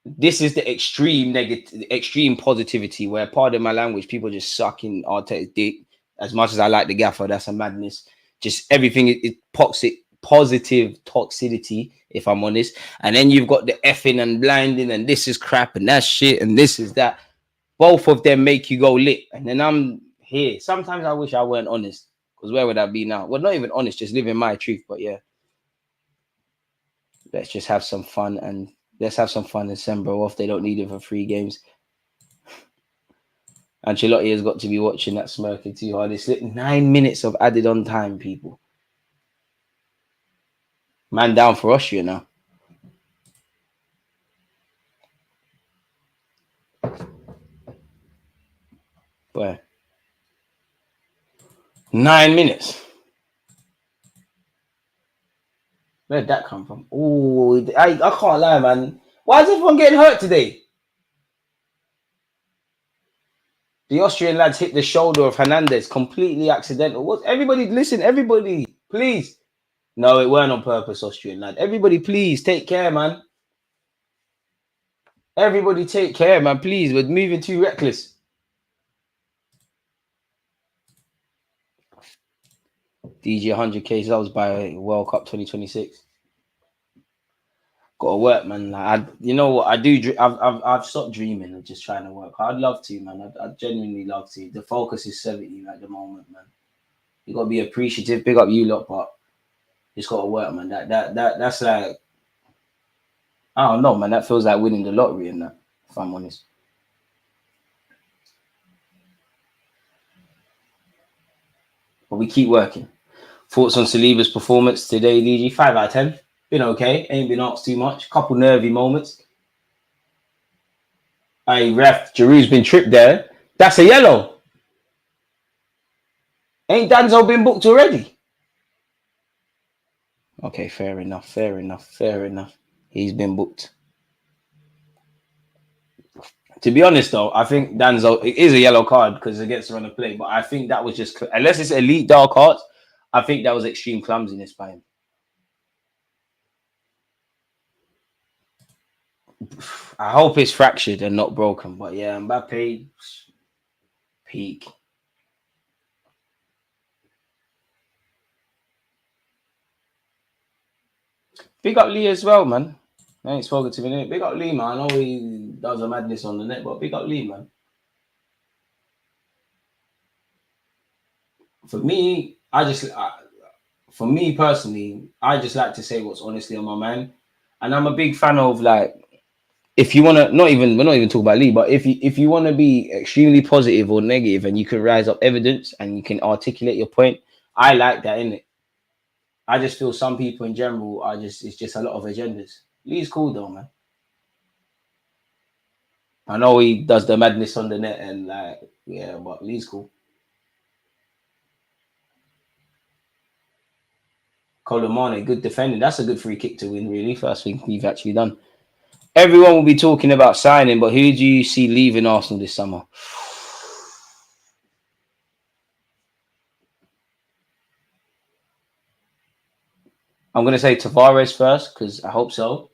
this is the extreme negative, extreme positivity where, pardon my language, people just sucking Arteta's dick. As much as I like the gaffer, that's a madness. Just everything is toxic, positive toxicity, if I'm honest. And then you've got the effing and blinding, and this is crap, and that's shit, and this is that. Both of them make you go lit. And then I'm here. Sometimes I wish I weren't honest, because where would I be now? Well, not even honest, just living my truth. But yeah, let's just have some fun, and let's have some fun and send bro off. They don't need it for 3 games. Ancelotti has got to be watching that smirking too hard. It's like 9 minutes of added on time, people. Man down for Austria now. Where? 9 minutes. Where'd that come from? Oh, I can't lie, man. Why is everyone getting hurt today? The Austrian lads hit the shoulder of Hernandez. Completely accidental. What? Everybody, listen, everybody, please. No, it weren't on purpose, Austrian lad. Everybody, please, take care, man. Everybody take care, man. Please, we're moving too reckless. DJ 100K subs by World Cup 2026. Gotta work, man. Like, you know what? I do. I've stopped dreaming of just trying to work. I'd love to, man. I'd genuinely love to. The focus is 70 at the moment, man. You gotta be appreciative. Big up you lot, but just gotta work, man. That's like, I don't know, man. That feels like winning the lottery and that, if I'm honest. But we keep working. Thoughts on Saliba's performance today, DG? 5 out of 10. Been okay. Ain't been asked too much. Couple nervy moments. Hey, ref, Giroud's been tripped there. That's a yellow. Ain't Danzo been booked already? Okay, fair enough. He's been booked. To be honest, though, I think Danzo, it is a yellow card because it gets to run a play, but I think that was just, unless it's elite dark arts, I think that was extreme clumsiness by him. I hope it's fractured and not broken. But yeah, Mbappe peak. Big up Lee as well, man. I ain't spoken to me. Big up Lee, man. I know he does a madness on the net, but big up Lee, man. For me, for me personally, I just like to say what's honestly on my mind, and I'm a big fan of like, if you want to, we're not even talking about Lee, but if you want to be extremely positive or negative, and you can rise up evidence and you can articulate your point, I like that in it. I just feel some people in general are just it's just a lot of agendas. Lee's cool though, man. I know he does the madness on the net and like yeah, but Lee's cool. Colomani, good defending. That's a good free kick to win, really. First thing you've actually done. Everyone will be talking about signing, but who do you see leaving Arsenal this summer? I'm going to say Tavares first because I hope so.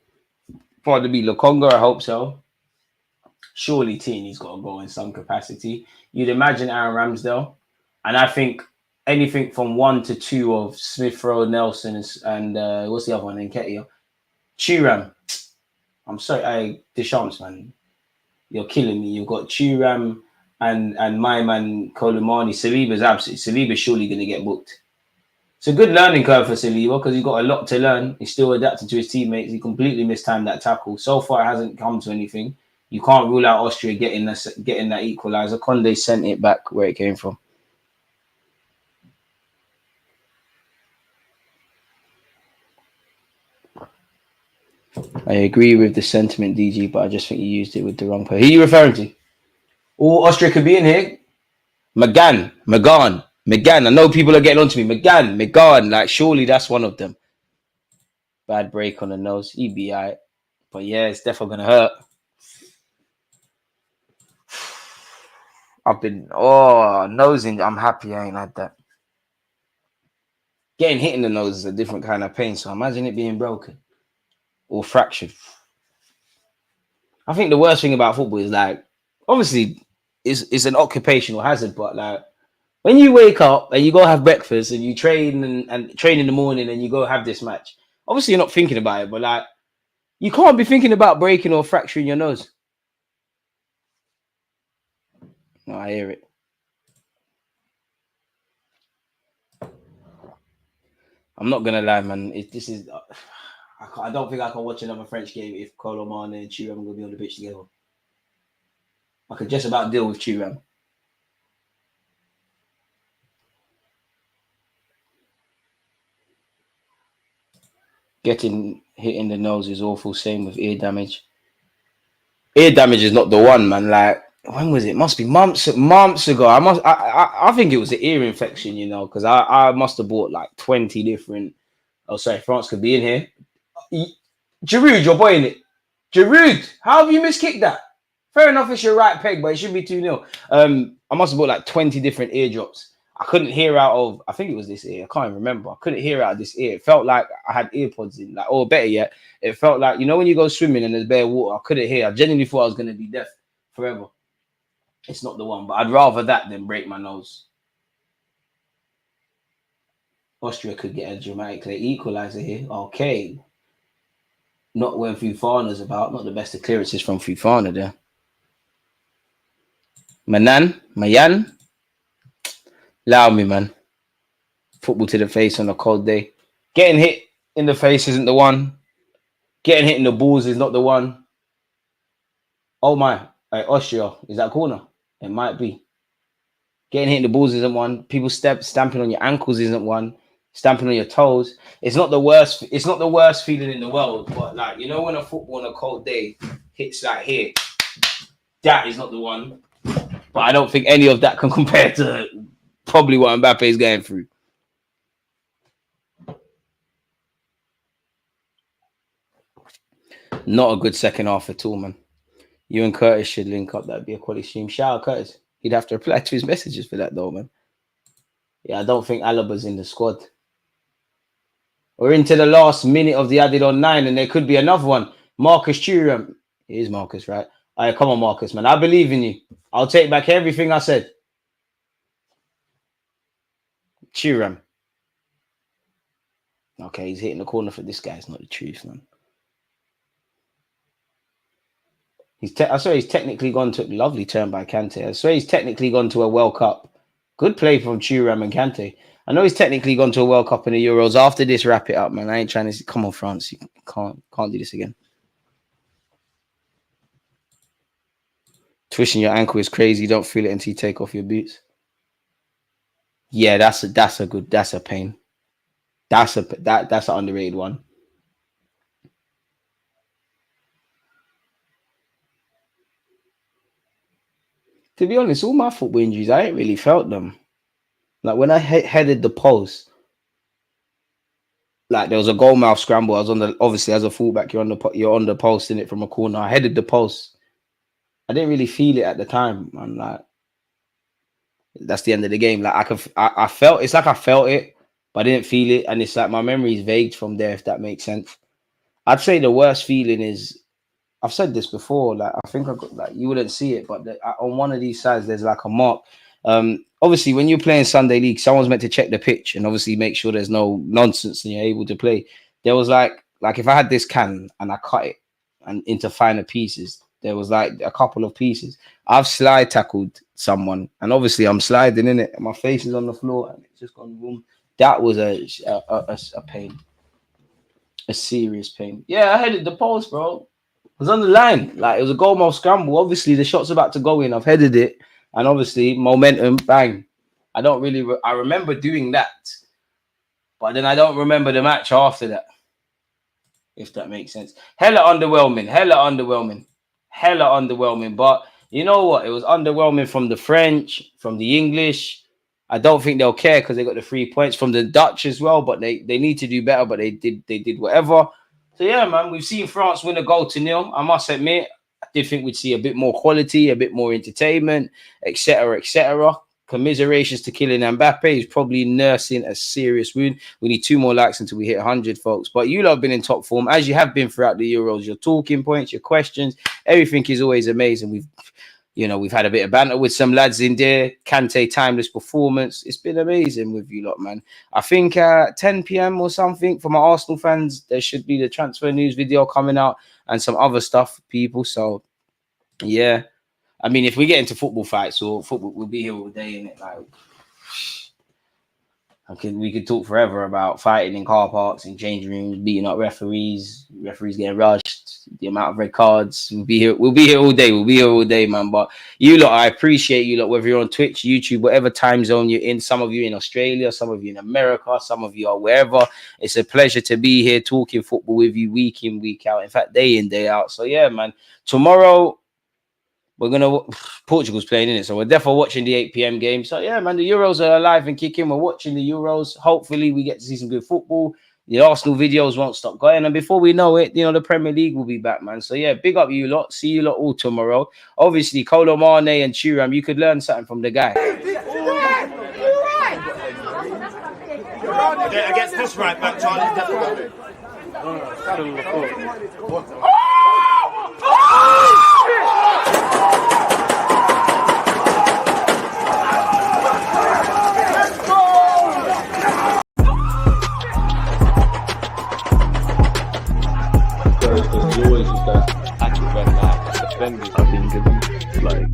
Probably be Lokonga, I hope so. Surely Tini's got to go in some capacity. You'd imagine Aaron Ramsdale. And I think anything from 1 to 2 of Smith Rowe, Nelson, and what's the other one? Nketiah. Thuram. I'm sorry, Deschamps, man. You're killing me. You've got Thuram and my man Kolomani. Saliba's surely going to get booked. It's a good learning curve for Saliba because he's got a lot to learn. He's still adapting to his teammates. He completely mistimed that tackle. So far, it hasn't come to anything. You can't rule out Austria getting that equaliser. Conde sent it back where it came from. I agree with the sentiment, DG, but I just think you used it with the wrong person. Who are you referring to? Oh, Austria could be in here. Magan. I know people are getting onto me. Magan. Like, surely that's one of them. Bad break on the nose. He'd be all right. But yeah, it's definitely going to hurt. I've been, nosing. I'm happy I ain't had that. Getting hit in the nose is a different kind of pain. So imagine it being broken or fractured. I think the worst thing about football is like, obviously, it's an occupational hazard, but like, when you wake up and you go have breakfast and you train and train in the morning and you go have this match, obviously you're not thinking about it, but like, you can't be thinking about breaking or fracturing your nose. No, I hear it. I'm not gonna lie, man. I don't think I can watch another French game if Colomani and Thuram are gonna be on the pitch together. I could just about deal with Thuram. Getting hit in the nose is awful. Same with ear damage. Ear damage is not the one, man. Like, when was it? Must be months ago. I think it was an ear infection, you know, because I must have bought like 20 different. Oh, sorry, France could be in here. Giroud, your boy in it. Giroud, how have you miskicked that? Fair enough, it's your right peg, but it should be 2-0. I must have bought like 20 different eardrops. I couldn't hear out of, I think it was this ear. I can't even remember. I couldn't hear out of this ear. It felt like I had earpods in, like, or better yet, it felt like, you know, when you go swimming and there's bare water, I couldn't hear. I genuinely thought I was going to be deaf forever. It's not the one, but I'd rather that than break my nose. Austria could get a dramatically equaliser here. Okay. Not when Fufana's about. Not the best of clearances from Fufana there. Mayan. Allow me, man. Football to the face on a cold day. Getting hit in the face isn't the one. Getting hit in the balls is not the one. Oh my. Austria. Is that corner? It might be. Getting hit in the balls isn't one. People stamping on your ankles isn't one. Stamping on your toes. It's not the worst. It's not the worst feeling in the world. But like, you know, when a football on a cold day hits like here, that is not the one. But I don't think any of that can compare to probably what Mbappe is going through. Not a good second half at all, man. You and Curtis should link up. That'd be a quality stream. Shout out Curtis. He'd have to reply to his messages for that, though, man. Yeah, I don't think Alaba's in the squad. We're into the last minute of the added on 9, and there could be another one. Marcus Thuram. It is Marcus, right? All right, come on, Marcus, man. I believe in you. I'll take back everything I said. Thuram. Okay, he's hitting the corner for this guy. It's not the truth, man. I swear he's technically gone to lovely turn by Kante. I swear he's technically gone to a World Cup. Good play from Thuram and Kante. I know he's technically gone to a World Cup in the Euros. After this, wrap it up, man. I ain't trying to. Come on, France. You can't do this again. Twisting your ankle is crazy. You don't feel it until you take off your boots. Yeah, that's a pain. That's an underrated one. To be honest, all my football injuries, I ain't really felt them. Like when I headed the post, like there was a goal mouth scramble. I was on the, obviously as a fullback, you're on the post in it from a corner. I headed the post. I didn't really feel it at the time. I'm like, that's the end of the game. Like I felt, it's like I felt it, but I didn't feel it, and it's like my memory is vague from there. If that makes sense. I'd say the worst feeling is, I've said this before, like I think I got, like you wouldn't see it, but on one of these sides there's like a mark. Obviously when you're playing Sunday League, someone's meant to check the pitch and obviously make sure there's no nonsense and you're able to play. There was like if I had this can and I cut it and into finer pieces, there was like a couple of pieces. I've slide tackled someone and obviously I'm sliding in it and my face is on the floor and it's just gone boom. That was a pain, a serious pain. Yeah, I headed the post, bro. I was on the line. Like it was a goal mouth scramble. Obviously, the shot's about to go in. I've headed it. And obviously, momentum, bang. I don't really... I remember doing that. But then I don't remember the match after that. If that makes sense. Hella underwhelming. But you know what? It was underwhelming from the French, from the English. I don't think they'll care because they got the 3 points. From the Dutch as well. But they need to do better. But they did whatever. So yeah, man, we've seen France win a goal to 0. I must admit, I did think we'd see a bit more quality, a bit more entertainment, etc., etc. Commiserations to Kylian Mbappe. He's probably nursing a serious wound. We need 2 more likes until we hit 100, folks. But you lot have been in top form, as you have been throughout the Euros. Your talking points, your questions, everything is always amazing. We've had a bit of banter with some lads in there. Kante timeless performance. It's been amazing with you lot, man. I think 10 p.m. or something for my Arsenal fans, there should be the transfer news video coming out and some other stuff for people. So, yeah. I mean, if we get into football fights or football, we'll be here all day, innit? Like, we could talk forever about fighting in car parks and changing rooms, beating up referees getting rushed, the amount of red cards. We'll be here all day, man. But you lot, I appreciate you lot, whether you're on Twitch, YouTube, whatever time zone you're in. Some of you in Australia, some of you in America, some of you are wherever. It's a pleasure to be here talking football with you week in, week out. In fact, day in, day out. So yeah, man. Tomorrow Portugal's playing in it, so we're definitely watching the 8 p.m. game. So yeah, man, the Euros are alive and kicking. We're watching the Euros. Hopefully, we get to see some good football. The Arsenal videos won't stop going, and before we know it, the Premier League will be back, man. So yeah, big up you lot. See you lot all tomorrow. Obviously, Kolo Mane and Thuram, you could learn something from the guy. Against this right back, Charlie. There's always just that active when defenders have been given like